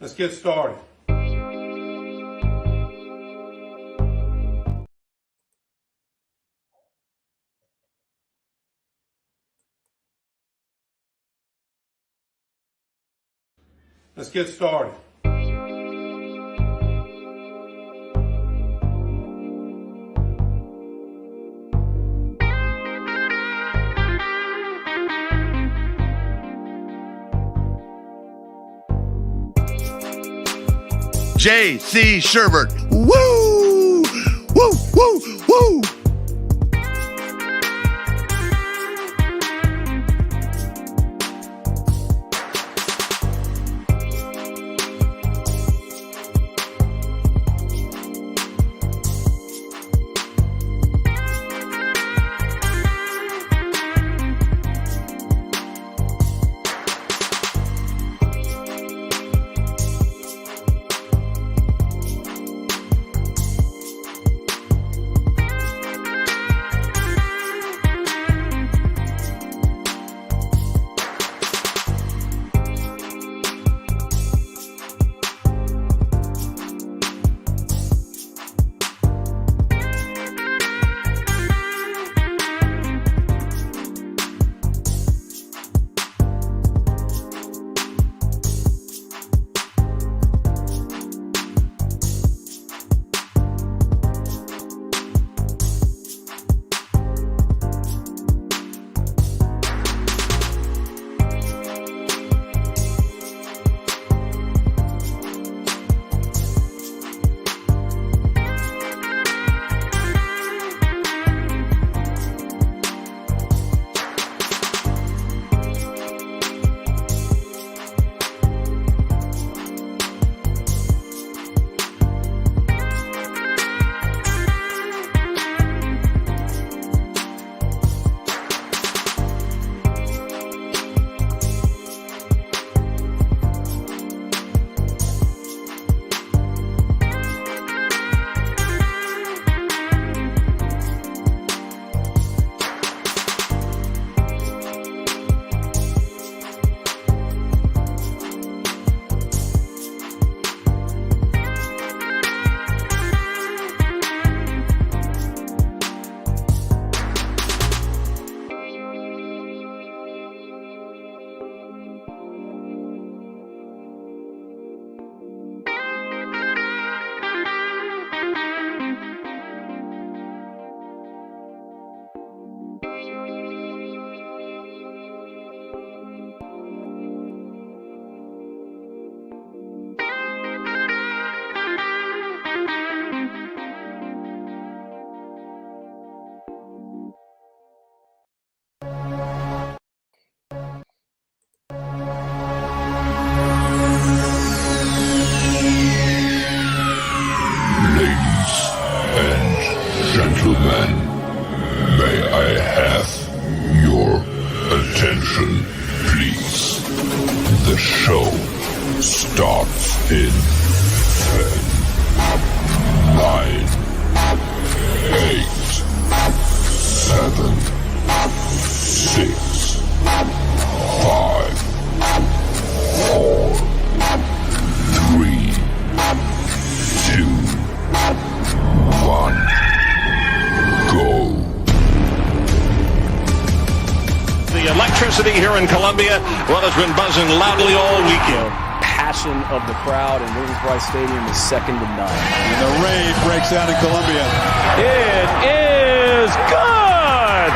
Let's get started. Let's get started. J.C. Sherbert. Woo! Woo! Woo! Woo! Gentlemen, may I have your attention, please? The show starts in 10, 9, 8, 7, 6, 5, 4, 3, 2, 1. Go. The electricity here in Columbia, well, has been buzzing loudly all weekend. Passion of the crowd in Williams-Brice Stadium is second to none. And the raid breaks out in Columbia. It is good!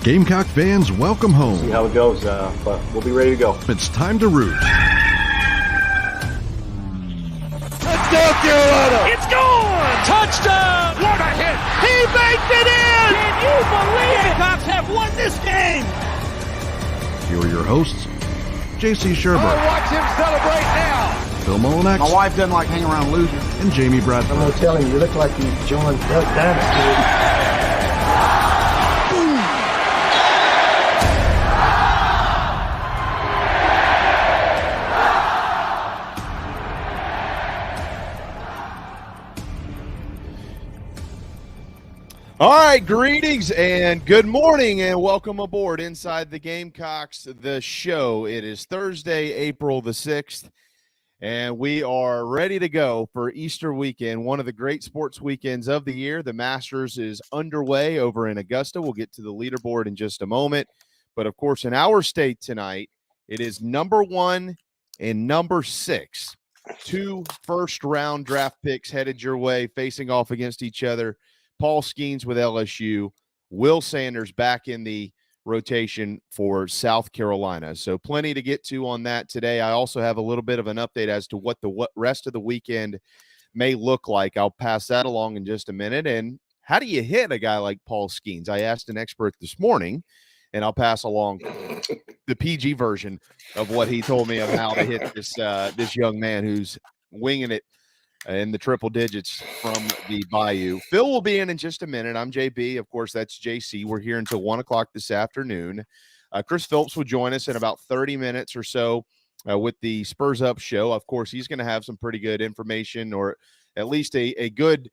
Gamecock fans, welcome home. See how it goes, but we'll be ready to go. It's time to root. Let's go, Carolina! It's gone! Touchdown! What a hit! He baked it in! Can you believe it? Gamecocks have won this game! Here are your hosts, J.C. Sherbert. Oh, watch him celebrate now! Phil Molinex. My wife doesn't like hanging around losers. And Jamie Bradford. I'm going to tell him, you look like you joined Duck Dynasty. All right, greetings and good morning and welcome aboard Inside the Gamecocks, the show. It is Thursday, April the 6th, and we are ready to go for Easter weekend, one of the great sports weekends of the year. The Masters is underway over in Augusta. We'll get to the leaderboard in just a moment. But, of course, in our state tonight, it is number 1 and number 6. 2 first-round draft picks headed your way, facing off against each other. Paul Skeens with LSU, Will Sanders back in the rotation for South Carolina. So plenty to get to on that today. I also have a little bit of an update as to what the rest of the weekend may look like. I'll pass that along in just a minute. And how do you hit a guy like Paul Skeens? I asked an expert this morning, and I'll pass along the PG version of what he told me of how to hit this young man who's winging it in the triple digits from the Bayou. Phil will be in just a minute. I'm JB. Of course, that's JC. We're here until 1 o'clock this afternoon. Chris Phillips will join us in about 30 minutes or so with the Spurs Up show. Of course, he's going to have some pretty good information, or at least a good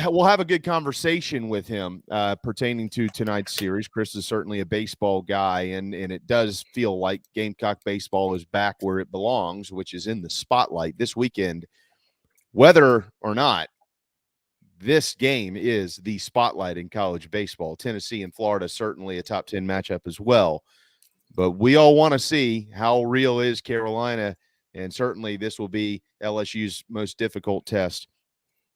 we'll have a good conversation with him pertaining to tonight's series. Chris is certainly a baseball guy, and it does feel like Gamecock baseball is back where it belongs, which is in the spotlight this weekend. Whether or not this game is the spotlight in college baseball, Tennessee and Florida, certainly a top 10 matchup as well. But we all want to see how real is Carolina, and certainly this will be LSU's most difficult test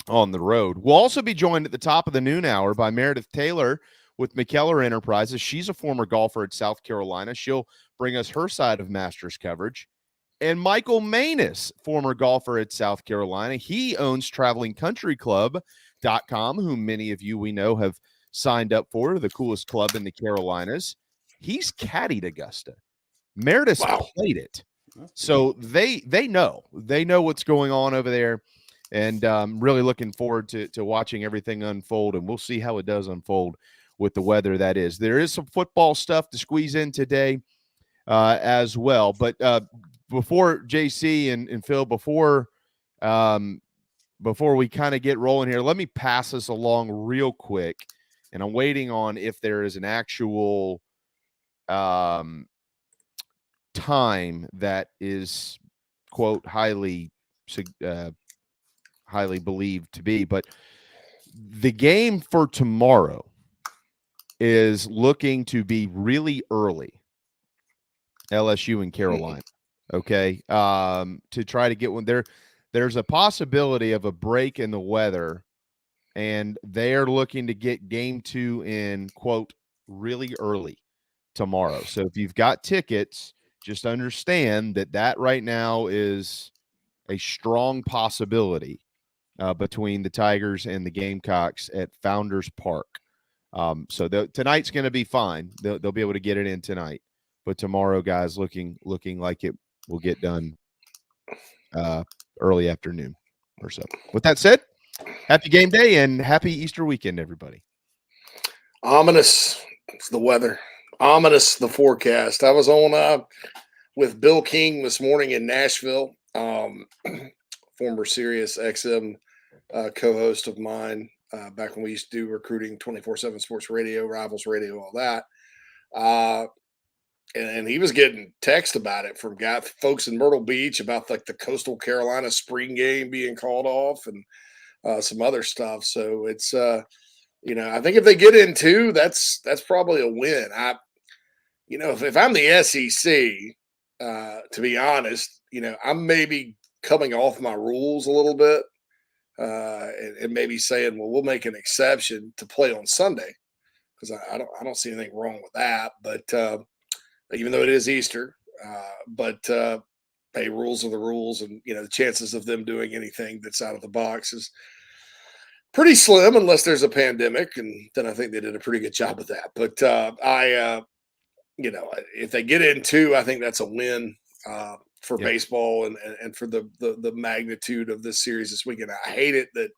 on the road. We'll also be joined at the top of the noon hour by Meredith Taylor with McKellar Enterprises. She's a former golfer at South Carolina. She'll bring us her side of Masters coverage. And Michael Maness, former golfer at South Carolina. He owns TravelingCountryClub.com, whom many of you we know have signed up for, the coolest club in the Carolinas. He's caddied Augusta. Meredith played it. So they know. They know what's going on over there. And really looking forward to watching everything unfold. And we'll see how it does unfold with the weather that is. There is some football stuff to squeeze in today as well. But before JC and Phil, before we kind of get rolling here, let me pass this along real quick. And I'm waiting on if there is an actual time that is, quote, highly believed to be. But the game for tomorrow is looking to be really early. LSU and Carolina. Okay. To try to get one there. There's a possibility of a break in the weather, and they're looking to get game 2 in, quote, really early tomorrow. So if you've got tickets, just understand that right now is a strong possibility between the Tigers and the Gamecocks at Founders Park. So tonight's going to be fine. They'll be able to get it in tonight. But tomorrow, guys, looking like it will get done early afternoon or so. With that said, happy game day and happy Easter weekend, everybody. Ominous. It's the weather. Ominous, the forecast. I was on with Bill King this morning in Nashville, former Sirius XM co-host of mine back when we used to do recruiting 24/7 Sports Radio, Rivals Radio, all that. And he was getting text about it from folks in Myrtle Beach about like the Coastal Carolina spring game being called off and some other stuff. So it's, I think if they get in 2, that's probably a win. If I'm the SEC, to be honest, I'm maybe coming off my rules a little bit and maybe saying, well, we'll make an exception to play on Sunday because I don't see anything wrong with that. But even though it is Easter, hey, rules are the rules, and the chances of them doing anything that's out of the box is pretty slim unless there's a pandemic, and then I think they did a pretty good job of that. But if they get in 2, I think that's a win for baseball and for the magnitude of this series this weekend. I hate it that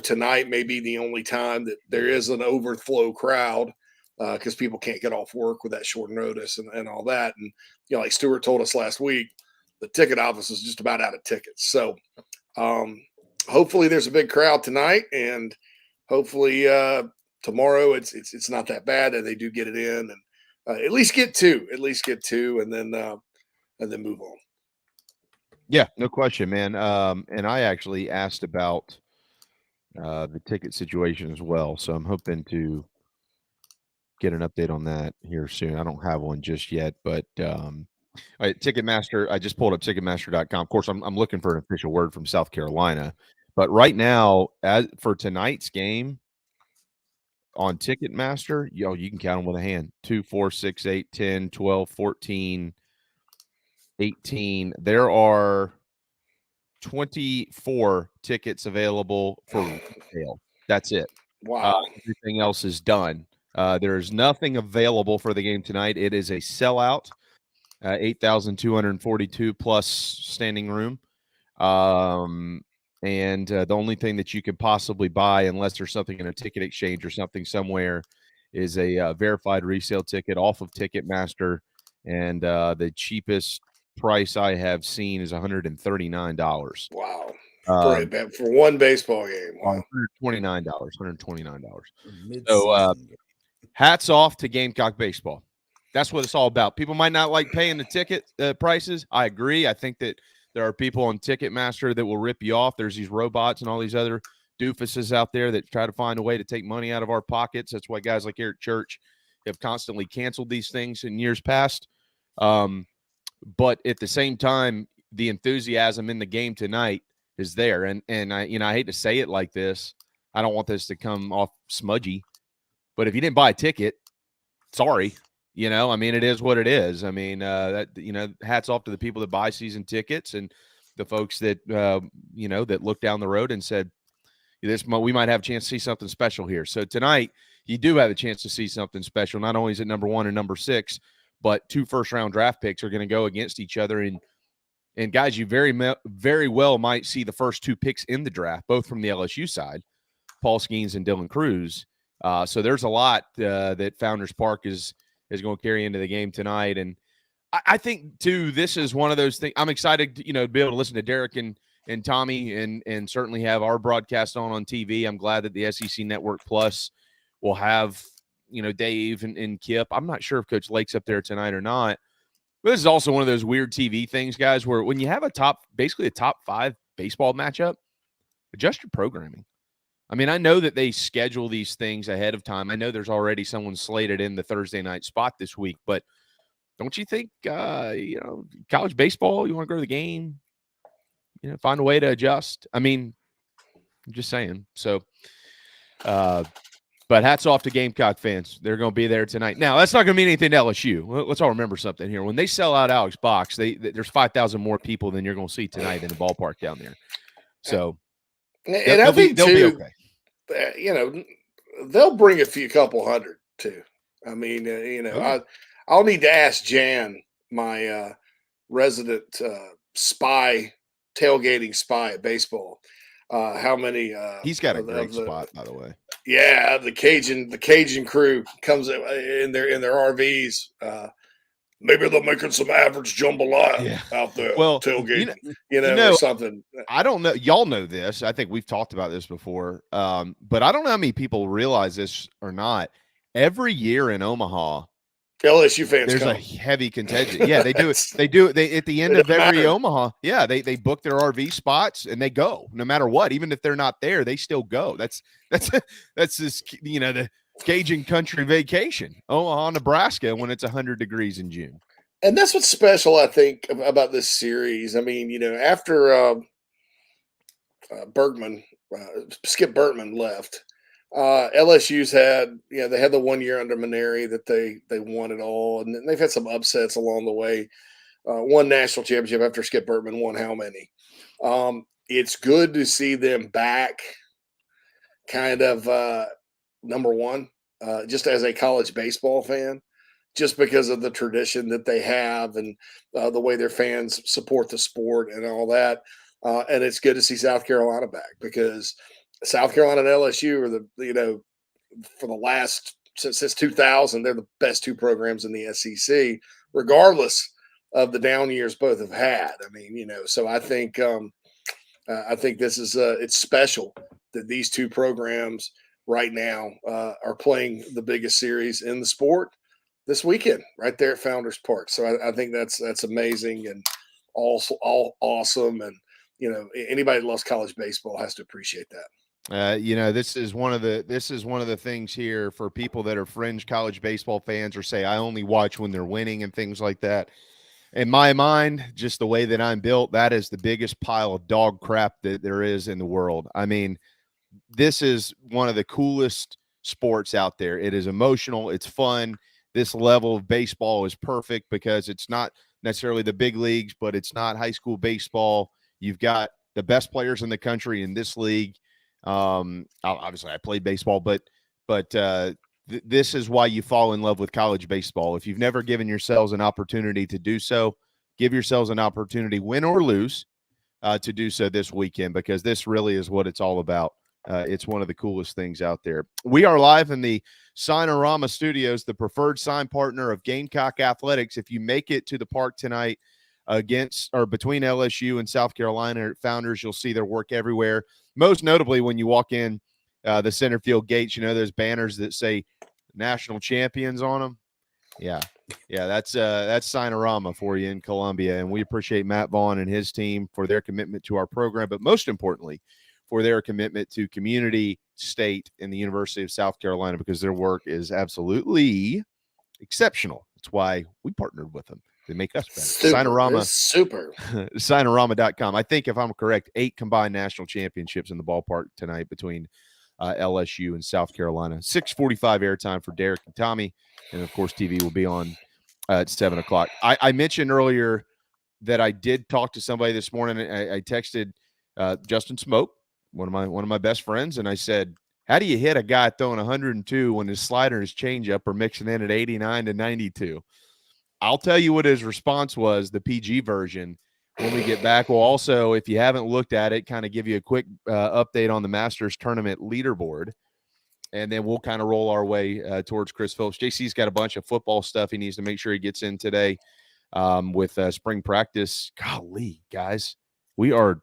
tonight may be the only time that there is an overflow crowd. Because people can't get off work with that short notice and all that. And, like Stewart told us last week, the ticket office is just about out of tickets. So hopefully there's a big crowd tonight, and hopefully tomorrow it's not that bad and they do get it in and at least get two, and then move on. Yeah, no question, man. And I actually asked about the ticket situation as well, so I'm hoping to get an update on that here soon. I don't have one just yet, but all right, Ticketmaster. I just pulled up Ticketmaster.com. Of course, I'm looking for an official word from South Carolina, but right now, as for tonight's game on Ticketmaster, you can count them with a hand: 2, 4, 6, 8, 10, 12, 14, 18. There are 24 tickets available for retail. That's it. Wow. Everything else is done. There's nothing available for the game tonight. It is a sellout, 8,242 plus standing room. And the only thing that you could possibly buy, unless there's something in a ticket exchange or something somewhere, is a verified resale ticket off of Ticketmaster. And the cheapest price I have seen is $139. Wow. For one baseball game. Wow. $129. So hats off to Gamecock baseball. That's what it's all about. People might not like paying the ticket prices. I agree. I think that there are people on Ticketmaster that will rip you off. There's these robots and all these other doofuses out there that try to find a way to take money out of our pockets. That's why guys like Eric Church have constantly canceled these things in years past. But at the same time, the enthusiasm in the game tonight is there. And I hate to say it like this. I don't want this to come off smudgy, but if you didn't buy a ticket, sorry. It is what it is. Hats off to the people that buy season tickets and the folks that, that look down the road and said, we might have a chance to see something special here. So tonight you do have a chance to see something special. Not only is it number 1 and number 6, but 2 first-round draft picks are going to go against each other. And guys, you very well might see the first 2 picks in the draft, both from the LSU side, Paul Skeens and Dylan Cruz. So there's a lot that Founders Park is going to carry into the game tonight. And I think, too, this is one of those things. I'm excited, to be able to listen to Derek and Tommy and certainly have our broadcast on TV. I'm glad that the SEC Network Plus will have, Dave and Kip. I'm not sure if Coach Lake's up there tonight or not. But this is also one of those weird TV things, guys, where when you have basically a top 5 baseball matchup, adjust your programming. I know that they schedule these things ahead of time. I know there's already someone slated in the Thursday night spot this week, but don't you think, college baseball, you want to go to the game, find a way to adjust? I'm just saying. So, but hats off to Gamecock fans. They're going to be there tonight. Now, that's not going to mean anything to LSU. Let's all remember something here. When they sell out Alex Box, there's 5,000 more people than you're going to see tonight in the ballpark down there. So, and I think, they'll be okay. They'll bring a couple hundred too. I'll need to ask Jan, my resident tailgating spy at baseball, how many. He's got a great spot, by the way. Yeah, the Cajun crew comes in their RVs. Maybe they're making some average jambalaya out there tailgating, or something. I don't know. Y'all know this. I think we've talked about this before. But I don't know how many people realize this or not. Every year in Omaha, LSU fans there's a heavy contingent. Yeah, they do it. They do it. At the end of every Omaha. Yeah, they book their RV spots and they go no matter what. Even if they're not there, they still go. That's this, the Cajun country vacation, Omaha, Nebraska, when it's 100 degrees in June. And that's what's special, I think, about this series. After Skip Bertman left, LSU's had, they had the 1 year under Maneri that they won it all. And they've had some upsets along the way. One national championship after Skip Bertman won how many? It's good to see them back kind of number 1, just as a college baseball fan, just because of the tradition that they have and the way their fans support the sport and all that. And it's good to see South Carolina back because South Carolina and LSU are for the last, since 2000, they're the best 2 programs in the SEC, regardless of the down years both have had. So I think this is it's special that these 2 programs right now are playing the biggest series in the sport this weekend, right there at Founders Park. So I think that's amazing and also all awesome. And anybody that loves college baseball has to appreciate that. This is one of the things here for people that are fringe college baseball fans or say I only watch when they're winning and things like that. In my mind, just the way that I'm built, that is the biggest pile of dog crap that there is in the world. I mean, this is one of the coolest sports out there. It is emotional. It's fun. This level of baseball is perfect because it's not necessarily the big leagues, but it's not high school baseball. You've got the best players in the country in this league. Obviously I played baseball, but this is why you fall in love with college baseball. If you've never given yourselves an opportunity to do so, give yourselves an opportunity, win or lose, to do so this weekend, because this really is what it's all about. It's one of the coolest things out there. We are live in the Signorama Studios, the preferred sign partner of Gamecock Athletics. If you make it to the park tonight between LSU and South Carolina at Founders, you'll see their work everywhere. Most notably, when you walk in the center field gates, those banners that say national champions on them. Yeah, that's Signorama for you in Columbia, and we appreciate Matt Vaughn and his team for their commitment to our program, but most importantly, for their commitment to community, state, and the University of South Carolina, because their work is absolutely exceptional. That's why we partnered with them. They make us better. Signorama, super. Signorama.com. I think, if I'm correct, 8 combined national championships in the ballpark tonight between LSU and South Carolina. 6:45 airtime for Derek and Tommy. And, of course, TV will be on at 7 o'clock. I mentioned earlier that I did talk to somebody this morning. I texted Justin Smoke, one of my best friends, and I said, how do you hit a guy throwing 102 when his slider and his changeup are mixing in at 89 to 92? I'll tell you what his response was, the PG version, when we get back. We'll also, if you haven't looked at it, kind of give you a quick update on the Masters tournament leaderboard, and then we'll kind of roll our way towards Chris Phillips. JC's got a bunch of football stuff he needs to make sure he gets in today with spring practice. Golly, guys, we are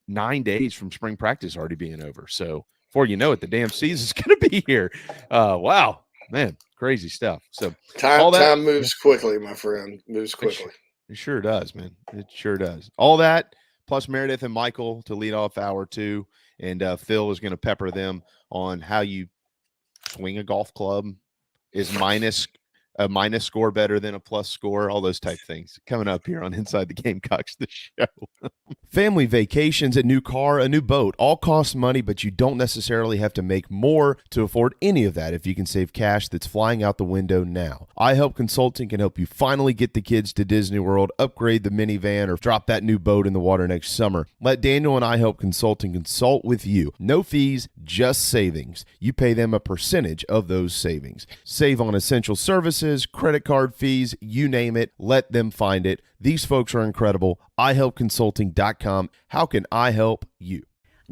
9 days from spring practice already being over. So before you know it, the damn season's going to be here. Wow, man, crazy stuff. So time moves quickly, my friend. Moves quickly. It sure does, man. It sure does. All that, plus Meredith and Michael to lead off hour 2, and Phil is going to pepper them on how you swing a golf club. Is a minus score better than a plus score? All those type things coming up here on Inside the Gamecocks, the show. Family vacations, a new car, a new boat, all cost money, but you don't necessarily have to make more to afford any of that if you can save cash that's flying out the window now. iHelp Consulting can help you finally get the kids to Disney World, upgrade the minivan, or drop that new boat in the water next summer. Let Daniel and iHelp Consulting consult with you. No fees, just savings. You pay them a percentage of those savings. Save on essential services, credit card fees, you name it. Let them find it. These folks are incredible. iHelpConsulting.com. How can I help you?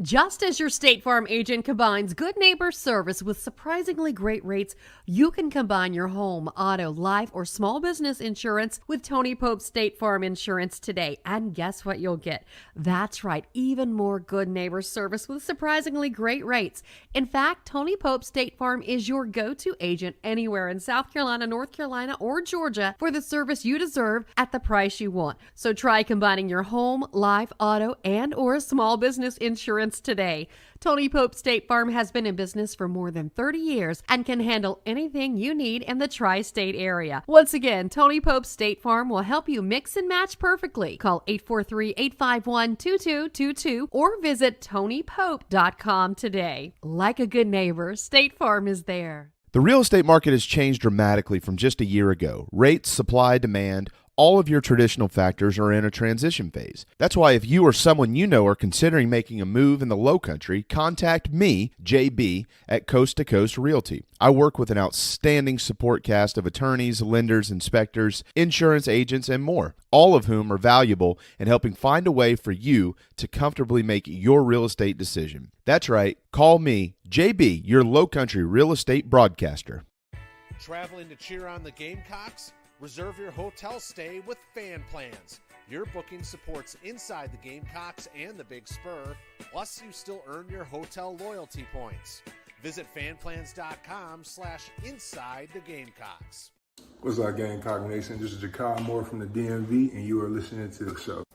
Just as your State Farm agent combines good neighbor service with surprisingly great rates, you can combine your home, auto, life, or small business insurance with Tony Pope State Farm Insurance today. And guess what you'll get? That's right, even more good neighbor service with surprisingly great rates. In fact, Tony Pope State Farm is your go-to agent anywhere in South Carolina, North Carolina, or Georgia for the service you deserve at the price you want. So try combining your home, life, auto, and or small business insurance today. Tony Pope State Farm has been in business for more than 30 years and can handle anything you need in the tri-state area. Once again, Tony Pope State Farm will help you mix and match perfectly. Call 843-851-2222 or visit TonyPope.com today. Like a good neighbor, State Farm is there. The real estate market has changed dramatically from just a year ago. Rates, supply, demand, all of your traditional factors are in a transition phase. That's why if you or someone you know are considering making a move in the low country, contact me, JB, at Coast to Coast Realty. I work with an outstanding support cast of attorneys, lenders, inspectors, insurance agents, and more, all of whom are valuable in helping find a way for you to comfortably make your real estate decision. That's right. Call me, JB, your low country real estate broadcaster. Traveling to cheer on the Gamecocks? Reserve your hotel stay with Fan Plans. Your booking supports Inside the Gamecocks and the Big Spur, plus you still earn your hotel loyalty points. Visit fanplans.com/inside the Gamecocks. What's up, Gamecock Nation? This is Jakar Moore from the DMV, and you are listening to the show.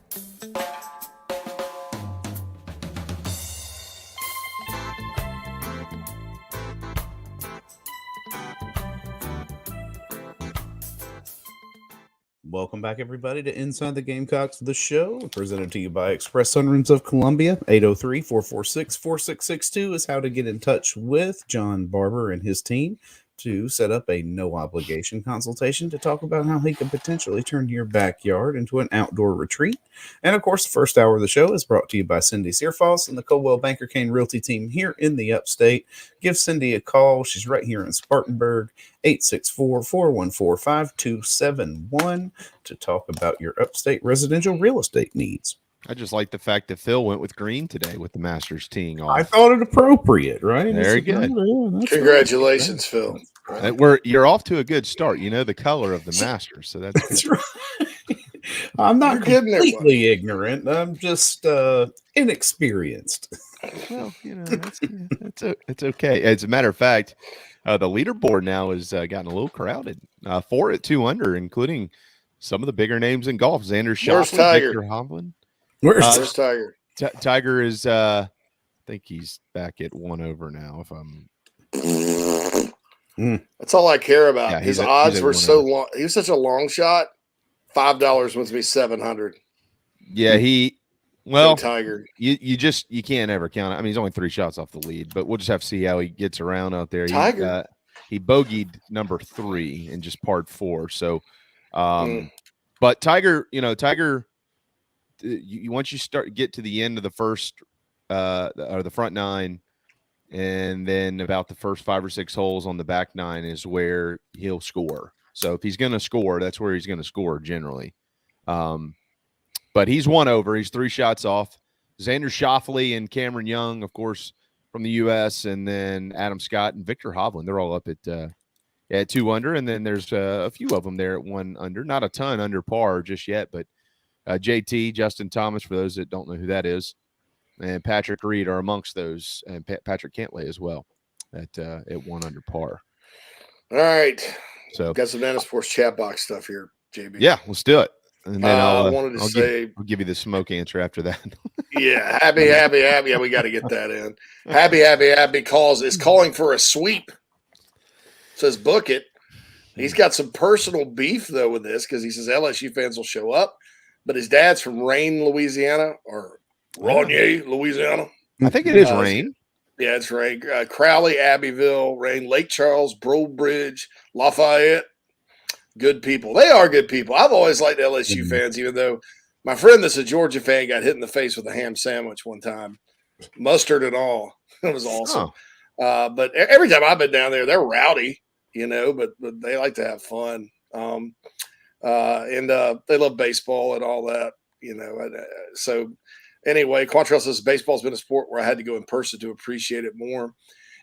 Welcome back, everybody, to Inside the Gamecocks, the show, presented to you by Express Sunrooms of Columbia. 803-446-4662 is how to get in touch with John Barber and his team to set up a no-obligation consultation to talk about how he can potentially turn your backyard into an outdoor retreat. And, of course, the first hour of the show is brought to you by Cindy Searfoss and the Coldwell Banker Kane Realty team here in the Upstate. Give Cindy a call. She's right here in Spartanburg, 864-414-5271 to talk about your upstate residential real estate needs. I just like the fact that Phil went with green today with the Masters teeing off. I thought it appropriate, right? Very good. Congratulations, Phil. You're off to a good start. You know the color of the Masters, so that's right. I'm not completely ignorant. I'm just inexperienced. Well, you know, it's okay. As a matter of fact, the leaderboard now has gotten a little crowded. 4 at 2 under, including some of the bigger names in golf. Xander Schauffele, Victor Hovland. Where's Tiger? Tiger is, I think he's back at 1 over now. If I'm, that's all I care about. Yeah, his odds were so long. He was such a long shot. $5 wants to be 700. Yeah, Tiger. You can't ever count it. I mean, he's only 3 shots off the lead, but we'll just have to see how he gets around out there. Tiger. He bogeyed number 3 and just parred 4. So, but Tiger, once you get to the end of the first or the front 9, and then about the first 5 or 6 holes on the back 9 is where he'll score. So if he's going to score, that's where he's going to score generally. But he's 1 over. He's 3 shots off. Xander Schauffele and Cameron Young, of course, from the U.S., and then Adam Scott and Victor Hovland. They're all up at 2 under, and then there's a few of them there at 1 under. Not a ton under par just yet, but JT, Justin Thomas, for those that don't know who that is, and Patrick Reed are amongst those, and Patrick Cantlay as well at 1 under par. All right. So got some Maness Sports chat box stuff here, JB. Yeah, let's do it. And then I'll give you the smoke answer after that. Yeah, happy. Yeah, we got to get that in. Happy calls is calling for a sweep. Says book it. He's got some personal beef though with this because he says LSU fans will show up, but his dad's from Rain, Louisiana, or Rainier, Louisiana. I think it is Rain. Yeah, it's Rain. Crowley, Abbeville, Rain, Lake Charles, Brobridge, Lafayette. Good people. They are good people. I've always liked LSU fans, even though my friend that's a Georgia fan got hit in the face with a ham sandwich one time, mustard and all. It was awesome. But every time I've been down there, they're rowdy, but they like to have fun. And they love baseball and all that, So anyway, Quantrell says baseball's been a sport where I had to go in person to appreciate it more.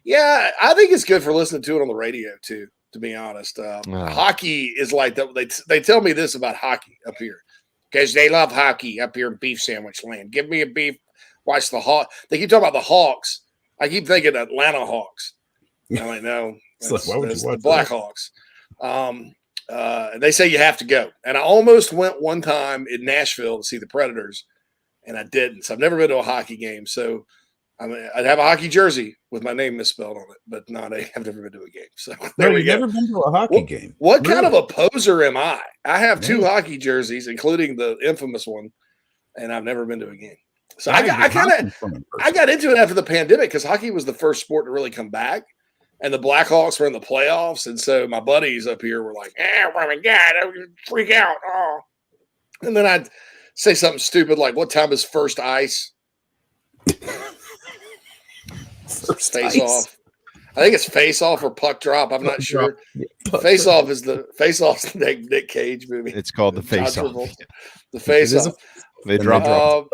Yeah, I think it's good for listening to it on the radio too, to be honest. Hockey is like that. They tell me this about hockey up here because they love hockey up here in beef sandwich land. Give me a beef. Watch the Hawks. They keep talking about the Hawks. I keep thinking Atlanta Hawks. I'm like, no, that's the Black Hawks. They say you have to go. And I almost went one time in Nashville to see the Predators, and I didn't. So I've never been to a hockey game. So I'd have a hockey jersey with my name misspelled on it, but I've never been to a game. So there we go. Never been to a hockey game. What kind of a poser am I? I have 2 hockey jerseys, including the infamous one, and I've never been to a game. So I got into it after the pandemic because hockey was the first sport to really come back, and the Blackhawks were in the playoffs, and so my buddies up here were like, "Oh my God, I would freak out!" Oh, and then I'd say something stupid like, "What time is first ice?" Face off. I think it's face off or puck drop. I'm not sure. Face off is the Nick Cage movie. It's called the face off. The face off. They drop.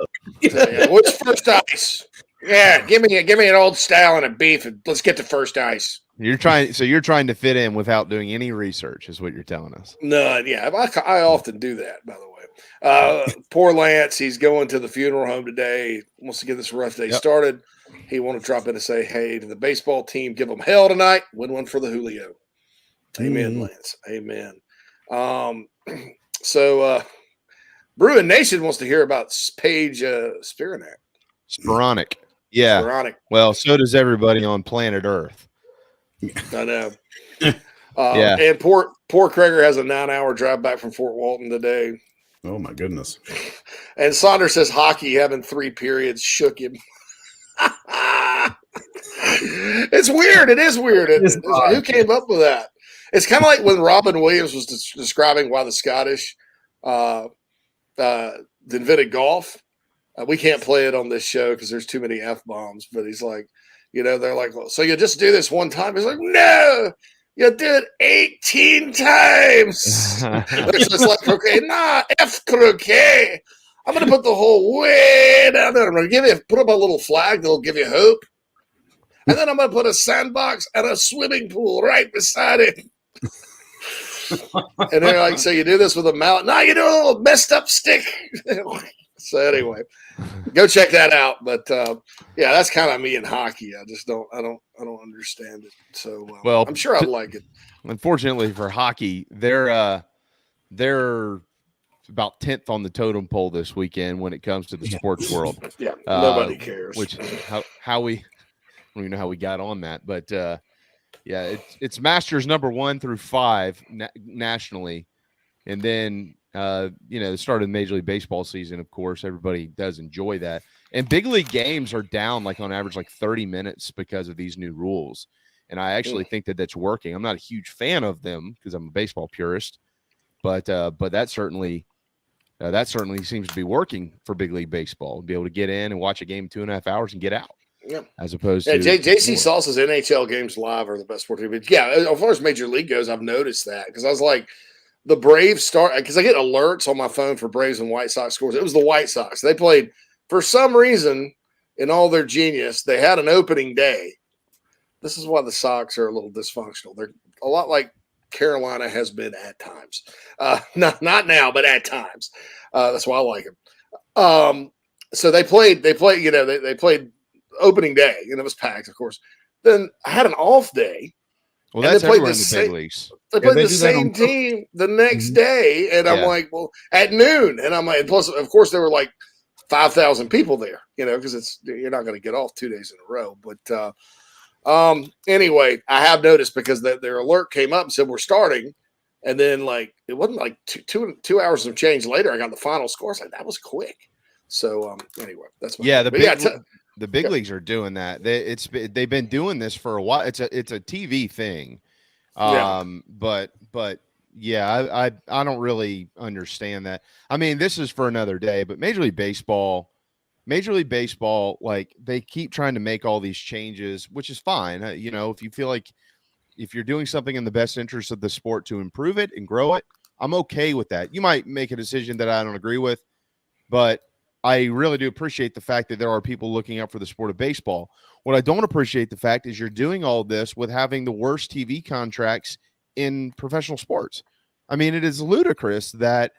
What's first ice? Yeah, give me an old style and a beef, and let's get to first ice. You're trying to fit in without doing any research, is what you're telling us. No, yeah, I often do that. By the way, poor Lance, he's going to the funeral home today. Wants to get this rough day started. he want to drop in and say, hey, to the baseball team, give them hell tonight. Win one for the Julio. Amen, Lance. Amen. So Bruin Nation wants to hear about Paige Spiranek. Sporonic. Yeah. Sporonic. Well, so does everybody on planet Earth. I know. Yeah. And poor Krager has a 9-hour drive back from Fort Walton today. Oh, my goodness. And Saunders says hockey having 3 periods shook him. It's weird. It is weird. Who came up with that? It's kind of like when Robin Williams was describing why the Scottish invented golf. We can't play it on this show because there's too many F-bombs. But he's like, they're like, well, so you just do this one time? He's like, no, you did 18 times. It's just like, okay, nah, F croquet. I'm going to put the whole way down there. I'm going to put up a little flag that'll give you hope. And then I'm going to put a sandbox and a swimming pool right beside it. And they're like, so you do this with a mallet? No, you do a little messed up stick. So anyway, go check that out. But yeah, that's kind of me in hockey. I just don't understand it. So well, I'm sure I'd like it. Unfortunately for hockey, they're about 10th on the totem pole this weekend when it comes to the sports world. Yeah, nobody cares. Which how we I don't even know how we got on that, but yeah, it's Masters number 1 through 5 nationally, and then the start of the Major League Baseball season. Of course, everybody does enjoy that, and big league games are down like on average like 30 minutes because of these new rules. And I actually think that that's working. I'm not a huge fan of them because I'm a baseball purist, but that certainly seems to be working for big league baseball. Be able to get in and watch a game 2.5 hours and get out. Yeah. As opposed to JC Salsa's NHL games live are the best sport. But yeah, as far as Major League goes, I've noticed that because I was like, the Braves start because I get alerts on my phone for Braves and White Sox scores. It was the White Sox. They played for some reason in all their genius. They had an opening day. This is why the Sox are a little dysfunctional. They're a lot like Carolina has been at times. Not now, but at times. That's why I like them. So they played. They played opening day, and it was packed, of course. Then I had an off day. Well, that's everywhere in the big leagues. They played the same team the next day, and I'm like, well, at noon, and I'm like, and plus, of course, there were like 5,000 people there, because you're not going to get off 2 days in a row. But anyway, I have noticed because their alert came up and said we're starting, and then like it wasn't like two hours of change later, I got the final score. Like that was quick. So anyway, that's the big leagues are doing that. They've been doing this for a while. It's a TV thing. But yeah, I don't really understand that. I mean, this is for another day, but Major League Baseball, like they keep trying to make all these changes, which is fine. If you feel like if you're doing something in the best interest of the sport to improve it and grow it, I'm okay with that. You might make a decision that I don't agree with, but I really do appreciate the fact that there are people looking out for the sport of baseball. What I don't appreciate the fact is you're doing all this with having the worst TV contracts in professional sports. I mean, it is ludicrous that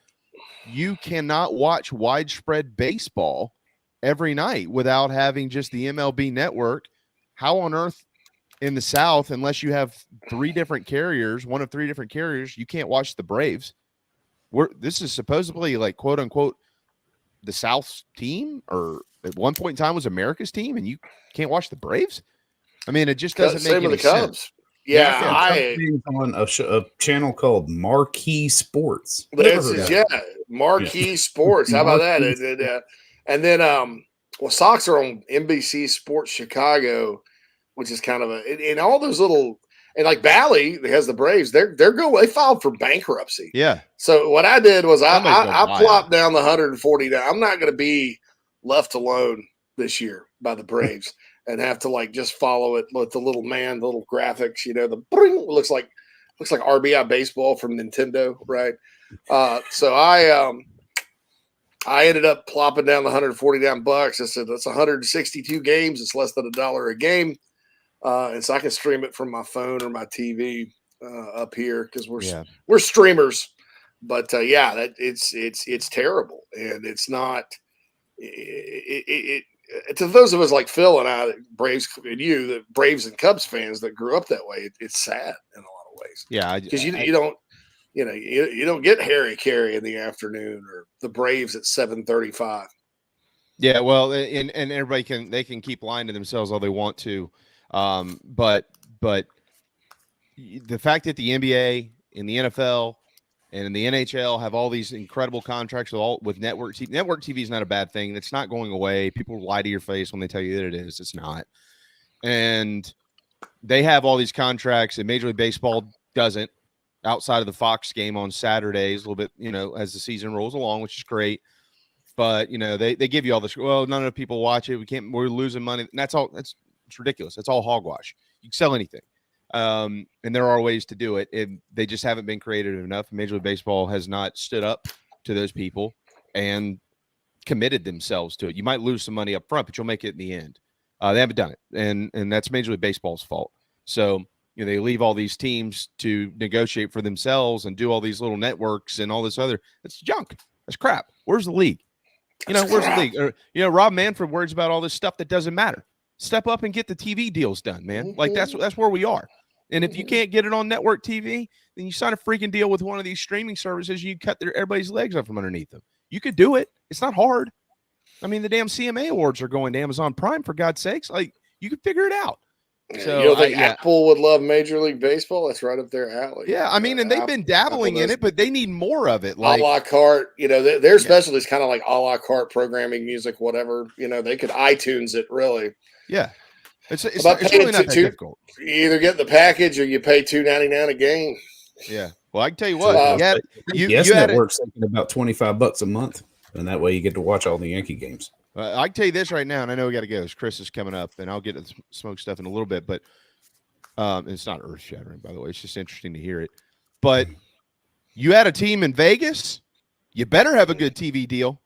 you cannot watch widespread baseball every night without having just the MLB network. How on earth in the South, unless you have one of three different carriers, you can't watch the Braves? This is supposedly like quote unquote the South's team, or at one point in time was America's team, and you can't watch the Braves? I mean, it just doesn't make any sense. Yeah, on a channel called Marquee Sports. Marquee Sports. How about that? And then, Sox are on NBC Sports Chicago, which is kind of in all those little. And like Bally has the Braves, they filed for bankruptcy. Yeah. So what I did was I plopped down the 140 down. I'm not going to be left alone this year by the Braves and have to like just follow it with the little graphics. The bring looks like RBI baseball from Nintendo, right? So I ended up plopping down the 140 down bucks. I said that's 162 games. It's less than $1 a game. And so I can stream it from my phone or my TV up here because we're streamers. But it's terrible, and it's not. to those of us like Phil and I, Braves and you, the Braves and Cubs fans that grew up that way, it's sad in a lot of ways. Yeah, because you don't, you don't get Harry Carey in the afternoon or the Braves at 7:35. Yeah, well, and everybody can keep lying to themselves all they want to, but the fact that the NBA and the NFL and the NHL have all these incredible contracts with network TV. Network TV is not a bad thing. It's not going away. People lie to your face when they tell you that it is. It's not. And they have all these contracts, and Major League Baseball doesn't, outside of the Fox game on Saturdays, a little bit, as the season rolls along, which is great. But, they give you all this. Well, none of the people watch it. We're losing money. And that's all. It's ridiculous. That's all hogwash. You can sell anything. And there are ways to do it. They just haven't been creative enough. Major League Baseball has not stood up to those people and committed themselves to it. You might lose some money up front, but you'll make it in the end. They haven't done it, and that's Major League Baseball's fault. So they leave all these teams to negotiate for themselves and do all these little networks and all this other. It's junk. That's crap. Where's the league? Where's the league? Or, Rob Manfred worries about all this stuff that doesn't matter. Step up and get the TV deals done, man. Like that's where we are. And if you can't get it on network TV, then you sign a freaking deal with one of these streaming services. You cut everybody's legs up from underneath them. You could do it. It's not hard. I mean, the damn CMA awards are going to Amazon Prime, for God's sakes. Like, you could figure it out. So, you don't think Apple would love Major League Baseball? That's right up their alley. Yeah, I mean, and they've been dabbling in it, but they need more of it. Like a la carte, their specialty is kind of like a la carte programming, music, whatever. They could iTunes it, really. Yeah. It's really not that difficult. You either get the package or you pay $2.99 a game. Yeah. Well, I can tell you what. Network's thinking about $25 a month, and that way you get to watch all the Yankee games. I can tell you this right now, and I know we got to go. Chris is coming up, and I'll get to the smoke stuff in a little bit, but it's not earth-shattering, by the way. It's just interesting to hear it. But you had a team in Vegas, you better have a good TV deal.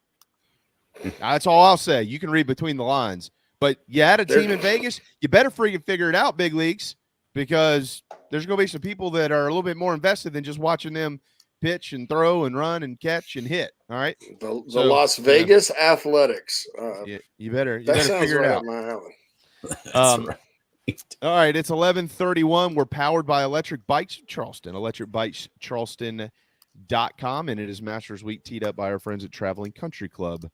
That's all I'll say. You can read between the lines. But you had a team in Vegas, you better freaking figure it out, big leagues, because there's going to be some people that are a little bit more invested than just watching them pitch and throw and run and catch and hit. All right. The Las Vegas Athletics. You better figure it out. That's right. All right. It's 11:31. We're powered by Electric Bikes Charleston, electricbikescharleston.com. And it is Masters Week teed up by our friends at Traveling Country Club.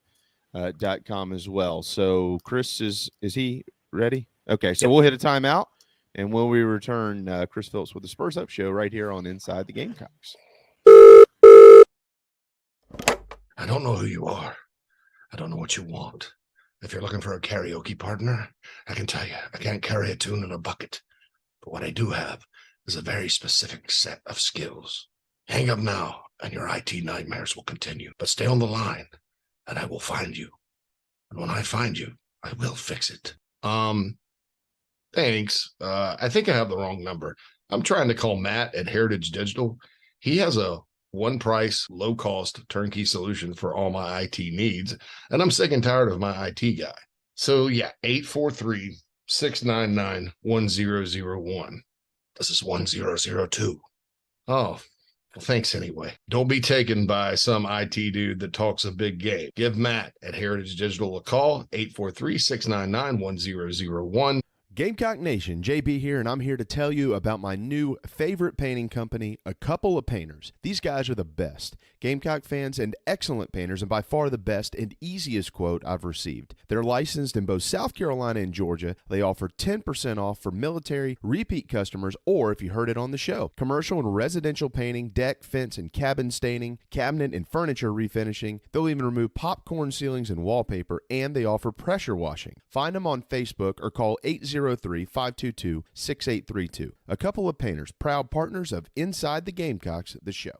.com as well. So Chris, is he ready? Okay, so we'll hit a timeout, and when we return, Chris Phillips with the Spurs Up Show right here on Inside the Gamecocks. I don't know who you are. I don't know what you want. If you're looking for a karaoke partner, I can tell you, I can't carry a tune in a bucket. But what I do have is a very specific set of skills. Hang up now, and your IT nightmares will continue. But stay on the line, and I will find you. And when I find you, I will fix it. Thanks. I think I have the wrong number. I'm trying to call Matt at Heritage Digital. He has a one-price, low-cost, turnkey solution for all my IT needs, and I'm sick and tired of my IT guy. So, yeah, 843-699-1001. This is 1002. Oh, well, thanks anyway. Don't be taken by some IT dude that talks a big game. Give Matt at Heritage Digital a call, 843-699-1001. Gamecock Nation, JB here, and I'm here to tell you about my new favorite painting company, A Couple of Painters. These guys are the best. Gamecock fans and excellent painters, and by far the best and easiest quote I've received. They're licensed in both South Carolina and Georgia. They offer 10% off for military, repeat customers, or if you heard it on the show, commercial and residential painting, deck, fence, and cabin staining, cabinet and furniture refinishing. They'll even remove popcorn ceilings and wallpaper, and they offer pressure washing. Find them on Facebook or call 803-522-6832. A Couple of Painters, proud partners of Inside the Gamecocks, the show.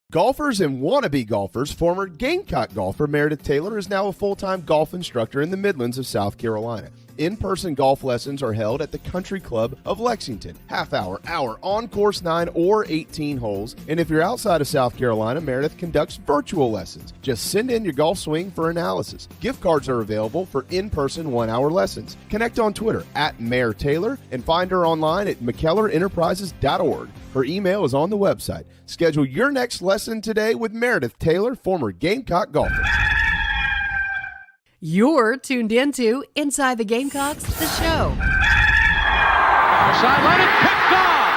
Golfers and wannabe golfers, former Gamecock golfer Meredith Taylor is now a full-time golf instructor in the Midlands of South Carolina. In-person golf lessons are held at the Country Club of Lexington. Half-hour, hour, on course 9 or 18 holes. And if you're outside of South Carolina, Meredith conducts virtual lessons. Just send in your golf swing for analysis. Gift cards are available for in-person 1-hour lessons. Connect on Twitter at Mayor Taylor and find her online at McKellarEnterprises.org. Her email is on the website. Schedule your next lesson today with Meredith Taylor, former Gamecock golfer. You're tuned into Inside the Gamecocks, the show. Sideline and picked off.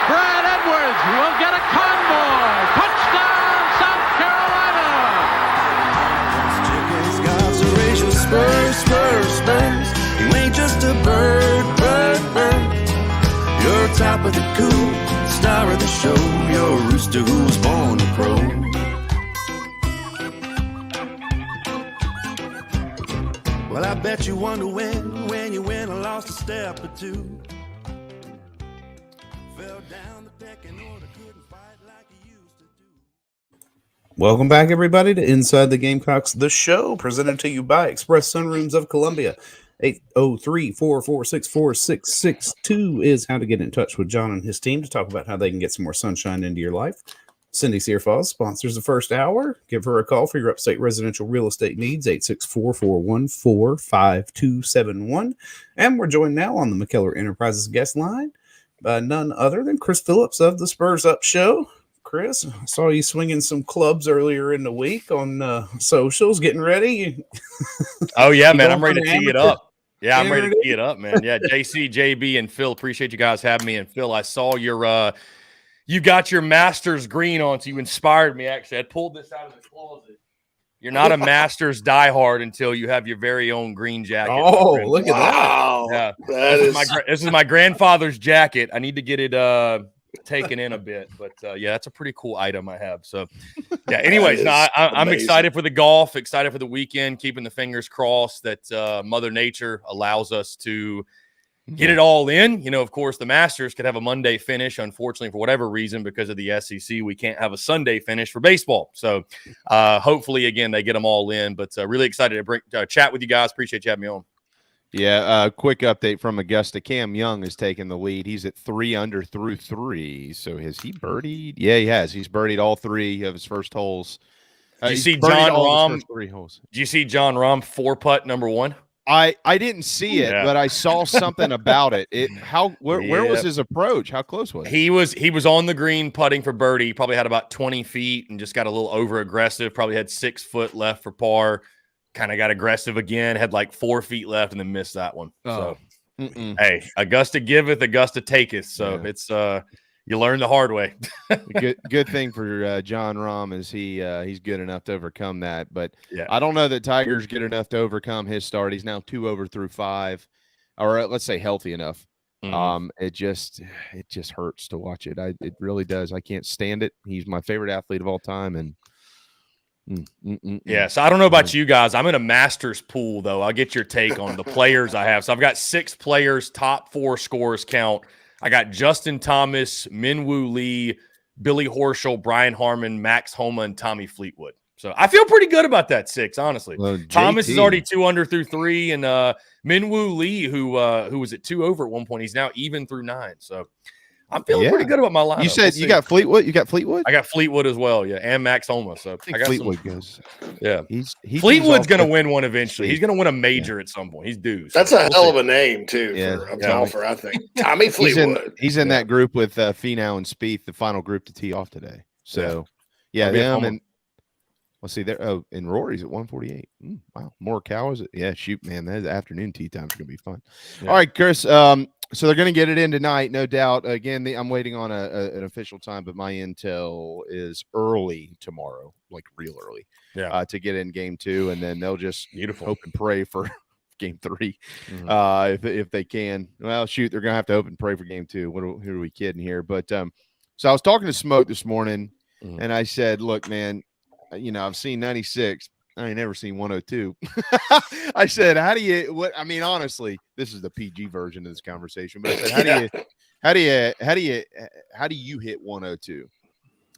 Brad Edwards will get a convoy. Touchdown, South Carolina. Spurs, Spurs, Spurs. You ain't just a bird, bird, bird. You're top of the coop, star of the show. You're a rooster who was born to crow. Well, I bet you wonder when you win or lost a step or two. Fell down the pecking order, couldn't fight like you used to do. Welcome back, everybody, to Inside the Gamecocks, the show, presented to you by Express Sunrooms of Columbia. 803-446-4662 is how to get in touch with John and his team to talk about how they can get some more sunshine into your life. Cindy Searfoss sponsors the first hour. Give her a call for your upstate residential real estate needs, 864-414-5271. And we're joined now on the McKellar Enterprises guest line by none other than Chris Phillips of the Spurs Up Show. Chris, I saw you swinging some clubs earlier in the week on socials, getting ready. Oh, yeah, man. I'm ready to tee it up. Yeah, I'm ready to tee it up, man. Yeah, JC, JB, and Phil, appreciate you guys having me. And Phil, I saw your you got your Masters green on, so you inspired me, actually. I pulled this out of the closet. You're not a Masters diehard until you have your very own green jacket. Oh, look at that. Yeah, this is my grandfather's jacket. I need to get it taken in a bit, but yeah, that's a pretty cool item I have. So yeah, anyways, I'm excited for the golf, excited for the weekend, keeping the fingers crossed that Mother Nature allows us to get it all in. You know, of course, the Masters could have a Monday finish. Unfortunately, for whatever reason, because of the SEC, we can't have a Sunday finish for baseball. So hopefully, again, they get them all in. But really excited to chat with you guys. Appreciate you having me on. Yeah, quick update from Augusta. Cam Young has taken the lead. He's at 3 under through 3. So has he birdied? Yeah, he has. He's birdied all 3 of his first holes. Did you see John Rahm? Did you see John Rahm 4-putt number 1? I didn't see it, but I saw something about it. Where was his approach? How close was he? He was on the green putting for birdie. He probably had about 20 feet and just got a little over aggressive. Probably had 6 foot left for par. Kind of got aggressive again. Had like 4 feet left and then missed that one. So hey, Augusta giveth, Augusta taketh. So it's you learn the hard way. good thing for John Rahm is he's good enough to overcome that. But I don't know that Tiger's good enough to overcome his start. He's now 2 over through 5, or let's say healthy enough. It just hurts to watch it. It really does. I can't stand it. He's my favorite athlete of all time, and yeah. So I don't know about you guys. I'm in a Masters pool though. I'll get your take on the players I have. So I've got 6 players, top 4 scores count. I got Justin Thomas, Minwoo Lee, Billy Horschel, Brian Harmon, Max Homa, and Tommy Fleetwood. So I feel pretty good about that 6, honestly. Well, Thomas is already 2 under through 3, and Minwoo Lee, who was at 2 over at one point, he's now even through 9. So I'm feeling pretty good about my lineup. You said you got Fleetwood? You got Fleetwood? I got Fleetwood as well, yeah, and Max Homa. So I got Fleetwood goes. Yeah, he Fleetwood's going to win one eventually. He's going to win a major at some point. He's due. So that's a hell of a name too for a golfer, I think. Tommy Fleetwood. He's in that group with Finau and Spieth, the final group to tee off today. So them and let's see there. Oh, and Rory's at 148. Wow, Morikawa is it? Yeah, shoot, man, that afternoon tee time's going to be fun. All right, Chris. So they're going to get it in tonight, no doubt. Again, I'm waiting on an official time, but my intel is early tomorrow, like real early, to get in game 2, and then they'll just hope and pray for game 3 if they can. Well, shoot, they're going to have to hope and pray for game 2. Who are we kidding here? But so I was talking to Smoke this morning, and I said, look, man, I've seen 96. I ain't never seen 102. I said, honestly, this is the PG version of this conversation, but I said, how do you hit 102?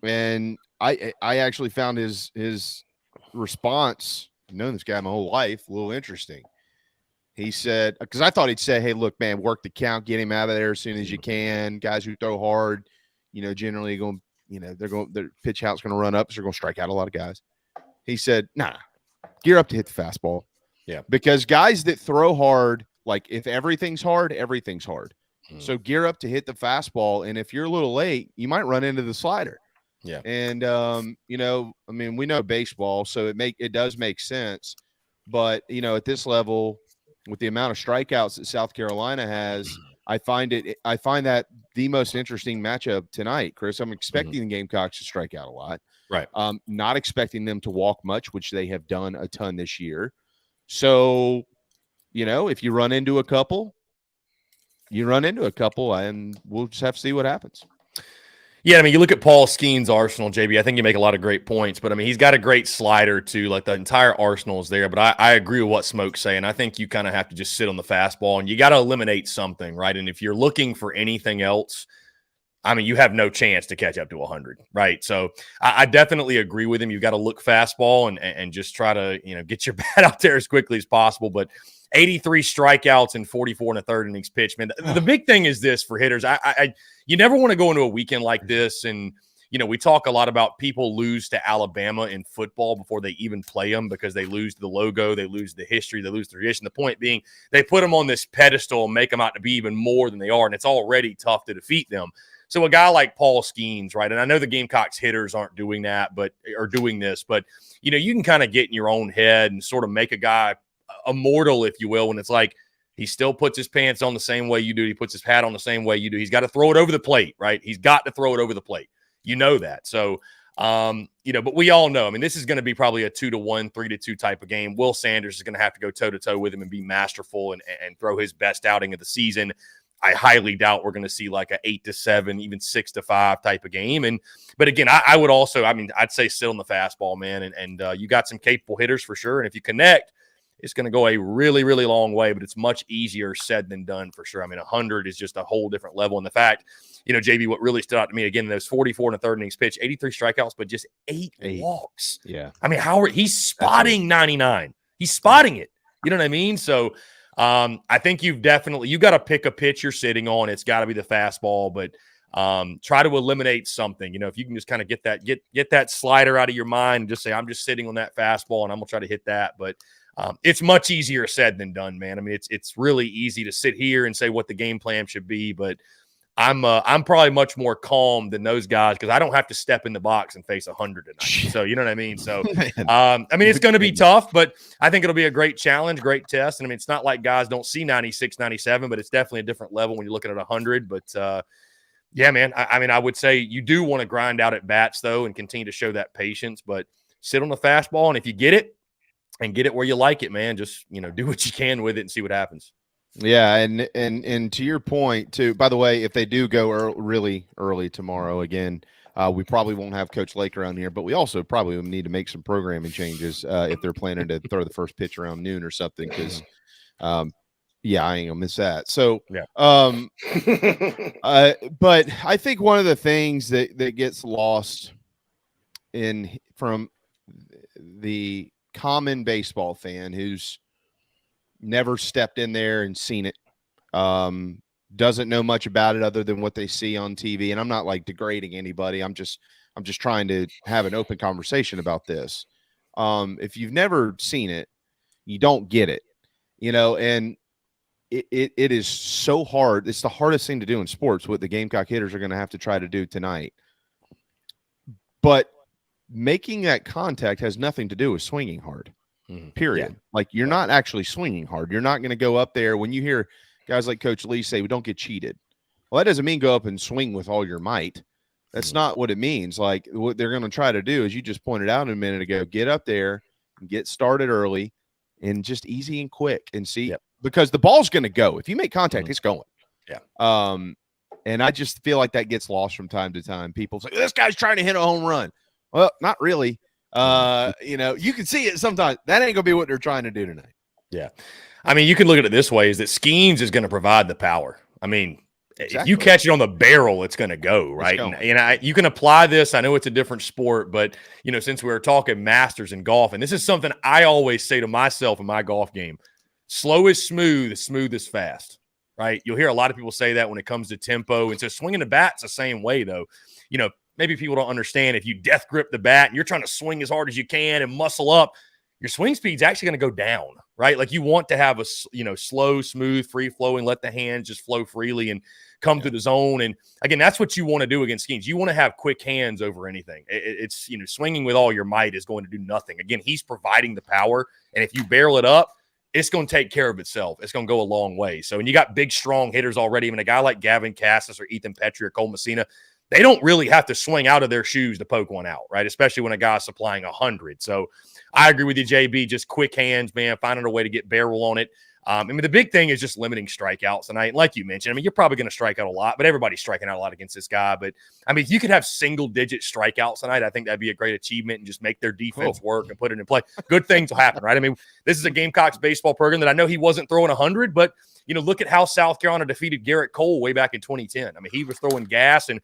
And I actually found his response, known this guy my whole life, a little interesting. He said, because I thought he'd say, hey, look, man, work the count, get him out of there as soon as you can. Guys who throw hard, generally going, their pitch count's going to run up, so they're going to strike out a lot of guys. He said, nah, gear up to hit the fastball. Yeah. Because guys that throw hard, like if everything's hard, everything's hard. So gear up to hit the fastball. And if you're a little late, you might run into the slider. Yeah. And, we know baseball, so it does make sense. But, at this level, with the amount of strikeouts that South Carolina has, I find that the most interesting matchup tonight, Chris. I'm expecting the Gamecocks to strike out a lot. Right. Not expecting them to walk much, which they have done a ton this year. So, if you run into a couple, and we'll just have to see what happens. Yeah, I mean, you look at Paul Skeen's arsenal, JB. I think you make a lot of great points, but I mean, he's got a great slider too. Like the entire arsenal is there. But I agree with what Smoke's saying. I think you kind of have to just sit on the fastball, and you got to eliminate something, right? And if you're looking for anything else, I mean, you have no chance to catch up to 100, right? So I definitely agree with him. You've got to look fastball and just try to get your bat out there as quickly as possible. But 83 strikeouts and 44 and a third innings pitch, man. The big thing is this for hitters. You never want to go into a weekend like this, and we talk a lot about people lose to Alabama in football before they even play them because they lose the logo, they lose the history, they lose the tradition. The point being, they put them on this pedestal and make them out to be even more than they are, and it's already tough to defeat them. So a guy like Paul Skeens, right? And I know the Gamecocks hitters aren't doing that, but you can kind of get in your own head and sort of make a guy immortal, if you will, when it's like he still puts his pants on the same way you do. He puts his hat on the same way you do. He's got to throw it over the plate, right? He's got to throw it over the plate. You know that. So, but we all know, I mean, this is going to be probably a 2-1, 3-2 type of game. Will Sanders is going to have to go toe-to-toe with him and be masterful and throw his best outing of the season. I highly doubt we're going to see like a 8-7, even 6-5 type of game. But again, I would also, I'd say sit on the fastball, man. And you got some capable hitters for sure. And if you connect, it's going to go a really, really long way, but it's much easier said than done for sure. I mean, 100 is just a whole different level. And the fact, JB, what really stood out to me again, those 44 and a third innings pitch, 83 strikeouts, but just eight walks. Yeah. I mean, he's spotting 99. He's spotting it. You know what I mean? So I think you got to pick a pitch you're sitting on. It's got to be the fastball, but try to eliminate something. If you can just kind of get that slider out of your mind and just say, I'm just sitting on that fastball and I'm going to try to hit that. But it's much easier said than done, man. I mean, it's really easy to sit here and say what the game plan should be, but I'm probably much more calm than those guys because I don't have to step in the box and face 100 tonight. So you know what I mean? So it's going to be tough, but I think it'll be a great challenge, great test. And it's not like guys don't see 96, 97, but it's definitely a different level when you're looking at 100. But yeah, man, I would say you do want to grind out at bats though and continue to show that patience, but sit on the fastball. And if you get it and get it where you like it, man, just, do what you can with it and see what happens. Yeah, and to your point too. By the way, if they do go really early tomorrow again, we probably won't have Coach Lake around here, but we also probably need to make some programming changes if they're planning to throw the first pitch around noon or something. Because, I ain't gonna miss that. So, yeah. But I think one of the things that gets lost from the common baseball fan who's never stepped in there and seen it, doesn't know much about it other than what they see on TV. And I'm not like degrading anybody. I'm just trying to have an open conversation about this. If you've never seen it, you don't get it, and it is so hard. It's the hardest thing to do in sports, what the Gamecock hitters are going to have to try to do tonight. But making that contact has nothing to do with swinging hard. Period. Yeah. Like you're not actually swinging hard. You're not going to go up there. When you hear guys like Coach Lee say, we don't get cheated. Well, that doesn't mean go up and swing with all your might. That's not what it means. Like what they're going to try to do, as you just pointed out a minute ago, get up there and get started early and just easy and quick and see, because the ball's going to go. If you make contact, it's going. Yeah. And I just feel like that gets lost from time to time. People say, this guy's trying to hit a home run. Well, not really. You can see it sometimes. That ain't gonna be what they're trying to do tonight. Yeah. You can look at it this way, is that Skeens is going to provide the power. Exactly. If you catch it on the barrel, it's going to go, right? And you can apply this. I know it's a different sport, but, since we were talking masters and golf, and this is something I always say to myself in my golf game, slow is smooth is fast, right? You'll hear a lot of people say that when it comes to tempo. And so swinging the bat's the same way, though. Maybe people don't understand, if you death grip the bat and you're trying to swing as hard as you can and muscle up, your swing speed's actually going to go down, right? Like you want to have a, slow, smooth, free flowing, let the hands just flow freely. And come through the zone. And again, that's what you want to do against schemes. You want to have quick hands over anything. It's, swinging with all your might is going to do nothing. Again, he's providing the power. And if you barrel it up, it's going to take care of itself. It's going to go a long way. So, and you got big, strong hitters already. I mean, a guy like Gavin Cassis or Ethan Petrie or Cole Messina, they don't really have to swing out of their shoes to poke one out, right? Especially when a guy's supplying 100. So I agree with you, JB. Just quick hands, man, finding a way to get barrel on it. I mean, the big thing is just limiting strikeouts tonight. Like you mentioned, I mean, you're probably going to strike out a lot, but everybody's striking out a lot against this guy. But, I mean, if you could have single-digit strikeouts tonight, I think that'd be a great achievement and just make their defense work and put it in play. Good things will happen, right? I mean, this is a Gamecocks baseball program that I know he wasn't throwing 100, but, look at how South Carolina defeated Garrett Cole way back in 2010. I mean, he was throwing gas, and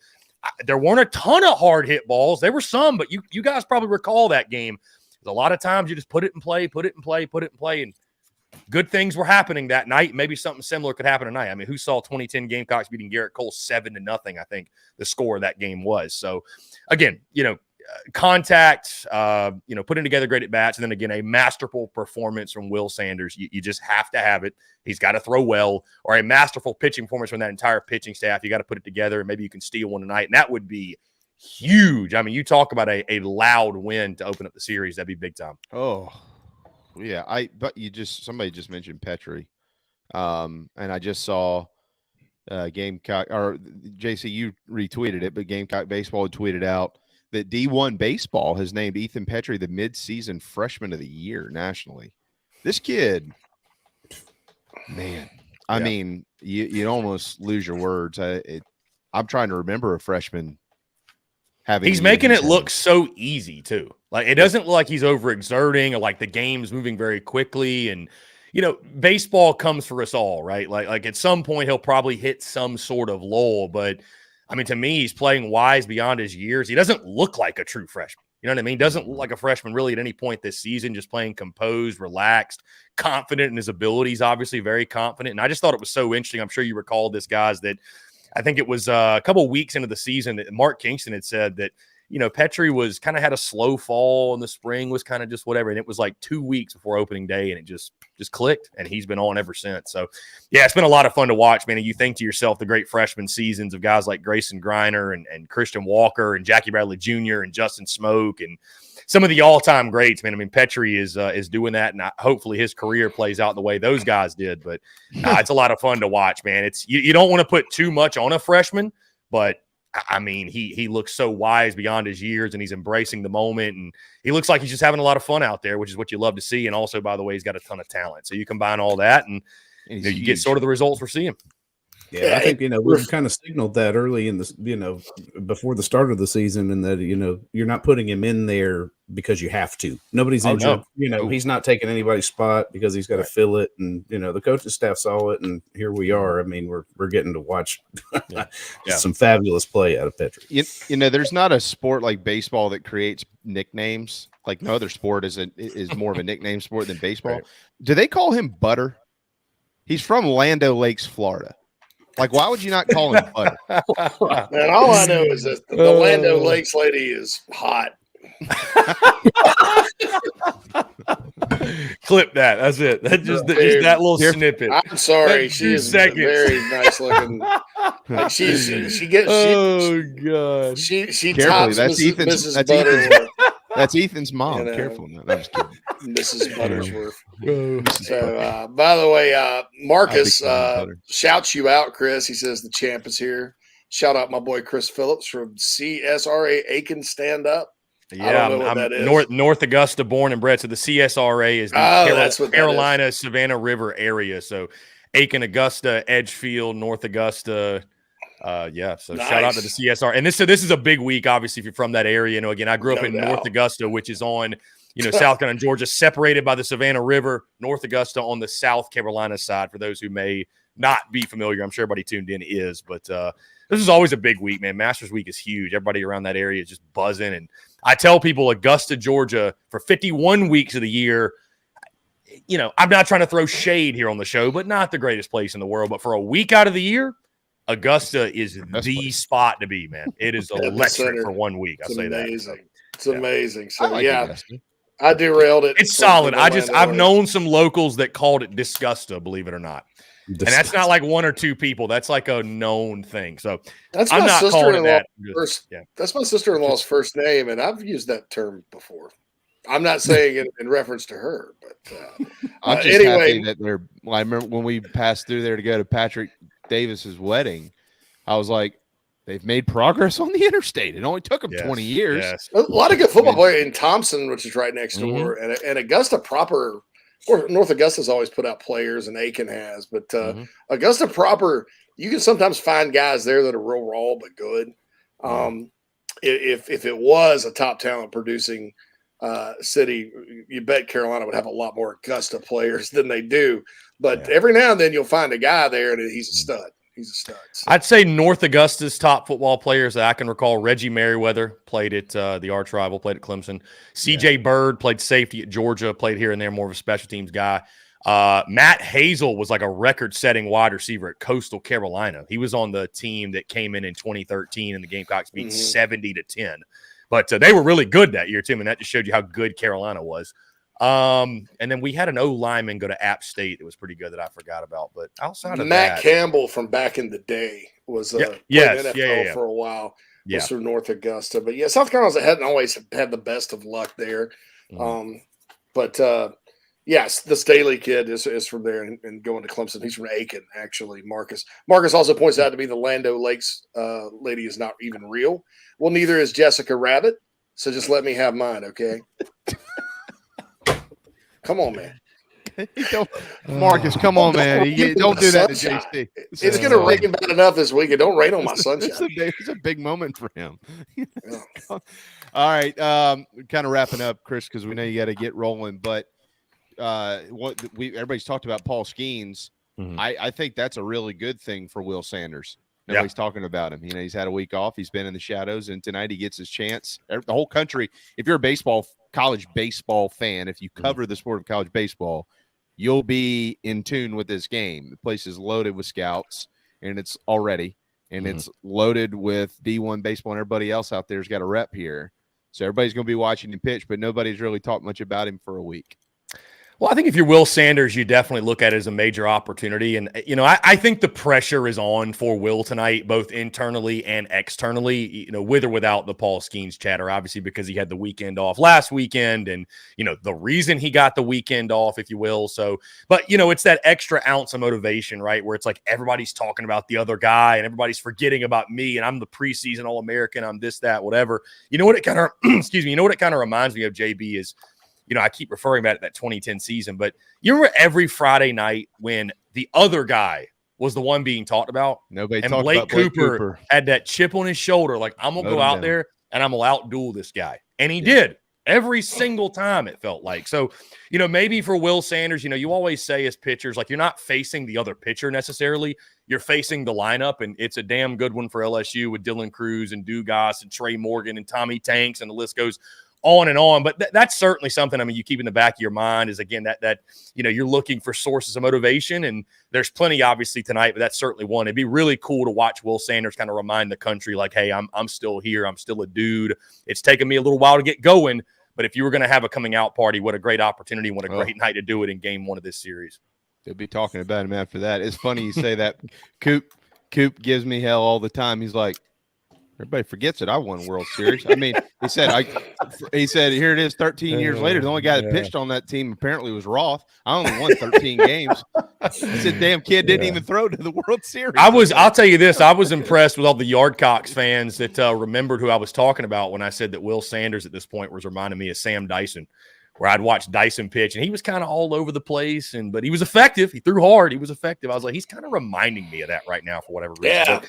there weren't a ton of hard hit balls. There were some, but you guys probably recall that game. A lot of times you just put it in play, and good things were happening that night. Maybe something similar could happen tonight. I mean, who saw 2010 Gamecocks beating Garrett Cole 7-0? I think the score of that game was. So, again, contact, putting together great at bats, and then again a masterful performance from Will Sanders. You just have to have it. He's got to throw well, or a masterful pitching performance from that entire pitching staff. You got to put it together, and maybe you can steal one tonight, and that would be huge. I mean, you talk about a loud win to open up the series. That'd be big time. Oh, yeah. Somebody just mentioned Petrie. And I just saw Gamecock, or JC, you retweeted it, but Gamecock Baseball had tweeted out that D1 Baseball has named Ethan Petrie the midseason freshman of the year nationally. This kid, man, I mean, you almost lose your words. I'm trying to remember a freshman. He's making it look so easy too. Like, it doesn't look like he's overexerting or like the game's moving very quickly. And, baseball comes for us all, right? Like at some point he'll probably hit some sort of lull. But I mean, to me, he's playing wise beyond his years. He doesn't look like a true freshman. You know what I mean? Doesn't look like a freshman really at any point this season, just playing composed, relaxed, confident in his abilities, obviously very confident. And I just thought it was so interesting. I'm sure you recall this, guys, that I think it was a couple of weeks into the season that Mark Kingston had said that, Petrie was kind of had a slow fall in the spring, was kind of just whatever. And it was like 2 weeks before opening day, and it just clicked, and he's been on ever since. So, yeah, it's been a lot of fun to watch, man. And you think to yourself the great freshman seasons of guys like Grayson Griner and Christian Walker and Jackie Bradley Jr. and Justin Smoke and some of the all-time greats, man. I mean, Petrie is doing that, and hopefully his career plays out the way those guys did. But it's a lot of fun to watch, man. It's you don't want to put too much on a freshman, but I mean, he looks so wise beyond his years, and he's embracing the moment, and he looks like he's just having a lot of fun out there, which is what you love to see. And also, by the way, he's got a ton of talent. So you combine all that, and you get sort of the results we're seeing. Yeah, I think, we've kind of signaled that early in the, before the start of the season, and that, you're not putting him in there because you have to. Nobody's injured. No. He's not taking anybody's spot because he's got to fill it. And, the coaching staff saw it, and here we are. I mean, we're getting to watch some fabulous play out of Petrie. There's not a sport like baseball that creates nicknames. Like no other sport is more of a nickname sport than baseball. Right. Do they call him Butter? He's from Land Lakes, Florida. Like, why would you not call him Butter? Man, all I know is that the Lando Lakes lady is hot. Clip that. That's it. That's just that little snippet. I'm sorry. She is very nice looking. Like she tops that's Mrs. Butterworth. That's Ethan's mom. Careful. No, I'm just kidding. Mrs. Buttersworth. So, by the way, Marcus shouts you out, Chris. He says the champ is here. Shout out my boy Chris Phillips from CSRA Aiken Stand Up. Yeah, I'm North Augusta born and bred. So the CSRA is the Carolina Savannah River area. So Aiken, Augusta, Edgefield, North Augusta. So nice. Shout out to the CSR. And this is a big week, obviously, if you're from that area. Again, I grew up in North Augusta, which is on, South Carolina and Georgia, separated by the Savannah River. North Augusta on the South Carolina side, for those who may not be familiar. I'm sure everybody tuned in is, but this is always a big week, man. Masters Week is huge. Everybody around that area is just buzzing. And I tell people Augusta, Georgia, for 51 weeks of the year, I'm not trying to throw shade here on the show, but not the greatest place in the world. But for a week out of the year, Augusta is the spot to be, man. It is electric for 1 week. I say amazing. That. It's amazing. So, I derailed it. It's solid. I've known some locals that called it Disgusta, believe it or not. And that's not like one or two people. That's like a known thing. So that's I'm my not calling it that. That's my sister-in-law's first name, and I've used that term before. I'm not saying it in reference to her, but I'm just happy that they're. I remember when we passed through there to go to Patrick Davis's wedding, I was like, they've made progress on the interstate. It only took them 20 years. Yes. A lot of good football players in Thompson, which is right next door, and Augusta proper. Or North Augusta's always put out players, and Aiken has, but Augusta proper, you can sometimes find guys there that are real raw but good. If it was a top talent producing city, you bet Carolina would have a lot more Augusta players than they do. But every now and then you'll find a guy there, and he's a stud. He's a stud. So. I'd say North Augusta's top football players that I can recall: Reggie Merriweather played at the arch rival, played at Clemson. C.J. Bird played safety at Georgia, played here and there, more of a special teams guy. Matt Hazel was like a record-setting wide receiver at Coastal Carolina. He was on the team that came in 2013, and the Gamecocks beat 70-10. But they were really good that year, Tim, and that just showed you how good Carolina was. And then we had an O lineman go to App State that was pretty good that I forgot about. But outside of Matt Campbell from back in the day was played NFL for a while. Was through North Augusta. But South Carolina hadn't always had the best of luck there. Yes, the Staley kid is from there and going to Clemson. He's from Aiken, actually, Marcus. Marcus also points out to me the Lando Lakes lady is not even real. Well, neither is Jessica Rabbit. So just let me have mine, okay? Come on, man. Marcus, come on, man. Don't do that to JC. It's going to rain bad enough this week. It don't rain on my sunshine. It's a big moment for him. All right. Kind of wrapping up, Chris, because we know you got to get rolling. But everybody's talked about Paul Skeens. I think that's a really good thing for Will Sanders. Nobody's talking about him. He's had a week off. He's been in the shadows, and tonight he gets his chance. The whole country, if you're a college baseball fan, if you cover the sport of college baseball, you'll be in tune with this game. The place is loaded with scouts, and it's loaded with D1 baseball, and everybody else out there's got a rep here. So everybody's going to be watching him pitch, but nobody's really talked much about him for a week. Well, I think if you're Will Sanders, you definitely look at it as a major opportunity. And, I think the pressure is on for Will tonight, both internally and externally, with or without the Paul Skeens chatter, obviously, because he had the weekend off last weekend and, the reason he got the weekend off, if you will. So, but, it's that extra ounce of motivation, right, where it's like everybody's talking about the other guy and everybody's forgetting about me and I'm the preseason All-American, I'm this, that, whatever. You know what it kind of, reminds me of, JB, is, I keep referring back to that 2010 season, but you remember every Friday night when the other guy was the one being talked about? Nobody and talked Blake about Blake Cooper had that chip on his shoulder, like, I'm going to go out there and I'm going to out-duel this guy. And he did every single time, it felt like. So, maybe for Will Sanders, you always say as pitchers, like, you're not facing the other pitcher necessarily. You're facing the lineup, and it's a damn good one for LSU with Dylan Cruz and Dugas and Trey Morgan and Tommy Tanks, and the list goes on and on. But that's certainly something, you keep in the back of your mind is, again, that you're looking for sources of motivation, and there's plenty obviously tonight, but that's certainly one. It'd be really cool to watch Will Sanders kind of remind the country, like, hey, I'm still here. I'm still a dude. It's taken me a little while to get going, but if you were going to have a coming out party, what a great opportunity, what a great night to do it in game one of this series. They'll be talking about him after that. It's funny you say that. Coop gives me hell all the time. He's like, everybody forgets that I won World Series. He said, here it is 13 years later. The only guy that pitched on that team apparently was Roth. I only won 13 games. He said, damn kid didn't even throw to the World Series. I'll tell you this. I was impressed with all the Yardcocks fans that remembered who I was talking about when I said that Will Sanders at this point was reminding me of Sam Dyson, where I'd watched Dyson pitch, and he was kind of all over the place, but he was effective. He threw hard. He was effective. I was like, he's kind of reminding me of that right now for whatever reason. Yeah.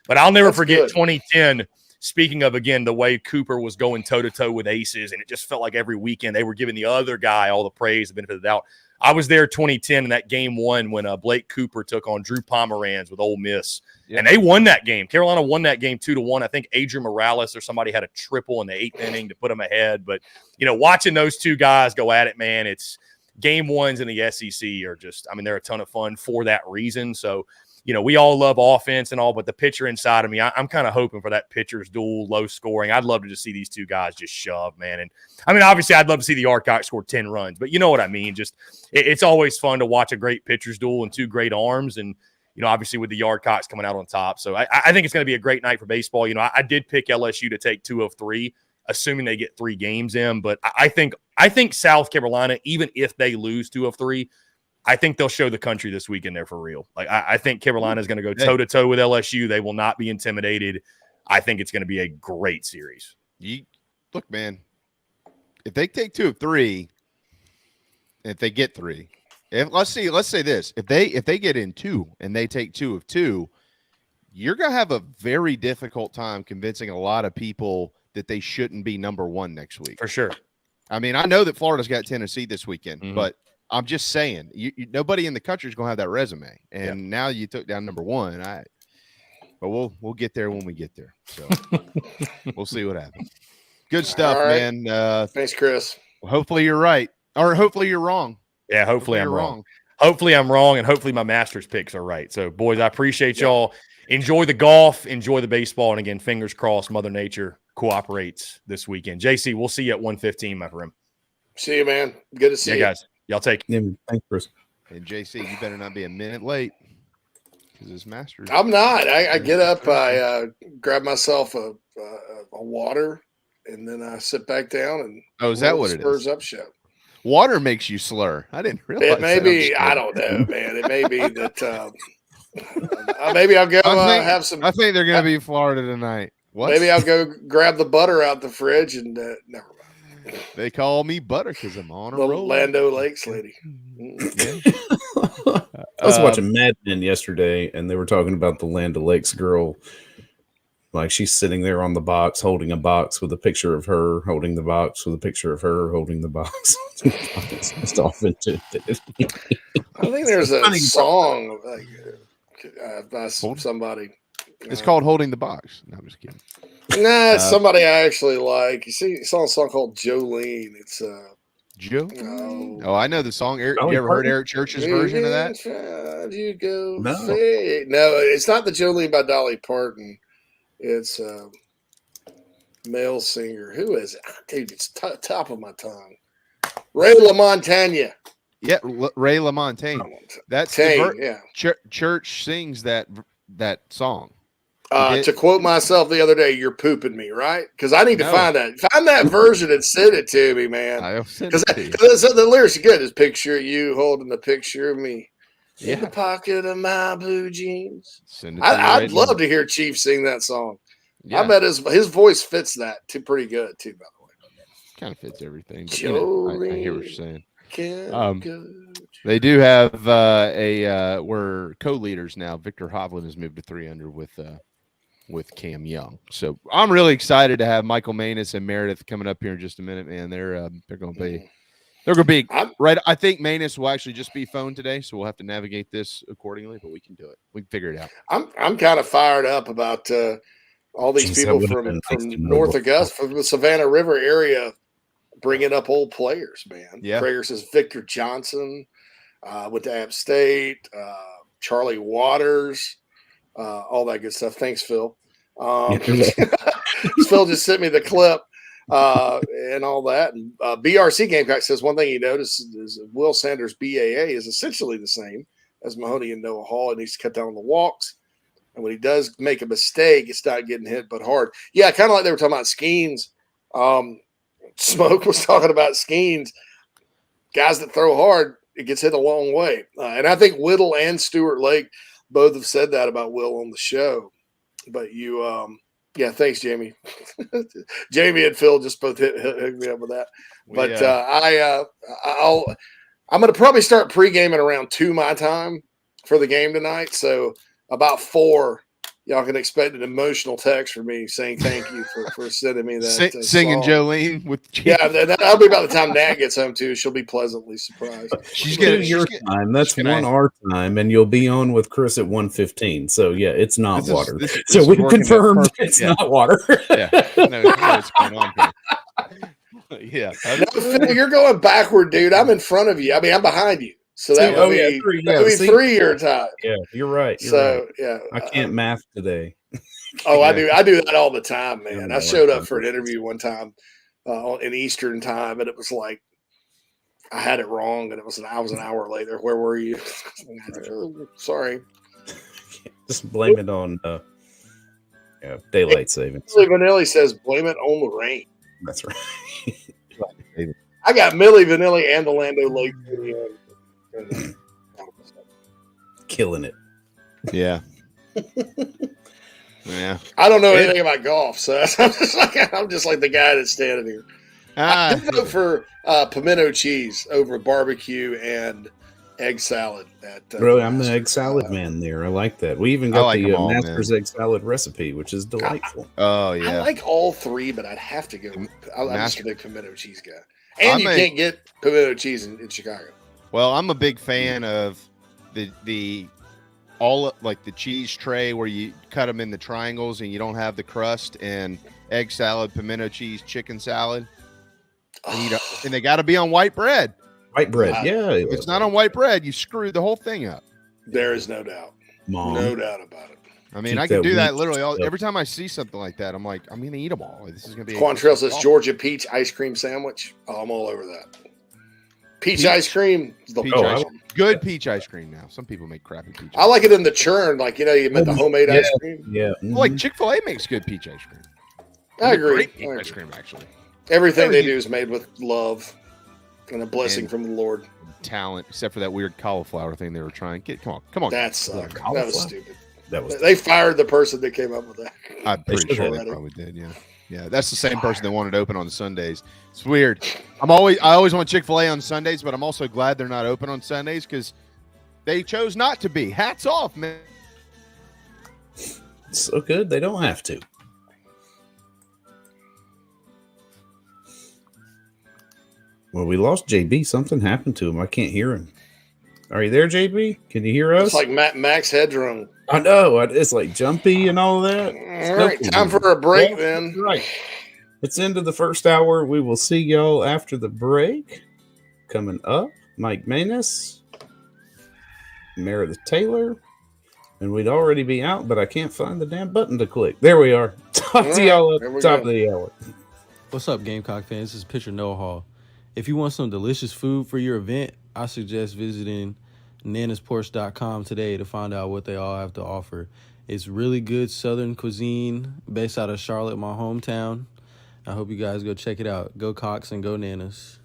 But I'll never forget 2010. Speaking of, again, the way Cooper was going toe-to-toe with aces, and it just felt like every weekend they were giving the other guy all the praise, the benefit of the doubt. I was there 2010 in that game one when Blake Cooper took on Drew Pomeranz with Ole Miss, and they won that game. Carolina won that game 2-1. I think Adrian Morales or somebody had a triple in the 8th inning to put them ahead. But, watching those two guys go at it, man, it's game ones in the SEC are just, they're a ton of fun for that reason. So, we all love offense and all, but the pitcher inside of me, I'm kind of hoping for that pitcher's duel, low scoring. I'd love to just see these two guys just shove, man. And I mean, obviously, I'd love to see the Yardcocks score 10 runs, but you know what I mean? Just it's always fun to watch a great pitcher's duel and two great arms. And, obviously with the Yardcocks coming out on top. So I think it's going to be a great night for baseball. I did pick LSU to take 2 of 3, assuming they get 3 games in. But I think South Carolina, even if they lose 2 of 3, I think they'll show the country this weekend there for real. Like I think Carolina is going to go toe-to-toe with LSU. They will not be intimidated. I think it's going to be a great series. Look, man, if they take 2 of 3, if they get 3, let's say this. If they get in 2 and they take 2 of 2, you're going to have a very difficult time convincing a lot of people that they shouldn't be number 1 next week. For sure. I mean, I know that Florida's got Tennessee this weekend, but I'm just saying, nobody in the country is going to have that resume. And now you took down number 1. But we'll get there when we get there. So we'll see what happens. Good stuff, man. Thanks, Chris. Hopefully you're right, or hopefully you're wrong. Yeah, hopefully I'm wrong. Hopefully I'm wrong, and hopefully my Masters picks are right. So, boys, I appreciate y'all. Enjoy the golf, enjoy the baseball, and again, fingers crossed, Mother Nature cooperates this weekend. JC, we'll see you at 1:15, my friend. See you, man. Good to see you guys. Y'all take it. Yeah, thanks, Chris. And JC, you better not be a minute late because it's Masters. I'm not. I get up, I grab myself a water, and then I sit back down and is that what it is? Spurs up show. Water makes you slur. I didn't realize. It may be. I don't know, man. It may be that. Maybe I'll go have some. I think they're going to be Florida tonight. What? Maybe I'll go grab the butter out the fridge and never mind. They call me butter because I'm on a roll. Lando Lakes lady. I was watching Mad Men yesterday, and they were talking about the Land O'Lakes girl. Like she's sitting there on the box, holding a box with a picture of her, holding the box with a picture of her, holding the box. It's just often I think there's a song by somebody. It's called "Holding the Box." No, I'm just kidding. Nah, it's somebody I actually like. You see, it's on a song called Jolene. It's Joe. Oh, I know the song. You ever heard Eric Church's version of that? You go no, it's not the Jolene by Dolly Parton. It's a male singer. Who is it? Dude, it's top of my tongue. Ray LaMontagne. Yeah, Ray LaMontagne. That's Church sings that song. To quote myself the other day, "You're pooping me," right? Because I need to find that version and send it to me, man. Because the lyrics are good. It's picture you holding the picture of me. In the pocket of my blue jeans. I'd love to hear Chief sing that song. Yeah. I bet his voice fits that pretty good too. By the way, kind of fits everything. But, I hear what you're saying. They do have we're co-leaders now. Victor Hovland has moved to 3 under with Cam Young. So I'm really excited to have Michael Maness and Meredith coming up here in just a minute. Man, they're going to be. They're going to be right. I think Maness will actually just be phone today, so we'll have to navigate this accordingly, but we can do it. We can figure it out. I'm kind of fired up about all these people from North Augusta, from the Savannah River area, bringing up old players, man. Yeah. Prayer says Victor Johnson with App State, Charlie Waters, all that good stuff. Thanks, Phil. Phil just sent me the clip. And all that. And BRC Gamecock says one thing he noticed is Will Sanders' BAA is essentially the same as Mahoney and Noah Hall. It needs to cut down on the walks. And when he does make a mistake, it's not getting hit but hard. Yeah, kind of like they were talking about Skeens. Smoke was talking about Skeens. Guys that throw hard, it gets hit a long way. And I think Whittle and Stuart Lake both have said that about Will on the show. But yeah, thanks, Jamie. Jamie and Phil just both hit me up with that. But I'm going to probably start pre-gaming around 2 my time for the game tonight. So about 4, y'all can expect an emotional text from me saying thank you for sending me that. Singing song. Jolene with yeah, that'll be about the time Nat gets home too. She'll be pleasantly surprised. She's getting your time. That's 1 our time, and you'll be on with Chris at 1:15. So yeah, it's not water. So we confirmed it's not water. Yeah, no, what's going on here. Yeah, no, Phil, you're going backward, dude. I'm in front of you. I mean, I'm behind you. So that would be 3-year time. Yeah, you're right. Yeah, I can't math today. Oh, I do that all the time, man. I showed up for an interview one time in Eastern time, and it was like I had it wrong, and I was an hour later. Where were you? Sorry. Just blame it on daylight savings. Millie Vanilli says, "Blame it on the rain." That's right. I got Millie Vanilli and the Lando Lake. Killing it. Yeah. Yeah. I don't know anything about golf, so I'm just like the guy that's standing here. I did vote for pimento cheese over barbecue and egg salad. Really, I'm the egg salad man there. I like that. We even got the Master's egg salad recipe, which is delightful. Oh yeah, I like all three, but I'd have to go. I'm just a big pimento cheese guy, and you can't get pimento cheese in Chicago. Well, I'm a big fan of the cheese tray where you cut them in the triangles and you don't have the crust, and egg salad, pimento cheese, chicken salad. And they got to be on white bread. White bread, yeah. If it's not on white bread, you screwed the whole thing up. There is no doubt. Mom. No doubt about it. I mean, I can do that literally every time I see something like that. I'm like, I'm going to eat them all. This is going to be Quantrill says Georgia peach ice cream sandwich. Oh, I'm all over that. Peach ice cream. Good peach ice cream now. Some people make crappy peach. I like it in the churn, like you make the homemade ice cream. Yeah, like Chick-fil-A makes good peach ice cream. I agree. Great peach ice cream, actually. Everything they do is made with love and a blessing from the Lord. Talent, except for that weird cauliflower thing they were trying. Come on. That sucked. That was stupid. They They fired the person that came up with that. I'm pretty sure they probably did. Yeah. Yeah, that's the same person that wanted to open on Sundays. It's weird. I always want Chick-fil-A on Sundays, but I'm also glad they're not open on Sundays because they chose not to be. Hats off, man. So good, they don't have to. Well, we lost JB. Something happened to him. I can't hear him. Are you there, JB? Can you hear us? It's like Max Headroom. I know. It's like jumpy and all that. All right, time for a break then. Right. It's into the first hour. We will see y'all after the break. Coming up, Mike Maness, Meredith Taylor, and we'd already be out, but I can't find the damn button to click. There we are. Talk to y'all at the top of the hour. What's up, Gamecock fans? This is Pitcher Noah Hall. If you want some delicious food for your event, I suggest visiting nanasporch.com today to find out what they all have to offer. It's really good Southern cuisine based out of Charlotte, my hometown. I hope you guys go check it out. Go Cox and go Nanas.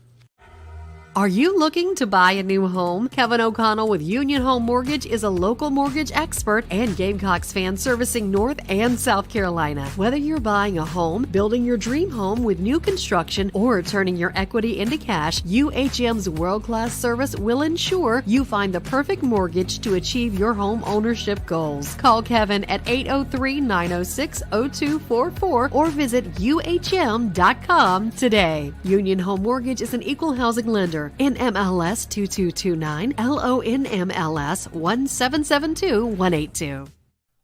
Are you looking to buy a new home? Kevin O'Connell with Union Home Mortgage is a local mortgage expert and Gamecocks fan servicing North and South Carolina. Whether you're buying a home, building your dream home with new construction, or turning your equity into cash, UHM's world-class service will ensure you find the perfect mortgage to achieve your home ownership goals. Call Kevin at 803-906-0244 or visit UHM.com today. Union Home Mortgage is an equal housing lender. NMLS 2229, LONMLS 1772182.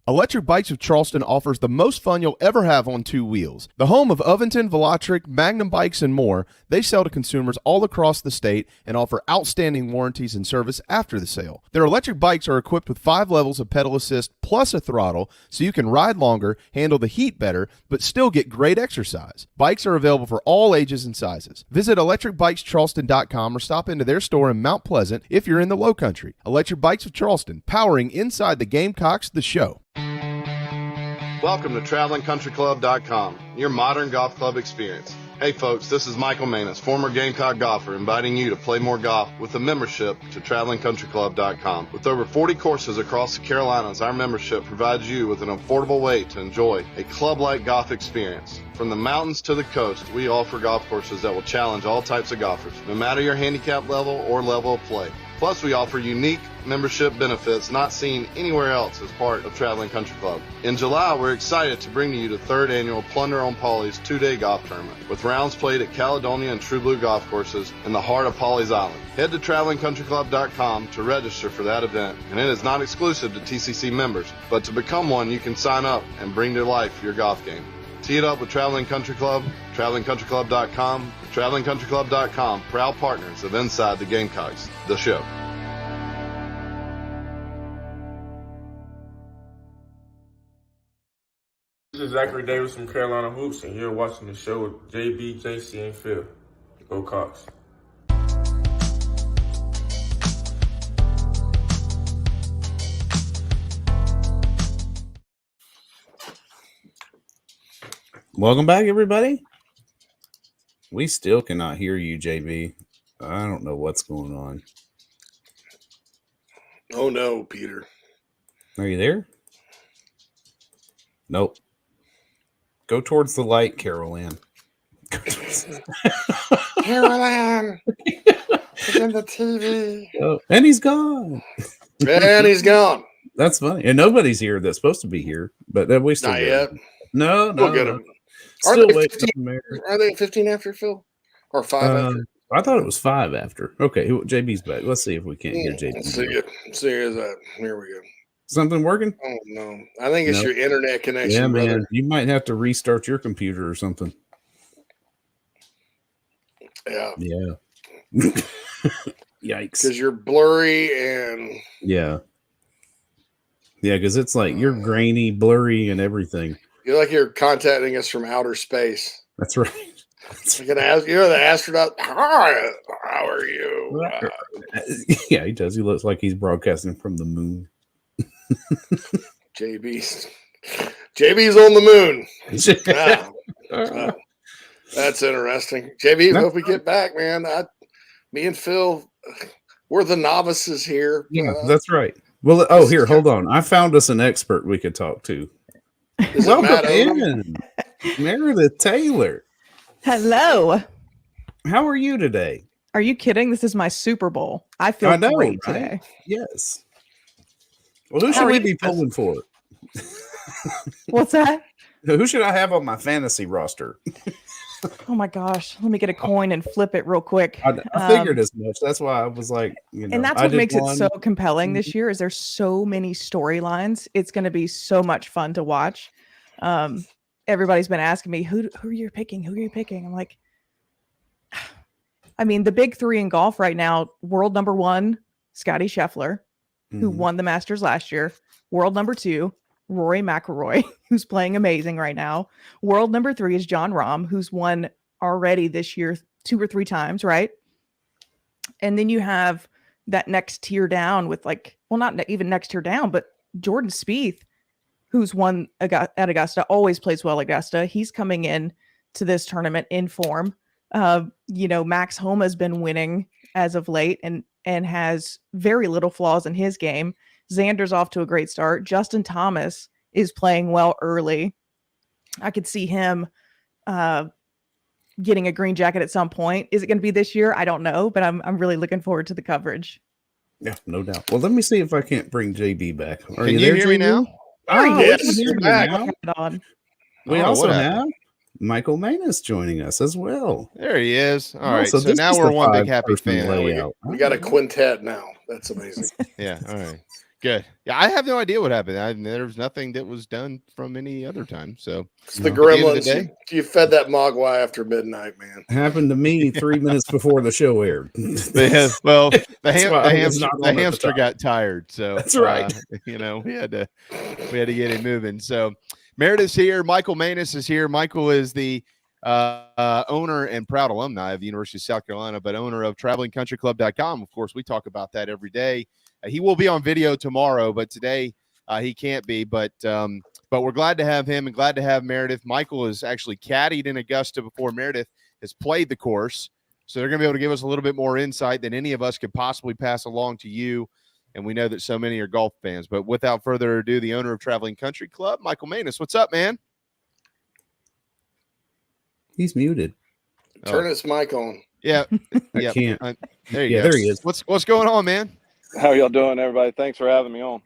Electric Bikes of Charleston offers the most fun you'll ever have on two wheels. The home of Oventon, Velotric, Magnum Bikes, and more, they sell to consumers all across the state and offer outstanding warranties and service after the sale. Their electric bikes are equipped with 5 levels of pedal assist plus a throttle, so you can ride longer, handle the heat better, but still get great exercise. Bikes are available for all ages and sizes. Visit electricbikescharleston.com or stop into their store in Mount Pleasant if you're in the Low Country. Electric Bikes of Charleston, powering Inside the Gamecocks, the show. Welcome to TravelingCountryClub.com, your modern golf club experience. Hey folks, this is Michael Maness, former Gamecock golfer, inviting you to play more golf with a membership to TravelingCountryClub.com. With over 40 courses across the Carolinas, our membership provides you with an affordable way to enjoy a club-like golf experience. From the mountains to the coast, we offer golf courses that will challenge all types of golfers, no matter your handicap level or level of play. Plus, we offer unique membership benefits not seen anywhere else as part of Traveling Country Club. In July, we're excited to bring to you the 3rd annual Plunder on Pawleys 2-day golf tournament, with rounds played at Caledonia and True Blue golf courses in the heart of Pawleys Island. Head to TravelingCountryClub.com to register for that event, and it is not exclusive to TCC members, but to become one, you can sign up and bring to life your golf game. Tee it up with Traveling Country Club, TravelingCountryClub.com, TravelingCountryClub.com, proud partners of Inside the Gamecocks, the show. Zachary Davis from Carolina Hoops, and you're watching the show with JB, JC, and Phil. Go Cox. Welcome back, everybody. We still cannot hear you, JB. I don't know what's going on. Oh, no, Peter. Are you there? Nope. Go towards the light, Carol Ann. Carol Ann is in the TV. Oh, and he's gone. And he's gone. That's funny. And nobody's here that's supposed to be here, but we still Not get yet. him. No, We'll get him. Still Are waiting on Mary. they 15 after, Phil? Or 5 after? I thought it was 5 after. Okay, JB's back. Let's see if we can't hear JB. Let's see it. See, is that? Here we go. Something working? Oh, no. I think it's your internet connection. Yeah, man. Brother. You might have to restart your computer or something. Yeah. Yeah. Yikes. Because you're blurry and. Yeah. Yeah, because it's like you're grainy, blurry, and everything. You're like you're contacting us from outer space. That's right. You're gonna ask, you're the astronaut. Hi, how are you? Yeah, he does. He looks like he's broadcasting from the moon. JB's on the moon. That's interesting. JB, hope we get back, man. Me and Phil, we're the novices here. Yeah, that's right. Well, here, hold on. I found us an expert we could talk to. Welcome in, Meredith Taylor. Hello. How are you today? Are you kidding? This is my Super Bowl. I feel great today. Yes. Well, who should we be pulling for? What's that? Who should I have on my fantasy roster? Oh my gosh. Let me get a coin and flip it real quick. I figured as much. That's why I was like, and that's what makes it so compelling this year is there's so many storylines. It's going to be so much fun to watch. Everybody's been asking me, who are you picking? Who are you picking? I'm like, I mean, the big 3 in golf right now, world number 1, Scotty Scheffler, who won the Masters last year. World number 2, Rory McIlroy, who's playing amazing right now. World number 3 is Jon Rahm, who's won already this year 2 or 3 times, right? And then you have that next tier down with not even next tier down, but Jordan Spieth, who's won at Augusta, always plays well at Augusta. He's coming in to this tournament in form. Max Homa has been winning as of late and has very little flaws in his game. Xander's off to a great start. Justin Thomas is playing well early. I could see him getting a green jacket at some point. Is it going to be this year? I don't know, but I'm really looking forward to the coverage. Yeah, no doubt. Well, let me see if I can't bring JB back. Can you hear me now? We also have Michael Maness joining us as well. There he is. All right. So now we're one big happy fan. We got a quintet now. That's amazing. Yeah. All right. Good. Yeah, I have no idea what happened. There was nothing that was done from any other time. So it's the gremlins. You fed that mogwai after midnight, man. Happened to me 3 minutes before the show aired. The hamster got tired. So that's right. We had to get him moving. So Meredith's here. Michael Maness is here. Michael is the owner and proud alumni of the University of South Carolina, but owner of TravelingCountryClub.com. Of course, we talk about that every day. He will be on video tomorrow, but today he can't be. But we're glad to have him and glad to have Meredith. Michael has actually caddied in Augusta before Meredith has played the course. So they're going to be able to give us a little bit more insight than any of us could possibly pass along to you. And we know that so many are golf fans. But without further ado, the owner of Traveling Country Club, Michael Maness. What's up, man? He's muted. Turn his mic on. Yeah. I can't. There you go. There he is. What's going on, man? How y'all doing, everybody? Thanks for having me on.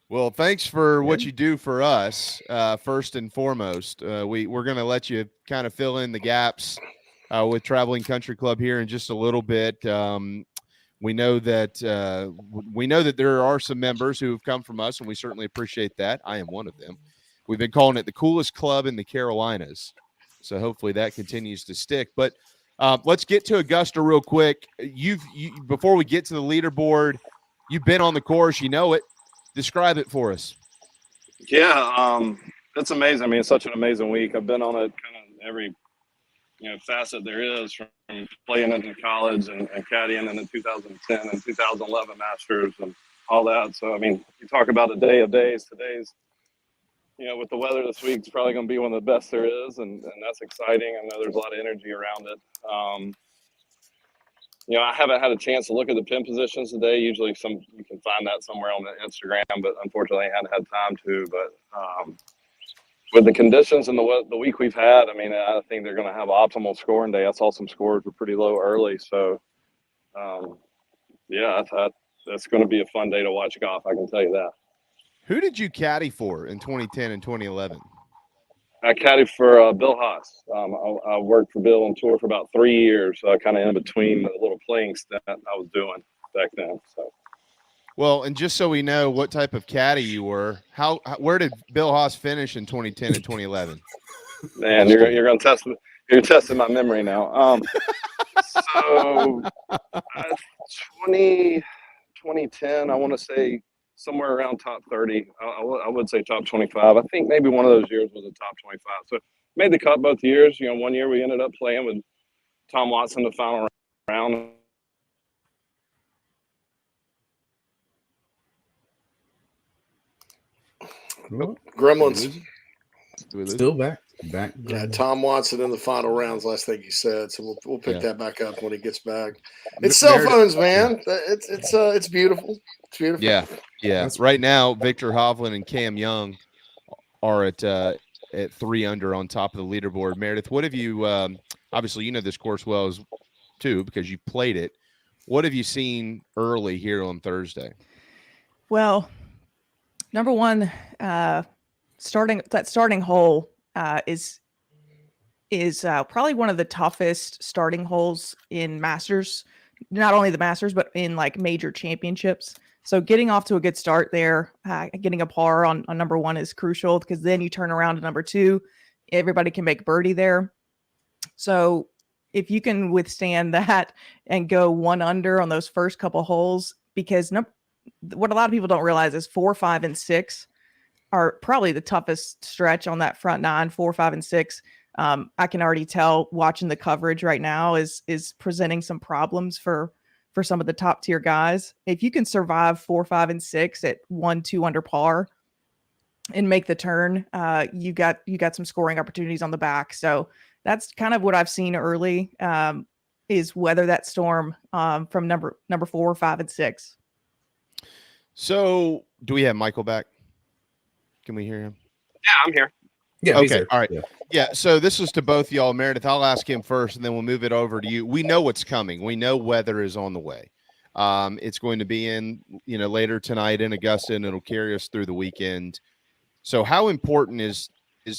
Well, thanks for what you do for us, first and foremost. We're going to let you kind of fill in the gaps with Traveling Country Club here in just a little bit. We know that there are some members who have come from us, and we certainly appreciate that. I am one of them. We've been calling it the coolest club in the Carolinas, so hopefully that continues to stick. But let's get to Augusta real quick. Before we get to the leaderboard, you've been on the course. You know it. Describe it for us. Yeah, It's amazing. I mean, it's such an amazing week. I've been on it kind of every facet there is, from playing in college and caddying in the 2010 and 2011 Masters and all that. So, I mean, you talk about a day of days. Today's, with the weather this week, it's probably going to be one of the best there is, and that's exciting. I know there's a lot of energy around it. I haven't had a chance to look at the pin positions today. Usually you can find that somewhere on the Instagram, but unfortunately I hadn't had time to. But with the conditions and the week we've had, I mean, I think they're going to have an optimal scoring day. I saw some scores were pretty low early. So, that's going to be a fun day to watch golf. I can tell you that. Who did you caddy for in 2010 and 2011? I caddied for Bill Haas. I worked for Bill on tour for about 3 years, kind of in between the little playing stint I was doing back then. So, well, and just so we know what type of caddy you were, where did Bill Haas finish in 2010 and 2011? Man, you're going to test me. You're testing my memory now. So 2010, I want to say somewhere around top 30. I would say top 25. I think maybe one of those years was a top 25. So made the cut both years. 1 year we ended up playing with Tom Watson the final round. Gremlins. Still back. Yeah, Tom Watson in the final rounds. Last thing he said. So we'll pick that back up when he gets back. It's cell phones, man. It's beautiful. It's beautiful. Yeah. Right now, Victor Hovland and Cam Young are at 3 under on top of the leaderboard. Meredith, what have you? Obviously, you know this course well as too because you played it. What have you seen early here on Thursday? Well, number one, starting hole is probably one of the toughest starting holes in Masters, not only the Masters, but in like major championships. So getting off to a good start there, getting a par on number one is crucial because then you turn around to number two, everybody can make birdie there. So if you can withstand that and go 1 under on those first couple holes, because what a lot of people don't realize is 4, 5, and 6 are probably the toughest stretch on that front 9, 4, 5, and 6. I can already tell watching the coverage right now is presenting some problems for some of the top tier guys. If you can survive 4, 5, and 6 at 1, 2 under par and make the turn, you got some scoring opportunities on the back. So that's kind of what I've seen early, is weather that storm from number 4, 5, and 6. So do we have Michael back? Can we hear him? Yeah, I'm here. Yeah. Okay. All right. Yeah. So this is to both y'all. Meredith, I'll ask him first, and then we'll move it over to you. We know what's coming. We know weather is on the way. It's going to be in, later tonight in Augusta, and it'll carry us through the weekend. So how important is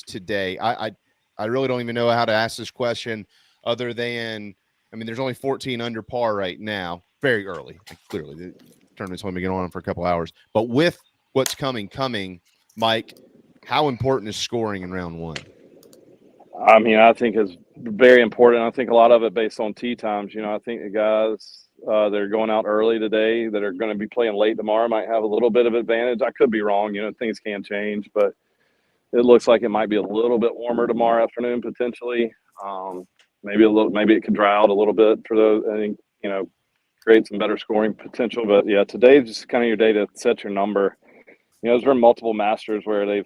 today? I really don't even know how to ask this question other than, there's only 14 under par right now, very early. Clearly, the tournament's only been going on for a couple hours. But with what's coming, Mike, how important is scoring in round one? I think it's very important. I think a lot of it based on tee times. I think the guys that are going out early today that are going to be playing late tomorrow might have a little bit of advantage. I could be wrong. Things can change, but it looks like it might be a little bit warmer tomorrow afternoon potentially. Maybe it could dry out a little bit for those. I think create some better scoring potential. But yeah, today's just kind of your day to set your number. There's been multiple Masters where they've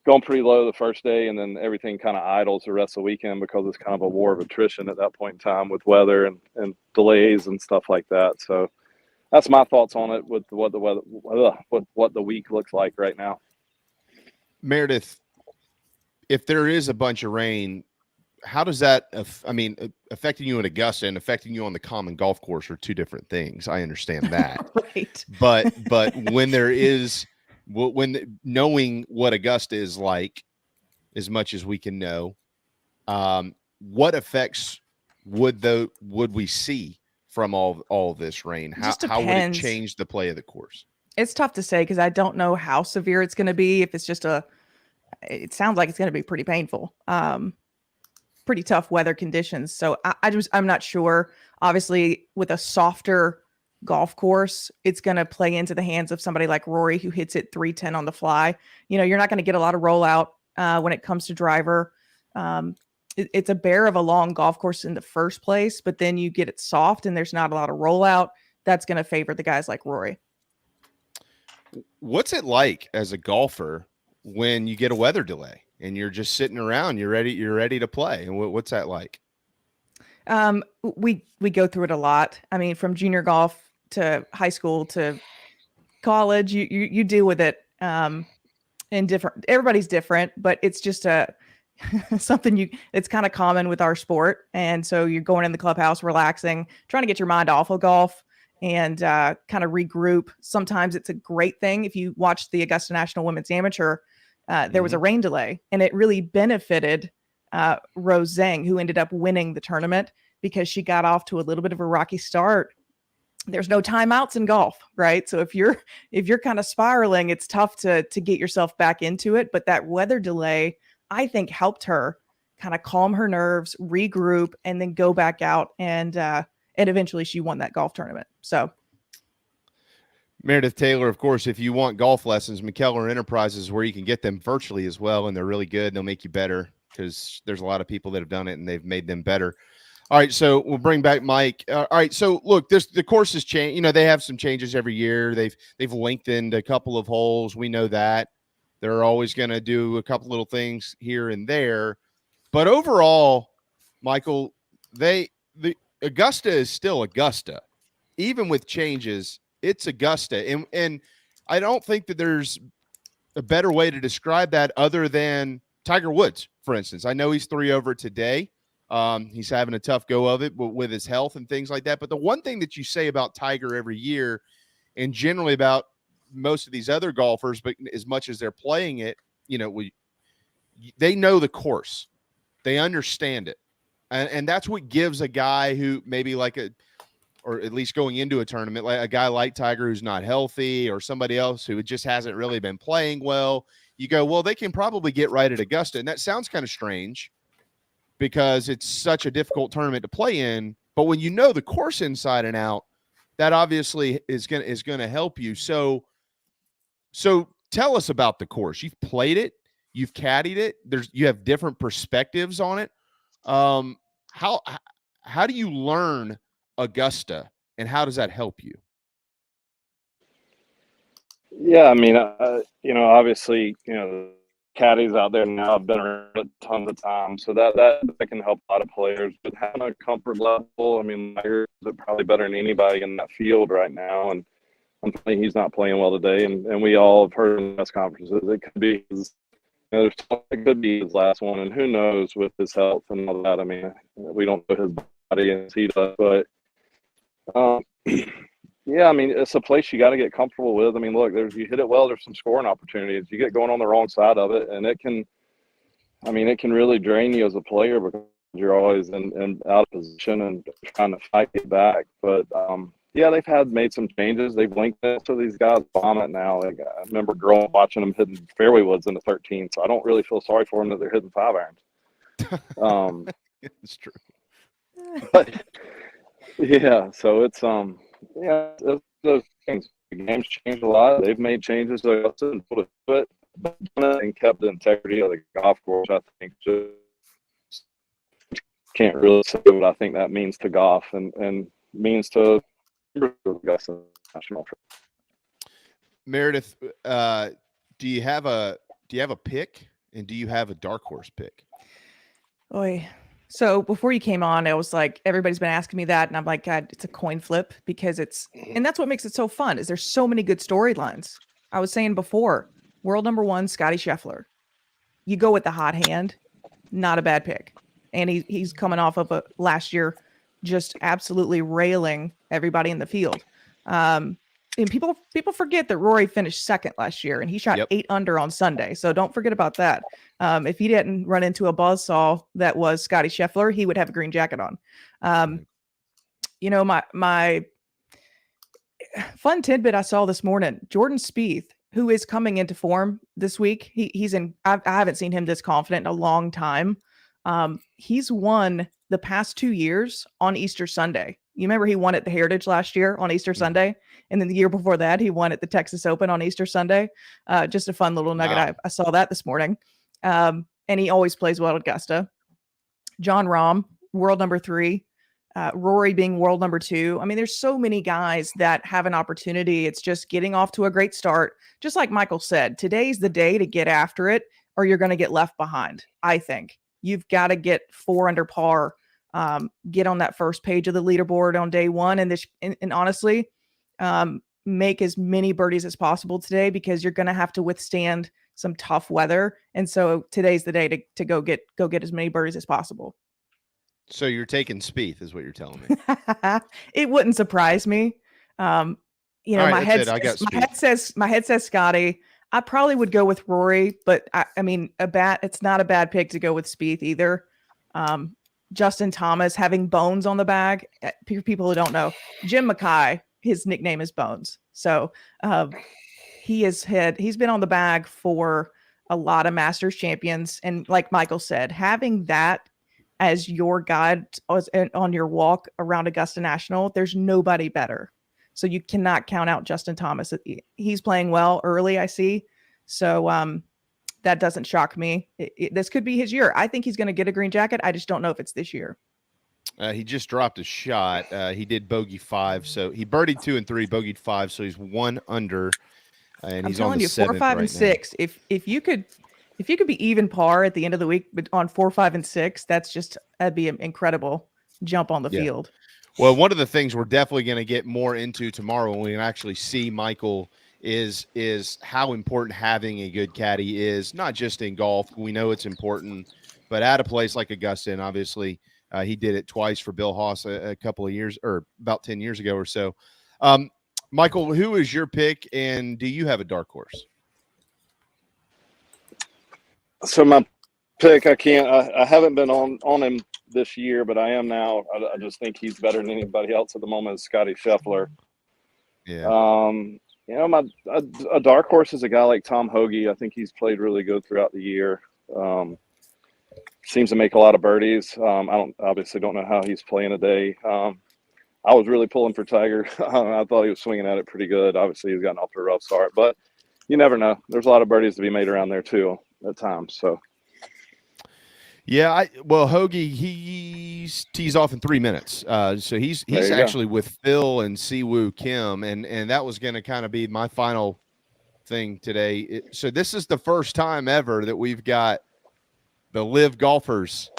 gone pretty low the first day, and then everything kind of idles the rest of the weekend because it's kind of a war of attrition at that point in time with weather and delays and stuff like that. So that's my thoughts on it with what the week looks like right now. Meredith, if there is a bunch of rain, how does that affecting you in Augusta and affecting you on the common golf course are two different things. I understand that. Right. But when there is, knowing what Augusta is like, as much as we can know, what effects would we see from all this rain? How would it change the play of the course? It's tough to say because I don't know how severe it's going to be. If it's just it sounds like it's going to be pretty painful. Pretty tough weather conditions. So I'm not sure. Obviously, with a softer golf course, it's going to play into the hands of somebody like Rory, who hits it 310 on the fly. You're not going to get a lot of rollout when it comes to driver. It's a bear of a long golf course in the first place, but then you get it soft and there's not a lot of rollout. That's going to favor the guys like Rory. What's it like as a golfer when you get a weather delay and you're just sitting around, you're ready to play? And what's that like? We go through it a lot. I mean, from junior golf to high school to college, you deal with it in different. Everybody's different, but it's just something it's kind of common with our sport. And so you're going in the clubhouse, relaxing, trying to get your mind off of golf and kind of regroup. Sometimes it's a great thing. If you watch the Augusta National Women's Amateur, there was a rain delay, and it really benefited Rose Zhang, who ended up winning the tournament because she got off to a little bit of a rocky start. There's no timeouts in golf, right? So if you're kind of spiraling, it's tough to get yourself back into it. But that weather delay, I think, helped her kind of calm her nerves, regroup, and then go back out. And eventually she won that golf tournament. So Meredith Taylor, of course, if you want golf lessons, McKellar Enterprises, where you can get them virtually as well. And they're really good. They'll make you better because there's a lot of people that have done it and they've made them better. All right, so we'll bring back Mike. All right, so look, the course has changed. They have some changes every year. They've lengthened a couple of holes. We know that. They're always going to do a couple little things here and there. But overall, Michael, the Augusta is still Augusta. Even with changes, it's Augusta. And I don't think that there's a better way to describe that other than Tiger Woods, for instance. I know he's 3 over today. He's having a tough go of it with his health and things like that. But the one thing that you say about Tiger every year, and generally about most of these other golfers, but as much as they're playing it, they know the course. They understand it. And that's what gives a guy who maybe or at least going into a tournament, like a guy like Tiger who's not healthy or somebody else who just hasn't really been playing well, you go, well, they can probably get right at Augusta. And that sounds kind of strange because it's such a difficult tournament to play in. But when you know the course inside and out, that obviously is going to help you. So tell us about the course. You've played it, you've caddied it. You have different perspectives on it. How do you learn Augusta, and how does that help you? Yeah, I mean, obviously, the caddies out there now have been around it tons of times, so that can help a lot of players. But having a comfort level, I mean, Tiger is probably better than anybody in that field right now, and unfortunately, he's not playing well today. And we all have heard in press conferences it could be it could be his last one, and who knows with his health and all that. I mean, we don't know his body as he does, but yeah, I mean, it's a place you got to get comfortable with. I mean, look, you hit it well, there's some scoring opportunities. You get going on the wrong side of it, and it can really drain you as a player because you're always in out of position and trying to fight it back. But yeah, they've made some changes. They've linked it, so these guys bomb it now. I remember growing up watching them hitting fairway woods in the 13, so I don't really feel sorry for them that they're hitting 5 irons. It's true. But yeah, so it's it's those things. The game's changed a lot. They've made changes and kept the integrity of the golf course. I think just can't really say what I think that means to golf and means to Augusta National. Meredith, do you have a pick, and do you have a dark horse pick? Oy. So before you came on, I was like, everybody's been asking me that. And I'm like, God, it's a coin flip because and that's what makes it so fun is there's so many good storylines. I was saying before, world number 1, Scotty Scheffler. You go with the hot hand, not a bad pick. And he's coming off of last year, just absolutely railing everybody in the field. And people forget that Rory finished second last year and he shot 8 under on Sunday. So don't forget about that. If he didn't run into a buzzsaw that was Scotty Scheffler, he would have a green jacket on. My fun tidbit I saw this morning, Jordan Spieth, who is coming into form this week. I haven't seen him this confident in a long time. He's won the past 2 years on Easter Sunday. You remember he won at the Heritage last year on Easter Sunday, and then the year before that he won at the Texas Open on Easter Sunday. Just a fun little nugget. Wow. I saw that this morning. And he always plays well at Augusta. John Rahm, world number 3. Rory being world number 2. I mean, there's so many guys that have an opportunity. It's just getting off to a great start. Just like Michael said, today's the day to get after it, or you're going to get left behind. I think you've got to get 4 under par, get on that first page of the leaderboard on day 1. And honestly, make as many birdies as possible today, because you're going to have to withstand some tough weather. And so today's the day to go get as many birdies as possible. So you're taking Spieth, is what you're telling me. It wouldn't surprise me. My head says Scotty. I probably would go with Rory, but it's not a bad pick to go with Spieth either. Justin Thomas having Bones on the bag. People who don't know, Jim Mackay, his nickname is Bones. So he's been on the bag for a lot of Masters champions. And like Michael said, having that as your guide on your walk around Augusta National, there's nobody better. So you cannot count out Justin Thomas. He's playing well early, I see. So that doesn't shock me. This could be his year. I think he's going to get a green jacket. I just don't know if it's this year. He just dropped a shot. He did bogey 5. So he birdied 2 and 3, bogeyed 5. So he's 1 under. And he's on the 4, 5, and 6. If you could be even par at the end of the week, but on 4, 5, and 6, that'd be an incredible jump on the field. Well, one of the things we're definitely going to get more into tomorrow when we can actually see Michael is how important having a good caddy is, not just in golf. We know it's important, but at a place like Augusta, and obviously he did it twice for Bill Haas a couple of years, or about 10 years ago or so. Michael, who is your pick, and do you have a dark horse? So my pick, I haven't been on him this year, but I am now. I just think he's better than anybody else at the moment, is Scotty Scheffler. Yeah. A dark horse is a guy like Tom Hoagie. I think he's played really good throughout the year. Seems to make a lot of birdies. I obviously don't know how he's playing today. I was really pulling for Tiger. I thought he was swinging at it pretty good. Obviously, he's gotten off to a rough start, but you never know. There's a lot of birdies to be made around there too at times. So, yeah, Hoagie, he tees off in 3 minutes. So he's actually with Phil and Siwoo Kim, and that was going to kind of be my final thing today. So this is the first time ever that we've got the live golfers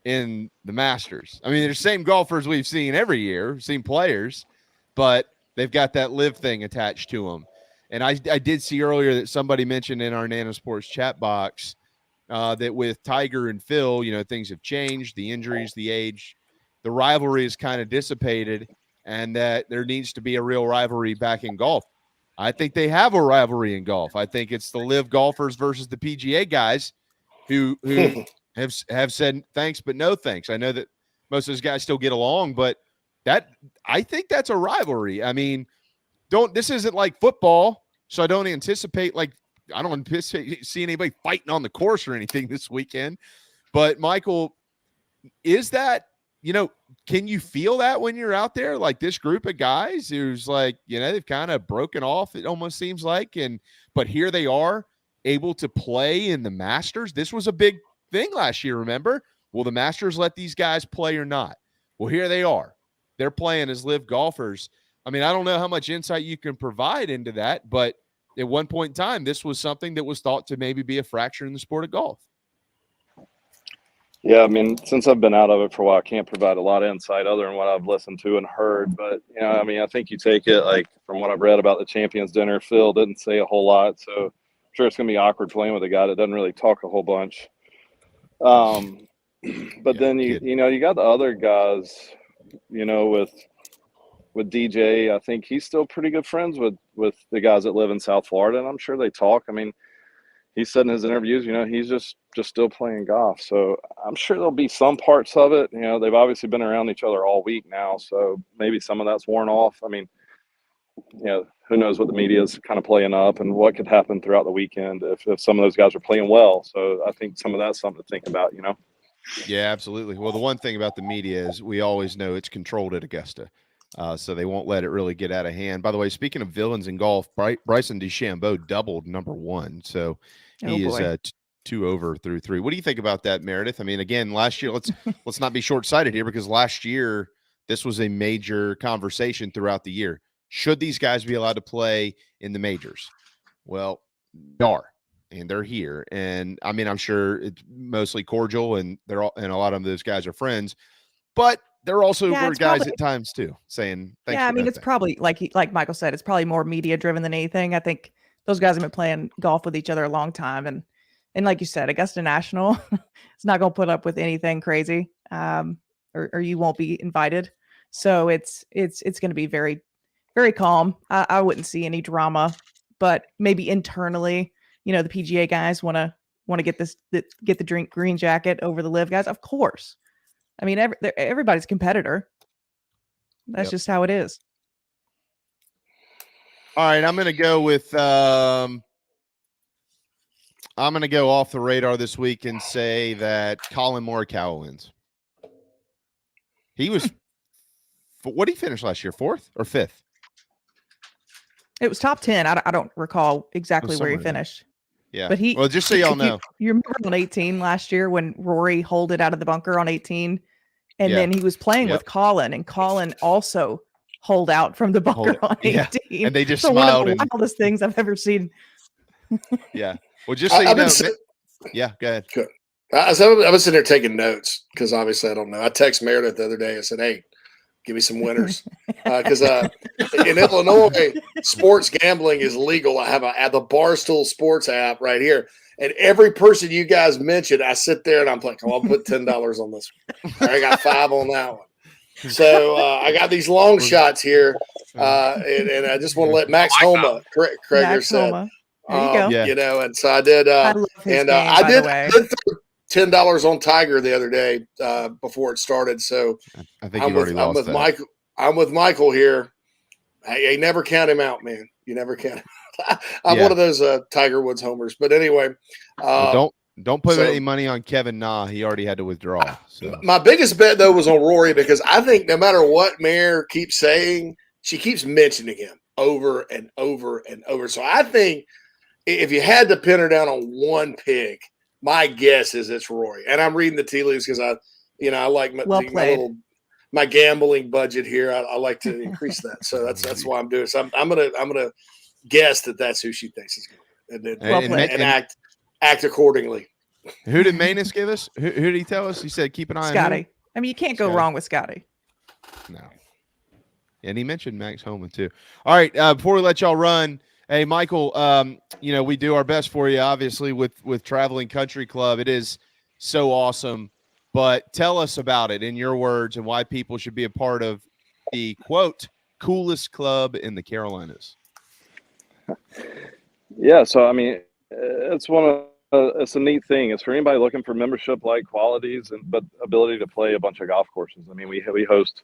in the Masters. I mean, they're the same golfers we've seen every year, seen players, but they've got that live thing attached to them. And I did see earlier that somebody mentioned in our Nano Sports chat box that with Tiger and Phil, things have changed, the injuries, the age, the rivalry is kind of dissipated, and that there needs to be a real rivalry back in golf. I think they have a rivalry in golf. I think it's the live golfers versus the PGA guys who have said thanks, but no thanks. I know that most of those guys still get along, but I think that's a rivalry. I mean, this isn't like football, so I don't anticipate seeing anybody fighting on the course or anything this weekend. But Michael, is that, can you feel that when you're out there, like this group of guys who's like, they've kind of broken off, it almost seems like, but here they are able to play in the Masters. This was a big thing last year, remember? Will the Masters let these guys play or not? Well, here they are. They're playing as live golfers. I mean, I don't know how much insight you can provide into that, but at one point in time, this was something that was thought to maybe be a fracture in the sport of golf. Yeah, I mean, since I've been out of it for a while, I can't provide a lot of insight other than what I've listened to and heard. But, I think you take it, like, from what I've read about the Champions Dinner, Phil didn't say a whole lot. So I'm sure it's going to be awkward playing with a guy that doesn't really talk a whole bunch. But then you got the other guys, with DJ. I think he's still pretty good friends with the guys that live in South Florida, and I'm sure they talk. I mean, he said in his interviews, he's just still playing golf. So I'm sure there'll be some parts of it. They've obviously been around each other all week now, so maybe some of that's worn off. I mean, who knows what the media is kind of playing up and what could happen throughout the weekend if some of those guys are playing well. So I think some of that's something to think about, Yeah, absolutely. Well, the one thing about the media is we always know it's controlled at Augusta. So they won't let it really get out of hand. By the way, speaking of villains in golf, Bryson DeChambeau doubled number one. So he is 2 over through 3. What do you think about that, Meredith? I mean, again, last year, let's not be short-sighted here, because last year this was a major conversation throughout the year. Should these guys be allowed to play in the majors? Well, they are, and they're here. And I mean, I'm sure it's mostly cordial, and and a lot of those guys are friends, but there also were guys at times too saying, thanks. Yeah, I mean, it's probably like Michael said, it's probably more media driven than anything. I think those guys have been playing golf with each other a long time, and like you said, Augusta National is not going to put up with anything crazy, or you won't be invited. So it's going to be very, very calm. I wouldn't see any drama, but maybe internally, the PGA guys want to get the green jacket over the live guys. Of course. I mean, everybody's a competitor. That's just how it is. All right, I'm going to go with I'm going to go off the radar this week and say that Colin Morikawa wins. He was what did he finish last year? 4th or 5th? It was top 10. I don't recall exactly where he finished. Yeah. But well, just so y'all know. You remember on 18 last year when Rory holed it out of the bunker on 18, and then he was playing with Colin, and Colin also holed out from the bunker on 18. And they just so smiled. One of the wildest things I've ever seen. Yeah. Well, just so you know. Yeah, go ahead. Good. I was sitting there taking notes because obviously I don't know. I texted Meredith the other day. I said, "Hey, give me some winners," because in Illinois, sports gambling is legal. I have the Barstool Sports app right here, and every person you guys mentioned, I sit there and I'm like, "Oh, I'll put $10 on this one. I got 5 on that one." So I got these long shots here, and I just want to let Max Homa, Craig said. Homa. There you go. And so I did, I did $10 on Tiger the other day before it started. So I think you've already lost that. Michael. I'm with Michael here. I never count him out, man. You never count. I'm one of those Tiger Woods homers. But anyway, don't put any money on Kevin Na. He already had to withdraw. So. My biggest bet though was on Rory, because I think no matter what Mare keeps saying, she keeps mentioning him over and over and over. So I think if you had to pin her down on one pick, my guess is it's Rory. And I'm reading the tea leaves because I like my gambling budget here. I like to increase that, so that's why I'm doing. So I'm gonna guess that's who she thinks is going to win, and act accordingly. Who did Maness give us? Who did he tell us? He said keep an eye on Scotty. I mean, you can't go wrong with Scotty. No. And he mentioned Max Homa too. All right, before we let y'all run. Hey, Michael, we do our best for you, obviously, with Traveling Country Club. It is so awesome. But tell us about it in your words and why people should be a part of the, quote, coolest club in the Carolinas. Yeah, so, I mean, it's it's a neat thing. It's for anybody looking for membership-like qualities, but ability to play a bunch of golf courses. I mean, we host,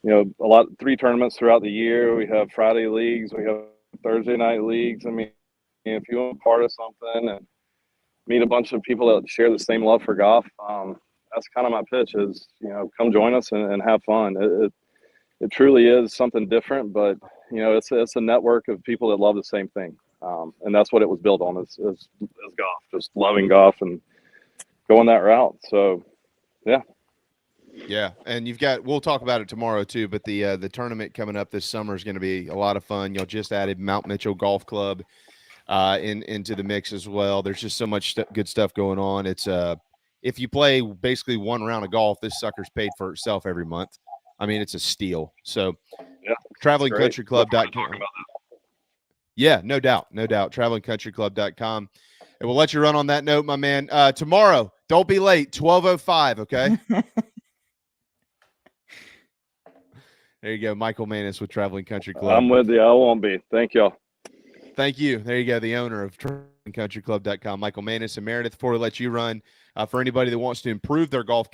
3 tournaments throughout the year. We have Friday leagues. We have Thursday night leagues. I mean, if you want to be part of something and meet a bunch of people that share the same love for golf, that's kind of my pitch is, come join us and have fun. It truly is something different, but, it's a network of people that love the same thing. And that's what it was built on is golf, just loving golf and going that route. So, yeah. Yeah, and we'll talk about it tomorrow too, but the tournament coming up this summer is going to be a lot of fun. Y'all just added Mount Mitchell Golf Club into the mix as well. There's just so much good stuff going on. It's if you play basically one round of golf, this sucker's paid for itself every month. I mean, it's a steal. So, yeah, travelingcountryclub.com. Yeah, no doubt. Travelingcountryclub.com. And we'll let you run on that note, my man. Tomorrow, don't be late, 12:05, okay? There you go, Michael Maness with Traveling Country Club. I'm with you. I won't be. Thank y'all. Thank you. There you go, the owner of travelingcountryclub.com, Michael Maness. And Meredith, before we let you run, for anybody that wants to improve their golf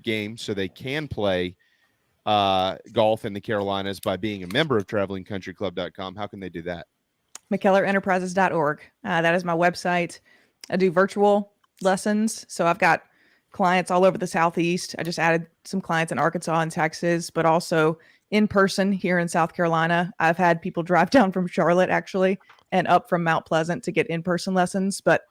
game so they can play golf in the Carolinas by being a member of travelingcountryclub.com, how can they do that? McKellarEnterprises.org. That is my website. I do virtual lessons. So I've got clients all over the Southeast. I just added some clients in Arkansas and Texas, but also in person here in South Carolina. I've had people drive down from Charlotte actually and up from Mount Pleasant to get in-person lessons, but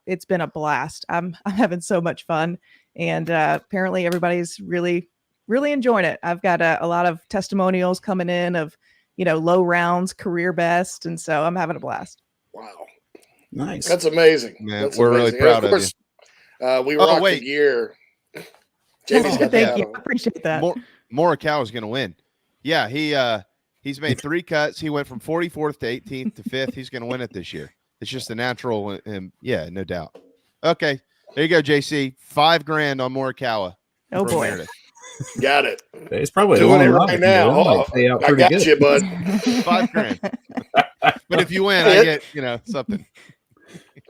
it's been a blast. I'm having so much fun, and apparently everybody's really enjoying it. I've got a lot of testimonials coming in of, low rounds, career best, and so I'm having a blast. Wow. Nice. That's amazing. Man, That's we're amazing. really proud of course, we rocked the gear. Jamie's got Thank that you. on. I appreciate that. Morikawa is going to win. Yeah, he's made 3 cuts. He went from 44th to 18th to 5th. He's going to win it this year. It's just a natural. Yeah, no doubt. Okay, there you go, JC. $5,000 on Morikawa. Oh boy. Meredith. Got it. It's probably doing it long right now. Oh, I got good. you, bud. $5,000. But if you win, I get something.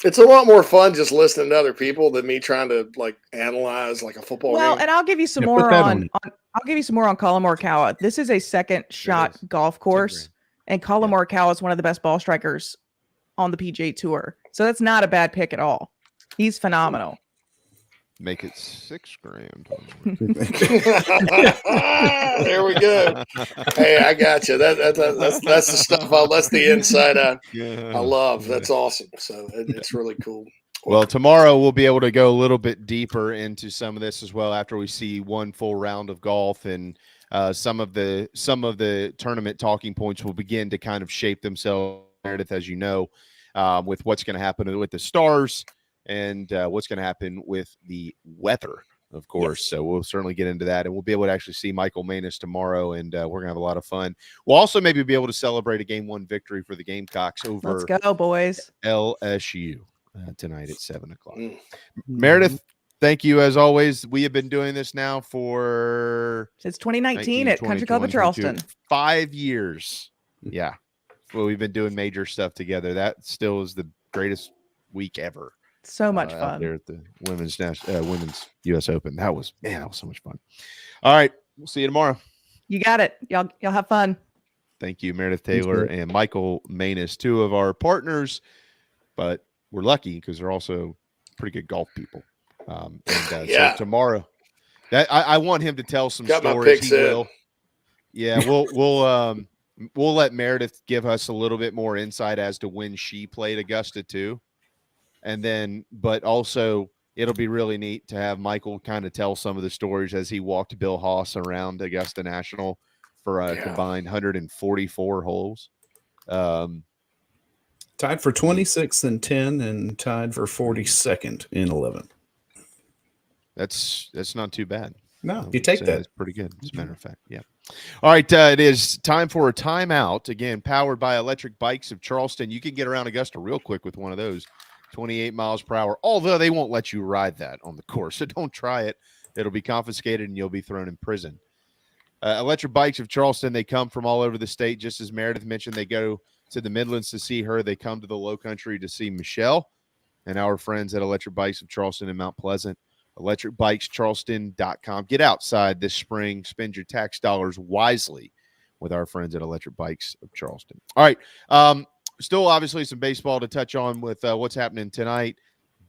It's a lot more fun just listening to other people than me trying to analyze like a football game. And I'll give you some more I'll give you some more on Colin Morikawa. This is a second shot golf course, and Colin Morikawa is one of the best ball strikers on the PGA Tour. So that's not a bad pick at all. He's phenomenal. Make it $6,000. There we go. Hey, I got you. That's the stuff. That's the inside I love. That's awesome. So it's really cool. Well, tomorrow we'll be able to go a little bit deeper into some of this as well after we see one full round of golf, and some of the tournament talking points will begin to kind of shape themselves, Meredith, as you know, with what's going to happen with the stars and what's going to happen with the weather, of course. Yes. So we'll certainly get into that, and we'll be able to actually see Michael Maness tomorrow, and we're going to have a lot of fun. We'll also maybe be able to celebrate a Game 1 victory for the Gamecocks over Let's go, boys. LSU tonight at 7 o'clock. Meredith, thank you as always. We have been doing this now for since 2019 at Country Club of Charleston. 5 years. Yeah. Well, we've been doing major stuff together. That still is the greatest week ever. So much fun out there at the women's U.S. Open. That was so much fun. All right, we'll see you tomorrow. You got it. Y'all have fun. Thank you, Meredith Taylor and Michael Maness, 2 of our partners, but we're lucky because they're also pretty good golf people. So tomorrow, I want him to tell some stories. He will. Yeah, we'll let Meredith give us a little bit more insight as to when she played Augusta too. And then, but also it'll be really neat to have Michael kind of tell some of the stories as he walked Bill Haas around Augusta National for a combined 144 holes. Tied for 26th in 10 and tied for 42nd in 11. That's not too bad. No, you take that. It's pretty good, as a matter of fact. Yeah. All right. It is time for a timeout. Again, powered by Electric Bikes of Charleston. You can get around Augusta real quick with one of those. 28 miles per hour, although they won't let you ride that on the course. So don't try it. It'll be confiscated and you'll be thrown in prison. Electric Bikes of Charleston, they come from all over the state. Just as Meredith mentioned, they go to the Midlands to see her. They come to the Low Country to see Michelle and our friends at Electric Bikes of Charleston in Mount Pleasant. ElectricBikesCharleston.com. Get outside this spring. Spend your tax dollars wisely with our friends at Electric Bikes of Charleston. All right. Still, obviously, some baseball to touch on with what's happening tonight,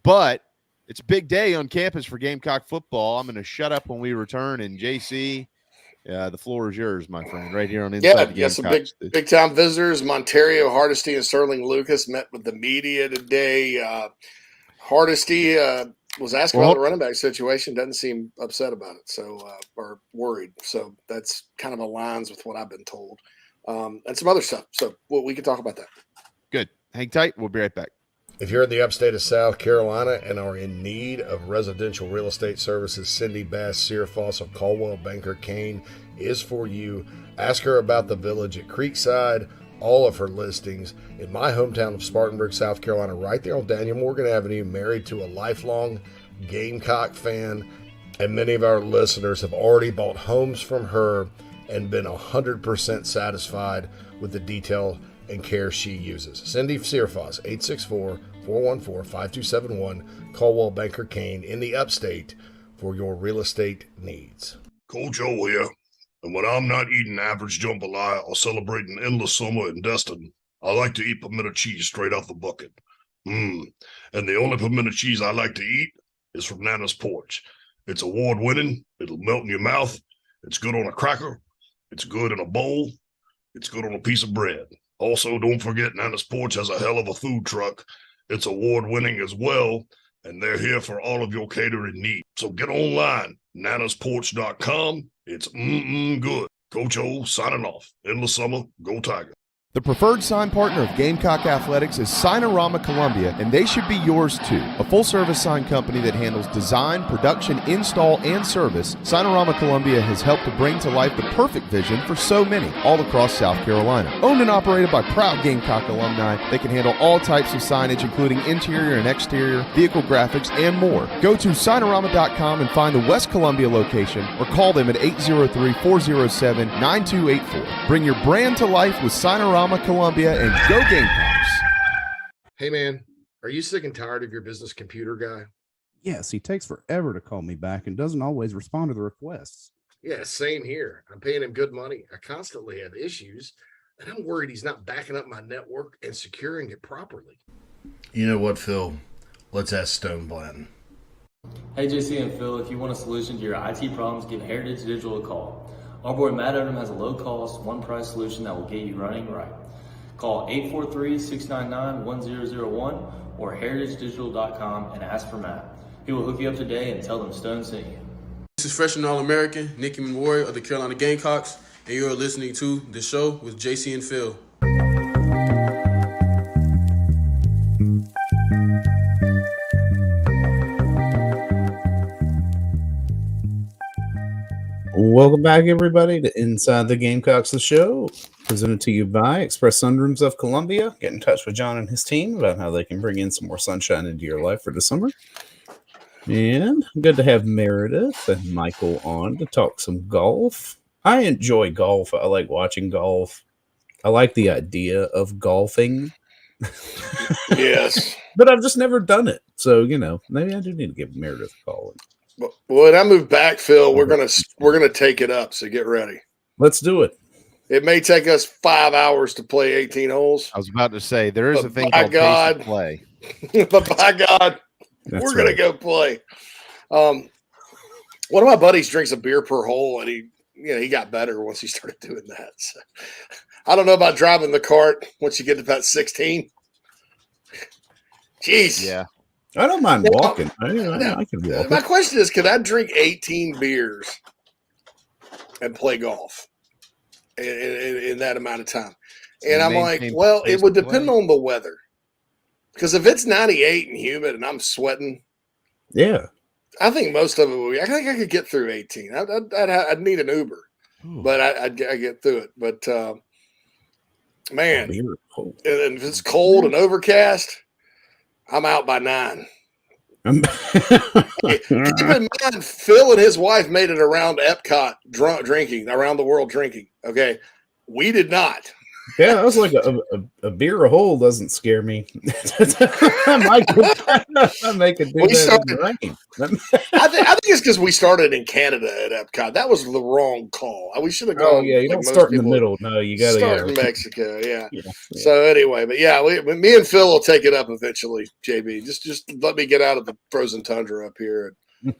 but it's a big day on campus for Gamecock football. I'm going to shut up when we return, and JC, the floor is yours, my friend, right here on Inside the Gamecocks. Yeah, some big-time visitors. Monterio, Hardesty, and Sterling Lucas met with the media today. Hardesty was asked about the running back situation. Doesn't seem upset about it, or worried. So that's kind of aligns with what I've been told. And some other stuff. So we can talk about that. Good. Hang tight. We'll be right back. If you're in the upstate of South Carolina and are in need of residential real estate services, Cindy Bass Searfoss of Caldwell Banker Kane is for you. Ask her about the village at Creekside, all of her listings in my hometown of Spartanburg, South Carolina, right there on Daniel Morgan Avenue, married to a lifelong Gamecock fan. And many of our listeners have already bought homes from her and been 100% satisfied with the detail and care she uses. Cindy Searfoss, 864-414-5271, Caldwell Banker Kane in the upstate for your real estate needs. Coach O here, and when I'm not eating average jambalaya or celebrating endless summer in Destin, I like to eat pimento cheese straight off the bucket. And the only pimento cheese I like to eat is from Nana's Porch. It's award-winning. It'll melt in your mouth. It's good on a cracker. It's good in a bowl. It's good on a piece of bread. Also, don't forget Nana's Porch has a hell of a food truck. It's award-winning as well, and they're here for all of your catering needs. So get online, nanasporch.com. It's good. Coach O signing off. Endless summer. Go Tiger. The preferred sign partner of Gamecock Athletics is Signorama Columbia, and they should be yours too. A full-service sign company that handles design, production, install, and service, Signorama Columbia has helped to bring to life the perfect vision for so many all across South Carolina. Owned and operated by proud Gamecock alumni, they can handle all types of signage, including interior and exterior, vehicle graphics, and more. Go to Signorama.com and find the West Columbia location, or call them at 803-407-9284. Bring your brand to life with Signorama Columbia, and go Gamecocks. Hey man, are you sick and tired of your business computer guy? Yes, he takes forever to call me back and doesn't always respond to the requests. Yeah, same here. I'm paying him good money. I constantly have issues, and I'm worried he's not backing up my network and securing it properly. You know what, Phil? Let's ask Stone Blanton. Hey, JC and Phil, if you want a solution to your IT problems, give Heritage Digital a call. Our boy Matt Odom has a low-cost, one-price solution that will get you running right. Call 843-699-1001 or heritagedigital.com and ask for Matt. He will hook you up today and tell them Stone sent you. This is freshman All-American Nicky Memorial of the Carolina Gamecocks, and you're listening to The Show with JC and Phil. Welcome back, everybody, to Inside the Gamecocks, the show, presented to you by Express Sunrooms of Columbia. Get in touch with John and his team about how they can bring in some more sunshine into your life for the summer. And good to have Meredith and Michael on to talk some golf. I enjoy golf. I like watching golf. I like the idea of golfing. Yes. But I've just never done it. So, maybe I do need to give Meredith a call. Well, when I move back, Phil, we're gonna take it up. So get ready. Let's do it. It may take us 5 hours to play 18 holes. I was about to say there is a thing called pace to play. But by God, we're gonna go play. One of my buddies drinks a beer per hole, and he got better once he started doing that. So, I don't know about driving the cart once you get to about 16. Jeez. Yeah. I don't mind walking. I can walk. My question is, could I drink 18 beers and play golf in that amount of time? And I'm like, well, it would depend on the weather. Because if it's 98 and humid and I'm sweating, yeah, I think most of it would be. I think I could get through 18. I'd need an Uber, but I'd get through it. But man, and if it's cold and overcast, I'm out by 9. Keep in mind, Phil and his wife made it around Epcot drinking, around the world drinking. Okay. We did not. Yeah, that was like a beer a hole doesn't scare me. I can do that in the rain. I think it's because we started in Canada at Epcot. That was the wrong call. We should have gone. Oh yeah, you don't start in the middle. No, you got to start in Mexico. Yeah. So anyway, but yeah, me and Phil will take it up eventually. JB, just let me get out of the frozen tundra up here, and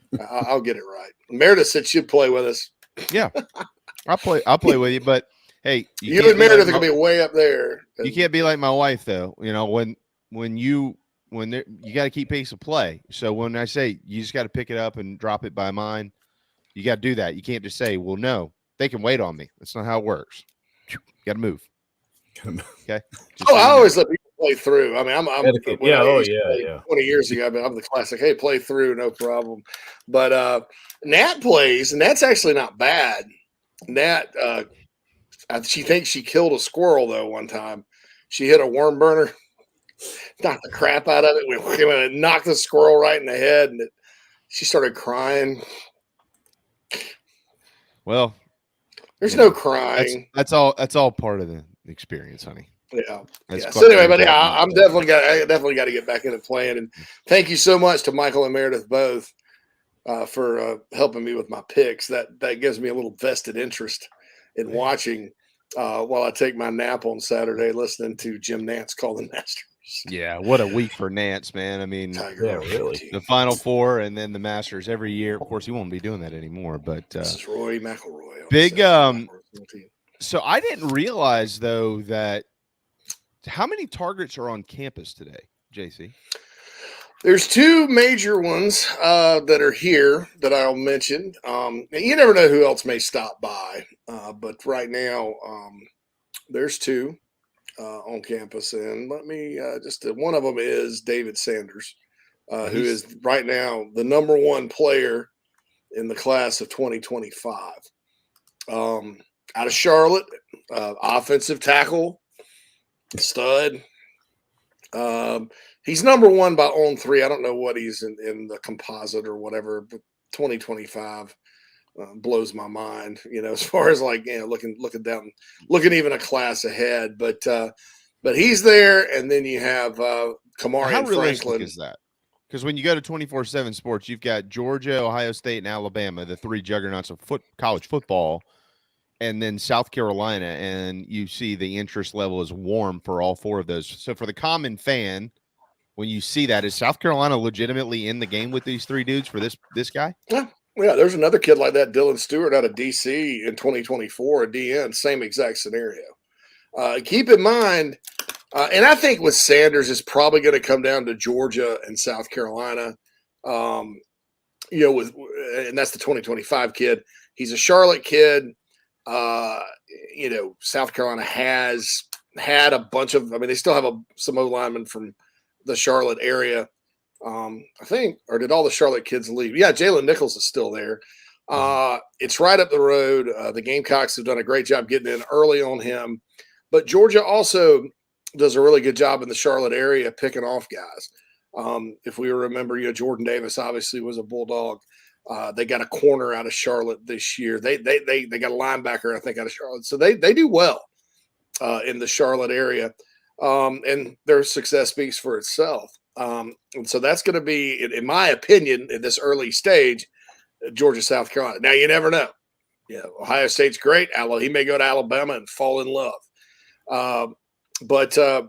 I'll get it right. Meredith said she'd play with us. Yeah, I'll play with you, but. Hey, you and Meredith are gonna be way up there. You can't be like my wife, though. When you got to keep pace of play. So when I say you just got to pick it up and drop it by mine, you got to do that. You can't just say, "Well, no, they can wait on me." That's not how it works. You got to move. Okay. I always let people play through. I mean, I'm 20 years ago. I'm the classic. Hey, play through, no problem. But Nat plays, and that's actually not bad. Nat. She thinks she killed a squirrel, though, one time. She hit a worm burner, knocked the crap out of it. We knocked the squirrel right in the head, and she started crying. Well, there's no crying. That's all part of the experience, honey. Yeah. So anyway, but yeah, I definitely got to get back into playing. And thank you so much to Michael and Meredith both for helping me with my picks. That gives me a little vested interest in watching while I take my nap on Saturday, listening to Jim Nantz call the Masters. Yeah, what a week for Nance, man. I mean, really. The Final Four and then the Masters every year. Of course, he won't be doing that anymore. But this is Rory McIlroy. Big. So I didn't realize though that how many targets are on campus today, JC? There's two major ones that are here that I'll mention. You never know who else may stop by, but right now there's two on campus, and let me one of them is David Sanders, who is right now the number one player in the class of 2025. Out of Charlotte, offensive tackle, stud. He's number one by on three. I don't know what he's in the composite or whatever, but 2025 blows my mind, as far as looking down, looking even a class ahead. But he's there, and then you have Kamari How and realistic Franklin. is that? Because when you go to 24/7 Sports, you've got Georgia, Ohio State, and Alabama, the three juggernauts of college football, and then South Carolina, and you see the interest level is warm for all four of those. So for the common fan, when you see that, is South Carolina legitimately in the game with these three dudes for this guy? Yeah, there's another kid like that, Dylan Stewart out of D.C. in 2024, a DN, same exact scenario. Keep in mind, and I think with Sanders, it's probably going to come down to Georgia and South Carolina. And that's the 2025 kid. He's a Charlotte kid. South Carolina has had a bunch of. I mean, they still have some O linemen from the Charlotte area. I think, or did all the Charlotte kids leave? Yeah, Jalen Nichols is still there. It's right up the road. The Gamecocks have done a great job getting in early on him. But Georgia also does a really good job in the Charlotte area picking off guys. If we remember, Jordan Davis obviously was a Bulldog. They got a corner out of Charlotte this year. They got a linebacker, I think, out of Charlotte. So they do well in the Charlotte area. And their success speaks for itself. And so that's going to be, in my opinion, in this early stage, Georgia, South Carolina. Now, you never know. Ohio State's great. He may go to Alabama and fall in love. But I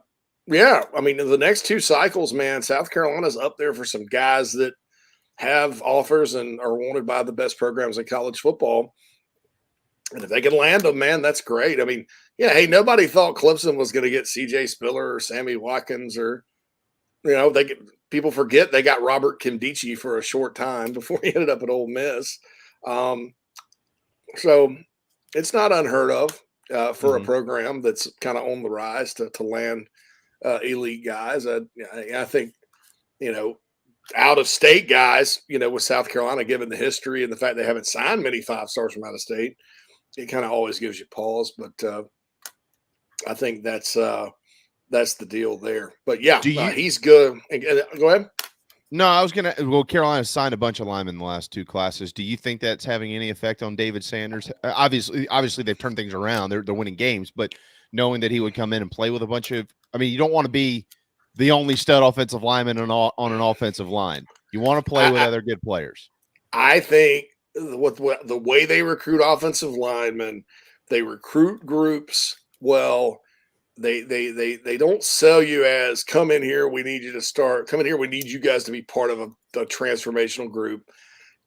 mean, in the next two cycles, man, South Carolina's up there for some guys that have offers and are wanted by the best programs in college football. And if they can land them, man, that's great. I mean, nobody thought Clemson was going to get C.J. Spiller or Sammy Watkins or, people forget they got Robert Kimdichie for a short time before he ended up at Ole Miss. So it's not unheard of for a program that's kind of on the rise to land elite guys. I think, out of state guys, with South Carolina, given the history and the fact they haven't signed many 5-stars from out of state, it kind of always gives you pause. But I think that's the deal there. But he's good. Go ahead. No, I was gonna. Well, Carolina signed a bunch of linemen in the last two classes. Do you think that's having any effect on David Sanders? Obviously, they've turned things around. They're winning games, but knowing that he would come in and play with a bunch of, I mean, you don't want to be the only stud offensive lineman on an offensive line. You want to play with other good players. I think what the way they recruit offensive linemen, they recruit groups well. They don't sell you as come in here, we need you to start. Come in here, we need you guys to be part of a transformational group.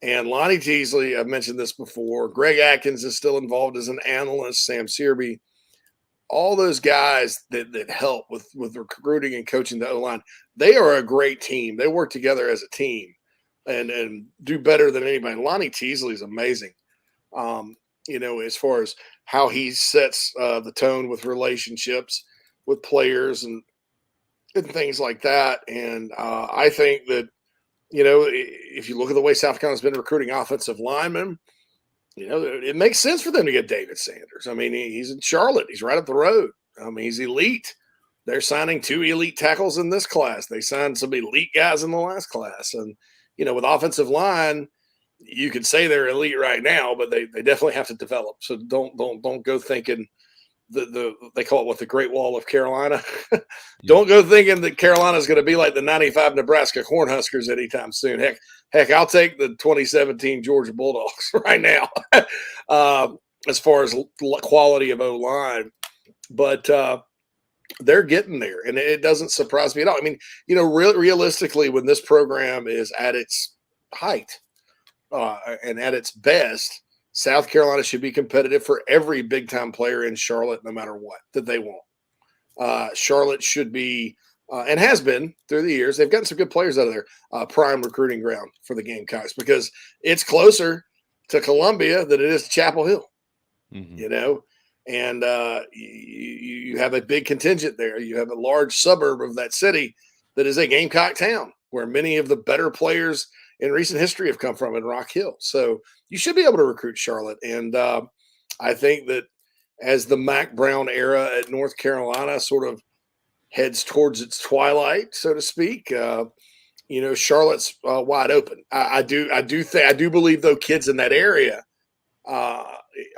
And Lonnie Teasley, I've mentioned this before. Greg Atkins is still involved as an analyst. Sam Searby, all those guys that help with recruiting and coaching the O-line, they are a great team. They work together as a team and do better than anybody. Lonnie Teasley is amazing. As far as how he sets the tone with relationships with players and things like that. And I think that, if you look at the way South Carolina's been recruiting offensive linemen, it makes sense for them to get David Sanders. I mean, he's in Charlotte. He's right up the road. I mean, he's elite. They're signing 2 elite tackles in this class. They signed some elite guys in the last class. And, with offensive line, you could say they're elite right now, but they definitely have to develop. So don't go thinking they call it the Great Wall of Carolina. Don't go thinking that Carolina is going to be like the 95 Nebraska Cornhuskers anytime soon. Heck, I'll take the 2017 Georgia Bulldogs right now as far as quality of O-line. But they're getting there, and it doesn't surprise me at all. I mean, realistically, when this program is at its height and at its best, South Carolina should be competitive for every big-time player in Charlotte, no matter what that they want. Charlotte should be, and has been through the years. They've gotten some good players out of there. Prime recruiting ground for the Gamecocks because it's closer to Columbia than it is to Chapel Hill. Mm-hmm. And you have a big contingent there. You have a large suburb of that city that is a Gamecock town where many of the better players in recent history have come from in Rock Hill. So you should be able to recruit Charlotte. And I think that as the Mac Brown era at North Carolina sort of heads towards its twilight, so to speak, Charlotte's wide open. I do believe, though, kids in that area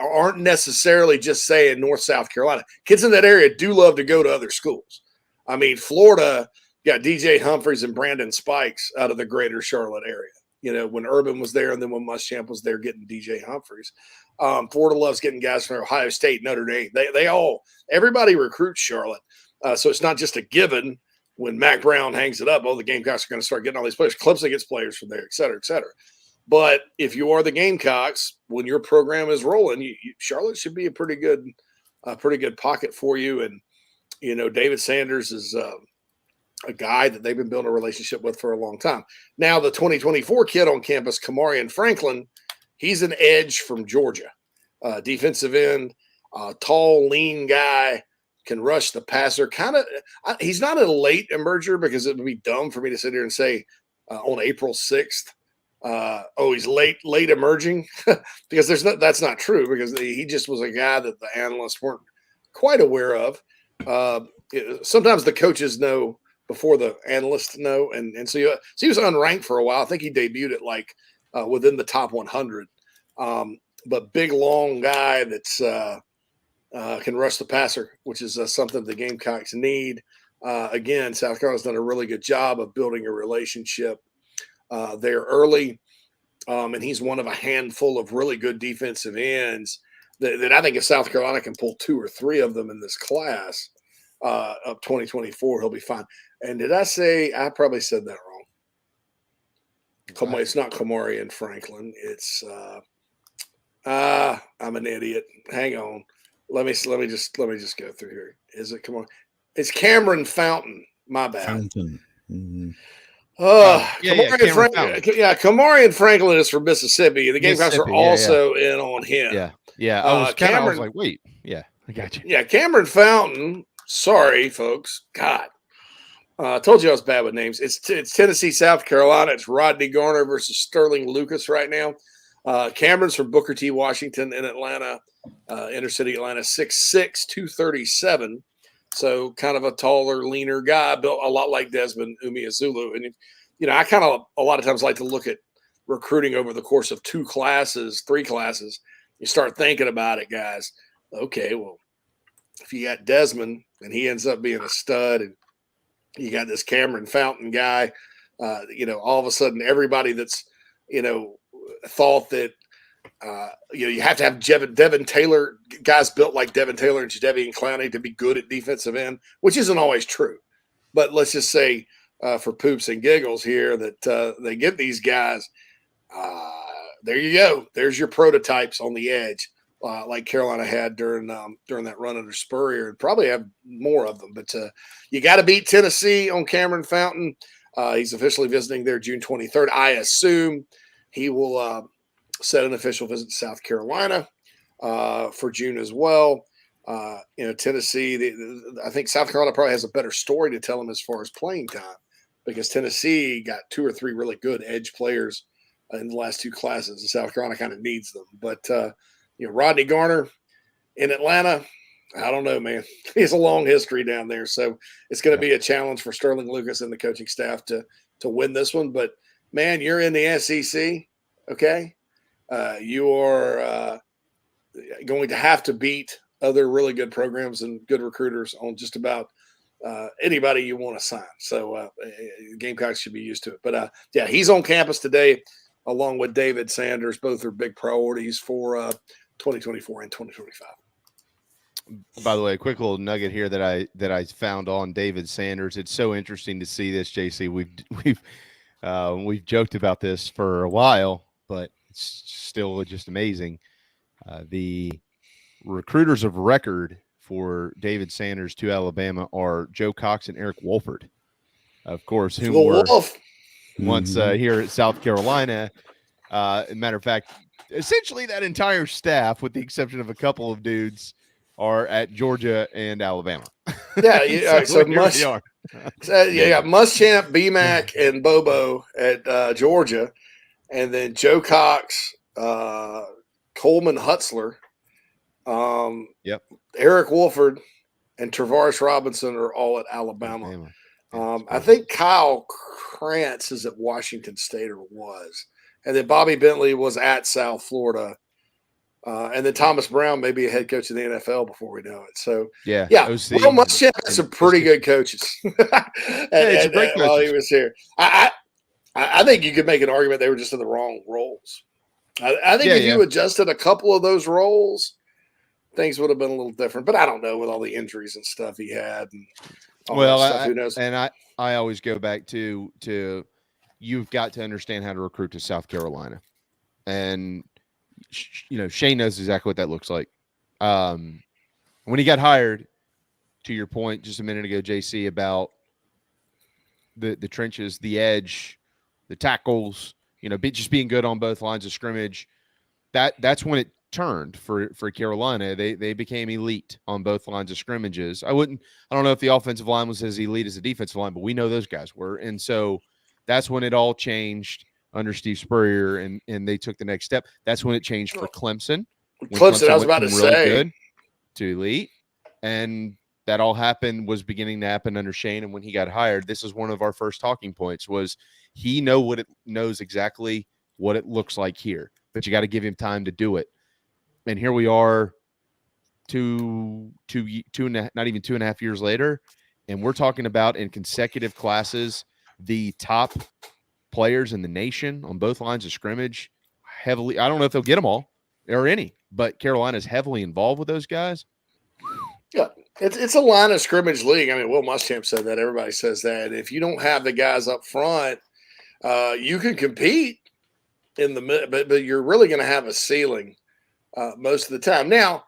aren't necessarily just saying North South Carolina. Kids in that area do love to go to other schools. I mean, Florida got DJ Humphreys and Brandon Spikes out of the greater Charlotte area. When Urban was there and then when Muschamp was there getting DJ Humphreys. Florida loves getting guys from Ohio State, Notre Dame. Everybody recruits Charlotte. So it's not just a given when Mac Brown hangs it up. Oh, the Gamecocks are going to start getting all these players. Clemson gets players from there, et cetera, et cetera. But if you are the Gamecocks, when your program is rolling, Charlotte should be a pretty good pocket for you. And David Sanders is a guy that they've been building a relationship with for a long time. Now, the 2024 kid on campus, Kamarian Franklin, he's an edge from Georgia, defensive end, tall, lean guy, can rush the passer. He's not a late emerger because it would be dumb for me to sit here and say on April 6th. He's late emerging because that's not true because he just was a guy that the analysts weren't quite aware of. Sometimes the coaches know before the analysts know, and so he was unranked for a while. I think he debuted at within the top 100. But big long guy that's can rush the passer, which is something the Gamecocks need. Again, South Carolina's done a really good job of building a relationship there early. And he's one of a handful of really good defensive ends that I think if South Carolina can pull 2 or 3 of them in this class of 2024, he'll be fine. And did I say, I probably said that wrong. It's not Kamarian Franklin. It's, I'm an idiot. Hang on. Let me just go through here. Is it, come on. It's Cameron Fountain. My bad. Fountain. Mm-hmm. Kamarian Franklin is from Mississippi. The Gamecocks are also in on him. Yeah. I was like, wait. Yeah, I got you. Yeah, Cameron Fountain. Sorry, folks. God. I told you I was bad with names. It's Tennessee, South Carolina. It's Rodney Garner versus Sterling Lucas right now. Cameron's from Booker T. Washington in Atlanta, inner city Atlanta, 6'6", 237. So kind of a taller, leaner guy, built a lot like Desmond Umeozulu. And, I kind of a lot of times like to look at recruiting over the course of 3 classes. You start thinking about it, guys. Okay, well, if you got Desmond and he ends up being a stud and you got this Cameron Fountain guy, all of a sudden everybody that's, thought that, you have to have Devin Taylor, guys built like Devin Taylor and Jadeveon Clowney to be good at defensive end, which isn't always true. But let's just say for poops and giggles here that they get these guys. There you go. There's your prototypes on the edge, like Carolina had during that run under Spurrier, and probably have more of them. But you got to beat Tennessee on Cameron Fountain. He's officially visiting there June 23rd. I assume he will set an official visit to South Carolina for June as well. Tennessee, I think South Carolina probably has a better story to tell them as far as playing time because Tennessee got 2 or 3 really good edge players in the last 2 classes, and South Carolina kind of needs them. But, Rodney Garner in Atlanta, I don't know, man. He has a long history down there, so it's going to be a challenge for Sterling Lucas and the coaching staff to win this one. But, man, you're in the SEC, okay? You are going to have to beat other really good programs and good recruiters on just about anybody you want to sign. So Gamecocks should be used to it. But, he's on campus today along with David Sanders. Both are big priorities for 2024 and 2025. by the way, a quick little nugget here that I found on David Sanders. It's so interesting to see this, JC. We've joked about this for a while, but it's still just amazing. The recruiters of record for David Sanders to Alabama are Joe Cox and Eric Wolford, of course, whom were once here at South Carolina. As a matter of fact, essentially that entire staff, with the exception of a couple of dudes, are at Georgia and Alabama. Yeah, so here we are. Muschamp, BMAC, and Bobo at Georgia, and then Joe Cox, Coleman Hutzler, Eric Wolford, and Travaris Robinson are all at Alabama. I think Kyle Krantz is at Washington State, or was, and then Bobby Bentley was at South Florida. And then Thomas Brown may be a head coach in the NFL before we know it. So, yeah. Will Muschamp had some pretty good coaches while he was here. I think you could make an argument they were just in the wrong roles. I think if you adjusted a couple of those roles, things would have been a little different. But I don't know, with all the injuries and stuff he had. And all that stuff, who knows? And I always go back to you've got to understand how to recruit to South Carolina. And Shane knows exactly what that looks like. When he got hired, to your point just a minute ago, JC, about the trenches, the edge, the tackles, just being good on both lines of scrimmage, that's when it turned for Carolina. They became elite on both lines of scrimmages. I don't know if the offensive line was as elite as the defensive line, but we know those guys were. And so that's when it all changed under Steve Spurrier, and they took the next step. That's when it changed for Clemson. Clemson, I was about to say, good to elite, and that all was beginning to happen under Shane. And when he got hired, this is one of our first talking points: was he knows exactly what it looks like here, but you got to give him time to do it. And here we are, not even 2.5 years later, and we're talking about in consecutive classes the top players in the nation on both lines of scrimmage. Heavily, I don't know if they'll get them all or any, but Carolina's heavily involved with those guys. Yeah, it's a line of scrimmage league. I mean, Will Muschamp said that. Everybody says that. If you don't have the guys up front, you can compete in the mid, but you're really going to have a ceiling most of the time. Now,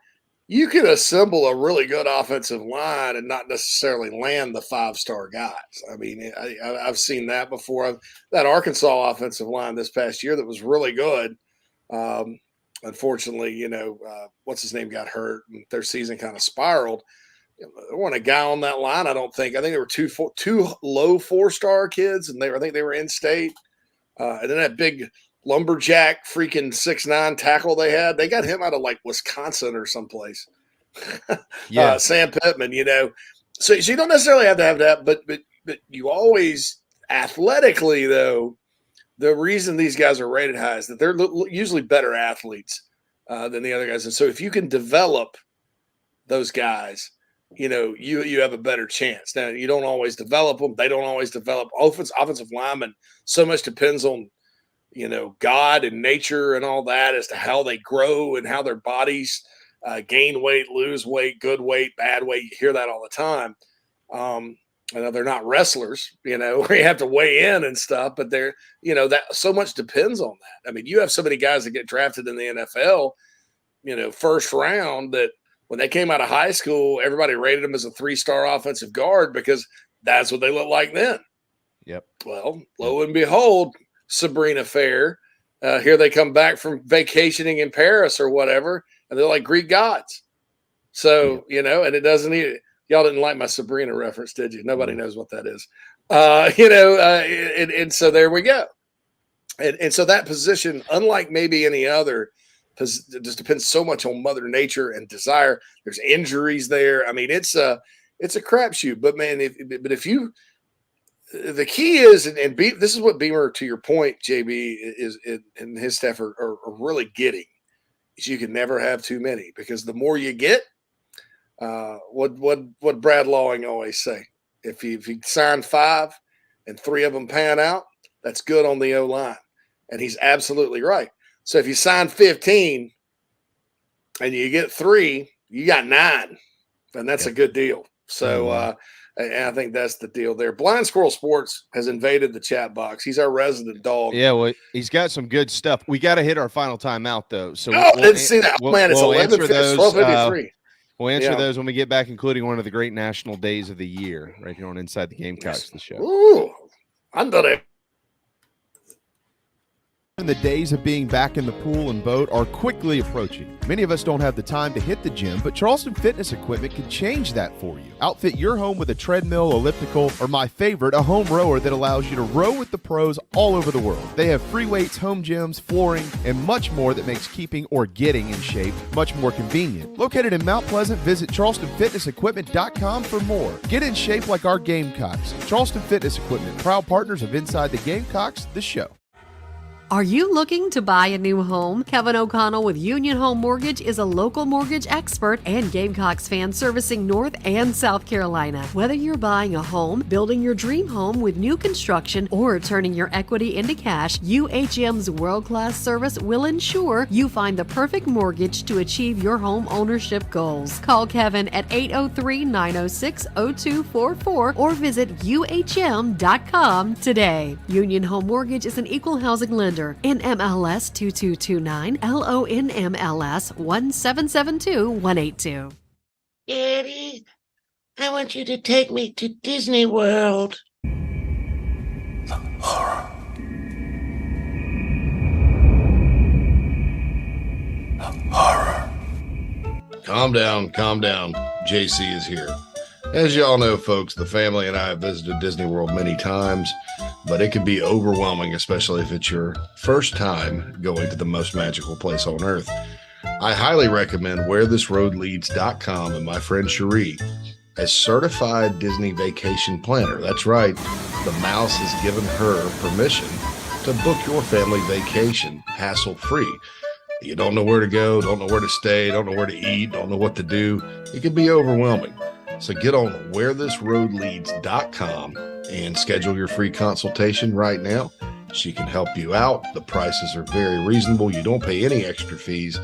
you can assemble a really good offensive line and not necessarily land the 5-star guys. I mean, I've seen that before. That Arkansas offensive line this past year that was really good. Unfortunately, what's his name got hurt, and their season kind of spiraled. There wasn't a guy on that line, I don't think. I think there were two low 4-star kids, and I think they were in state. And then that big lumberjack freaking 6'9" tackle they got him out of like Wisconsin or someplace. Sam Pittman, so you don't necessarily have to have that, but you always athletically, though, the reason these guys are rated high is that they're usually better athletes than the other guys. And so if you can develop those guys, you have a better chance. Now, you don't always develop them. They don't always develop offensive linemen. So much depends on God and nature and all that as to how they grow and how their bodies gain weight, lose weight, good weight, bad weight. You hear that all the time. I know they're not wrestlers, where you have to weigh in and stuff, but they're, that so much depends on that. I mean, you have so many guys that get drafted in the NFL, first round, that when they came out of high school, everybody rated them as a 3-star offensive guard because that's what they look like then. Yep. Well, lo and behold, Sabrina Fair, here they come back from vacationing in Paris or whatever, and they're like Greek gods. So, and it doesn't even – y'all didn't like my Sabrina reference, did you? Nobody knows what that is. And so there we go. And so that position, unlike maybe any other, it just depends so much on Mother Nature and desire. There's injuries there. I mean, it's a crapshoot. But man, if you, the key is, this is what Beamer, to your point, JB, and his staff are really getting, is you can never have too many, because the more you get, what Brad Lawing always say, if you sign 5 and 3 of them pan out, that's good on the O-line. And he's absolutely right. So if you sign 15 and you get 3, you got 9. and that's a good deal. So and I think that's the deal there. Blind Squirrel Sports has invaded the chat box. He's our resident dog. Yeah, well, he's got some good stuff. We got to hit our final timeout though. So I didn't see that. Oh, man, it's 12:53. We'll answer those when we get back, including one of the great national days of the year, right here on Inside the Gamecocks, the show. Ooh, I'm done it. The days of being back in the pool and boat are quickly approaching. Many of us don't have the time to hit the gym, but Charleston Fitness Equipment can change that for you. Outfit your home with a treadmill, elliptical, or my favorite, a home rower that allows you to row with the pros all over the world. They have free weights, home gyms, flooring, and much more that makes keeping or getting in shape much more convenient. Located in Mount Pleasant, visit charlestonfitnessequipment.com for more. Get in shape like our Gamecocks. Charleston Fitness Equipment, proud partners of Inside the Gamecocks, the show. Are you looking to buy a new home? Kevin O'Connell with Union Home Mortgage is a local mortgage expert and Gamecocks fan servicing North and South Carolina. Whether you're buying a home, building your dream home with new construction, or turning your equity into cash, UHM's world-class service will ensure you find the perfect mortgage to achieve your home ownership goals. Call Kevin at 803-906-0244 or visit UHM.com today. Union Home Mortgage is an equal housing lender. NMLS 2229, LONMLS 1772182. Daddy, I want you to take me to Disney World. Calm down. JC is here. As y'all know, folks, the family and I have visited Disney World many times, but it can be overwhelming, especially if it's your first time going to the most magical place on earth. I highly recommend wherethisroadleads.com and my friend Cherie, a certified Disney vacation planner. That's right, the mouse has given her permission to book your family vacation hassle-free. You don't know where to go, don't know where to stay, don't know where to eat, don't know what to do. It can be overwhelming. So get on wherethisroadleads.com and schedule your free consultation right now. She can help you out. The prices are very reasonable. You don't pay any extra fees.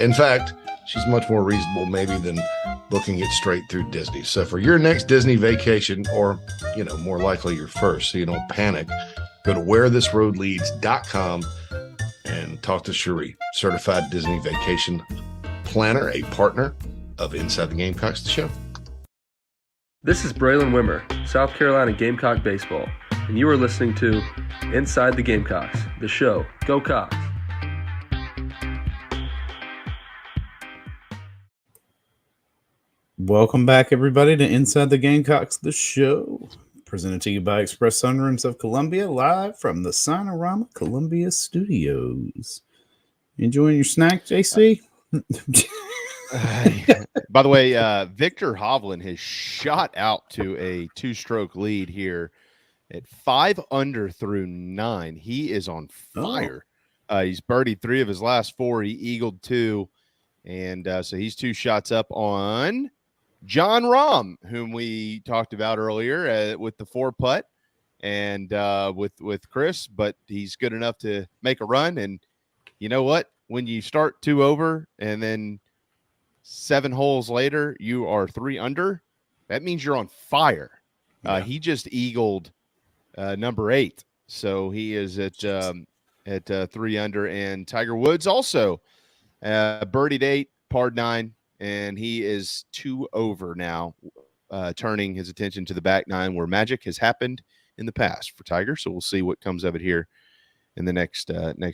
In fact, she's much more reasonable maybe than booking it straight through Disney. So for your next Disney vacation, or, more likely your first, so you don't panic, go to wherethisroadleads.com and talk to Cherie, certified Disney vacation planner, a partner of Inside the Gamecocks, the show. This is Braylon Wimmer, South Carolina Gamecock Baseball, and you are listening to Inside the Gamecocks, the show. Go Cox! Welcome back, everybody, to Inside the Gamecocks, the show. Presented to you by Express Sunruns of Columbia, live from the Sinorama Columbia Studios. Enjoying your snack, JC? By the way, Victor Hovland has shot out to a 2-stroke lead here at 5 under through 9. He is on fire. He's birdied 3 of his last 4. He eagled 2. And so he's 2 shots up on John Rahm, whom we talked about earlier with the 4-putt and with Chris, but he's good enough to make a run. And you know what? When you start 2 over and then 7 holes later, you are 3 under. That means you're on fire. He just eagled number 8, so he is at 3 under. And Tiger Woods also birdied 8, parred 9, and he is 2 over now, turning his attention to the back 9, where magic has happened in the past for Tiger. So we'll see what comes of it here in the next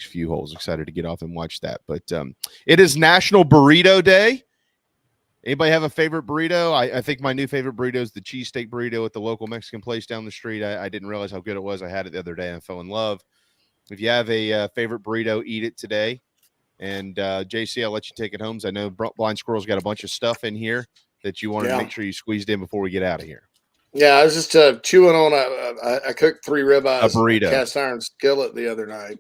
few holes. Excited to get off and watch that. But it is National Burrito Day. Anybody have a favorite burrito? I think my new favorite burrito is the cheesesteak burrito at the local Mexican place down the street. I didn't realize how good it was. I had it the other day and fell in love. If you have a favorite burrito, eat it today. And JC, I'll let you take it home. I know Blind Squirrel's got a bunch of stuff in here that you wanted to make sure you squeezed in before we get out of here. Yeah, I was just chewing on I cooked 3 ribeyes, a burrito, cast iron skillet the other night.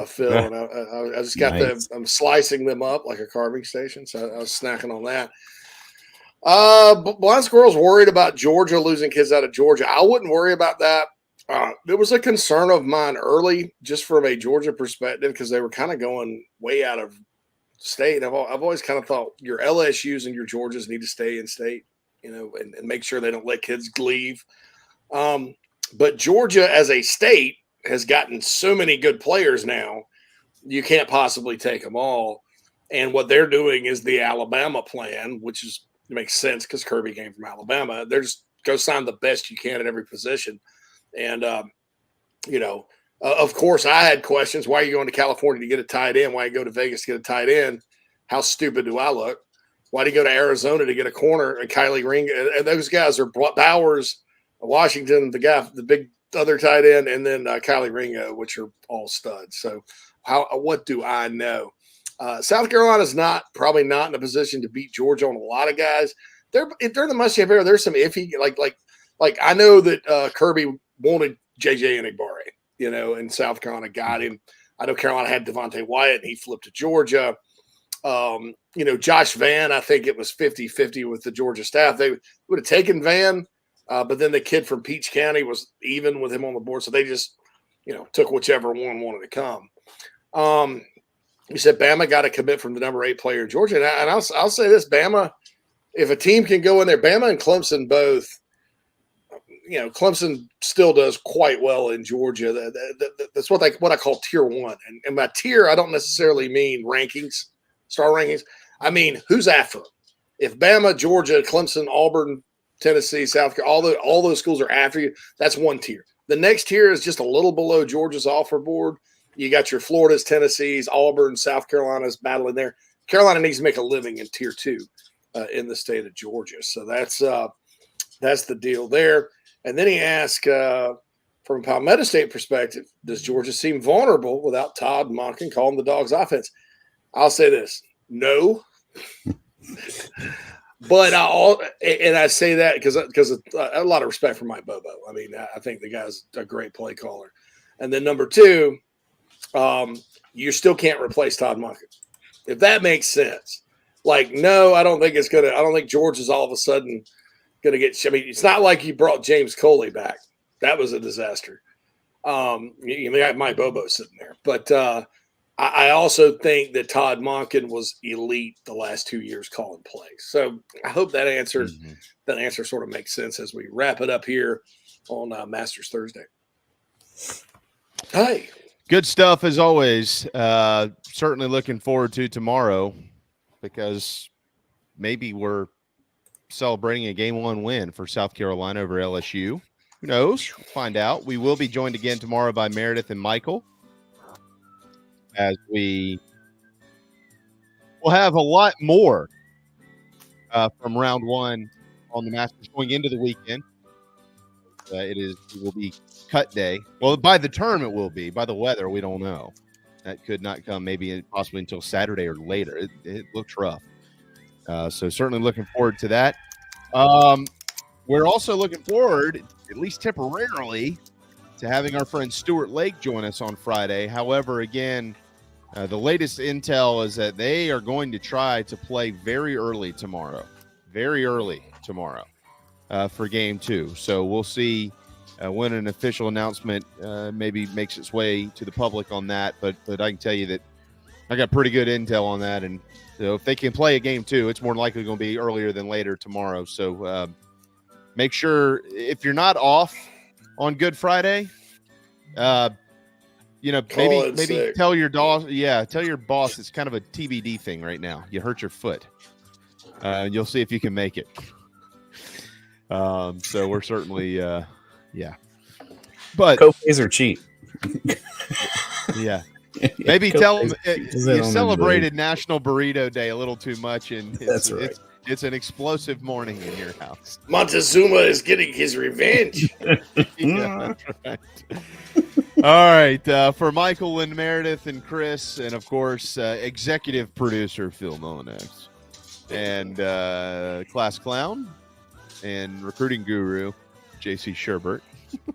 Phil, and I just got I'm slicing them up like a carving station, so I was snacking on that. Blind Squirrel's worried about Georgia losing kids out of Georgia. I wouldn't worry about that. It was a concern of mine early, just from a Georgia perspective, because they were kind of going way out of state. I've always kind of thought your LSUs and your Georgias need to stay in state, and make sure they don't let kids leave. But Georgia as a state has gotten so many good players now, you can't possibly take them all. And what they're doing is the Alabama plan, which makes sense because Kirby came from Alabama. They're just go sign the best you can at every position. And, of course, I had questions. Why are you going to California to get a tight end? Why you go to Vegas to get a tight end? How stupid do I look? Why do you go to Arizona to get a corner? And Kylie Ringo, and those guys are Bowers, Washington, the big other tight end, and then Kylie Ringo, which are all studs. So what do I know? South Carolina's probably not in a position to beat Georgia on a lot of guys. If they're in the must-have era, there's some iffy, like I know that Kirby wanted JJ Enagbare, and South Carolina got him. I know Carolina had Devontae Wyatt, and he flipped to Georgia. Josh Van, I think it was 50-50 with the Georgia staff. They would have taken Van, but then the kid from Peach County was even with him on the board, so they just, took whichever one wanted to come. You said Bama got to commit from the number 8 player in Georgia, and I'll say this: Bama, if a team can go in there, Bama and Clemson both. Clemson still does quite well in Georgia. That's what I call tier 1, and by tier I don't necessarily mean rankings, star rankings. I mean who's after them. If Bama, Georgia, Clemson, Auburn, Tennessee, South Carolina, all those schools are after you, that's one tier. The next tier is just a little below Georgia's offer board. You got your Floridas, Tennessees, Auburn, South Carolina's battling there. Carolina needs to make a living in tier 2 in the state of Georgia. So that's the deal there. And then he asked, from a Palmetto State perspective, does Georgia seem vulnerable without Todd Monken calling the Dogs offense? I'll say this: no. But I say that because a lot of respect for Mike Bobo. I mean, I think the guy's a great play caller. And then number 2, you still can't replace Todd Monken, if that makes sense. No, I don't think it's gonna. I don't think Georgia's all of a sudden going to get. I mean, it's not like you brought James Coley back. That was a disaster. You got Mike Bobo sitting there, but I also think that Todd Monken was elite the last 2 years calling plays. So I hope that answer sort of makes sense as we wrap it up here on Masters Thursday. Hey, good stuff as always. Certainly looking forward to tomorrow because maybe we're celebrating a Game 1 win for South Carolina over LSU. Who knows? We'll find out. We will be joined again tomorrow by Meredith and Michael, as we will have a lot more from round 1 on the Masters going into the weekend. It will be cut day. Well, by the term it will be. By the weather, we don't know. That could not come possibly until Saturday or later. It looks rough. So certainly looking forward to that. We're also looking forward, at least temporarily, to having our friend Stuart Lake join us on Friday. However, again, the latest intel is that they are going to try to play very early tomorrow for Game 2. So we'll see when an official announcement maybe makes its way to the public on that. But I can tell you that I got pretty good intel on that, and so if they can play a Game 2, it's more likely going to be earlier than later tomorrow. So make sure, if you're not off on Good Friday, maybe tell your boss. Yeah, tell your boss it's kind of a TBD thing right now. You hurt your foot, and you'll see if you can make it. So we're certainly, but co-pays are cheap. Yeah. Maybe tell them you celebrated National Burrito Day a little too much, and it's an explosive morning in your house. Montezuma is getting his revenge. Yeah, that's right. All right. For Michael and Meredith and Chris, and of course, executive producer Phil Maness, and class clown and recruiting guru JC Sherbert,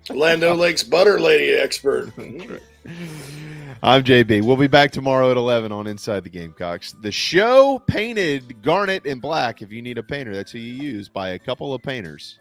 Lando Lake's butter lady expert. I'm JB. We'll be back tomorrow at 11 on Inside the Gamecocks. The show painted garnet and black. If you need a painter, that's who you use. By a couple of painters.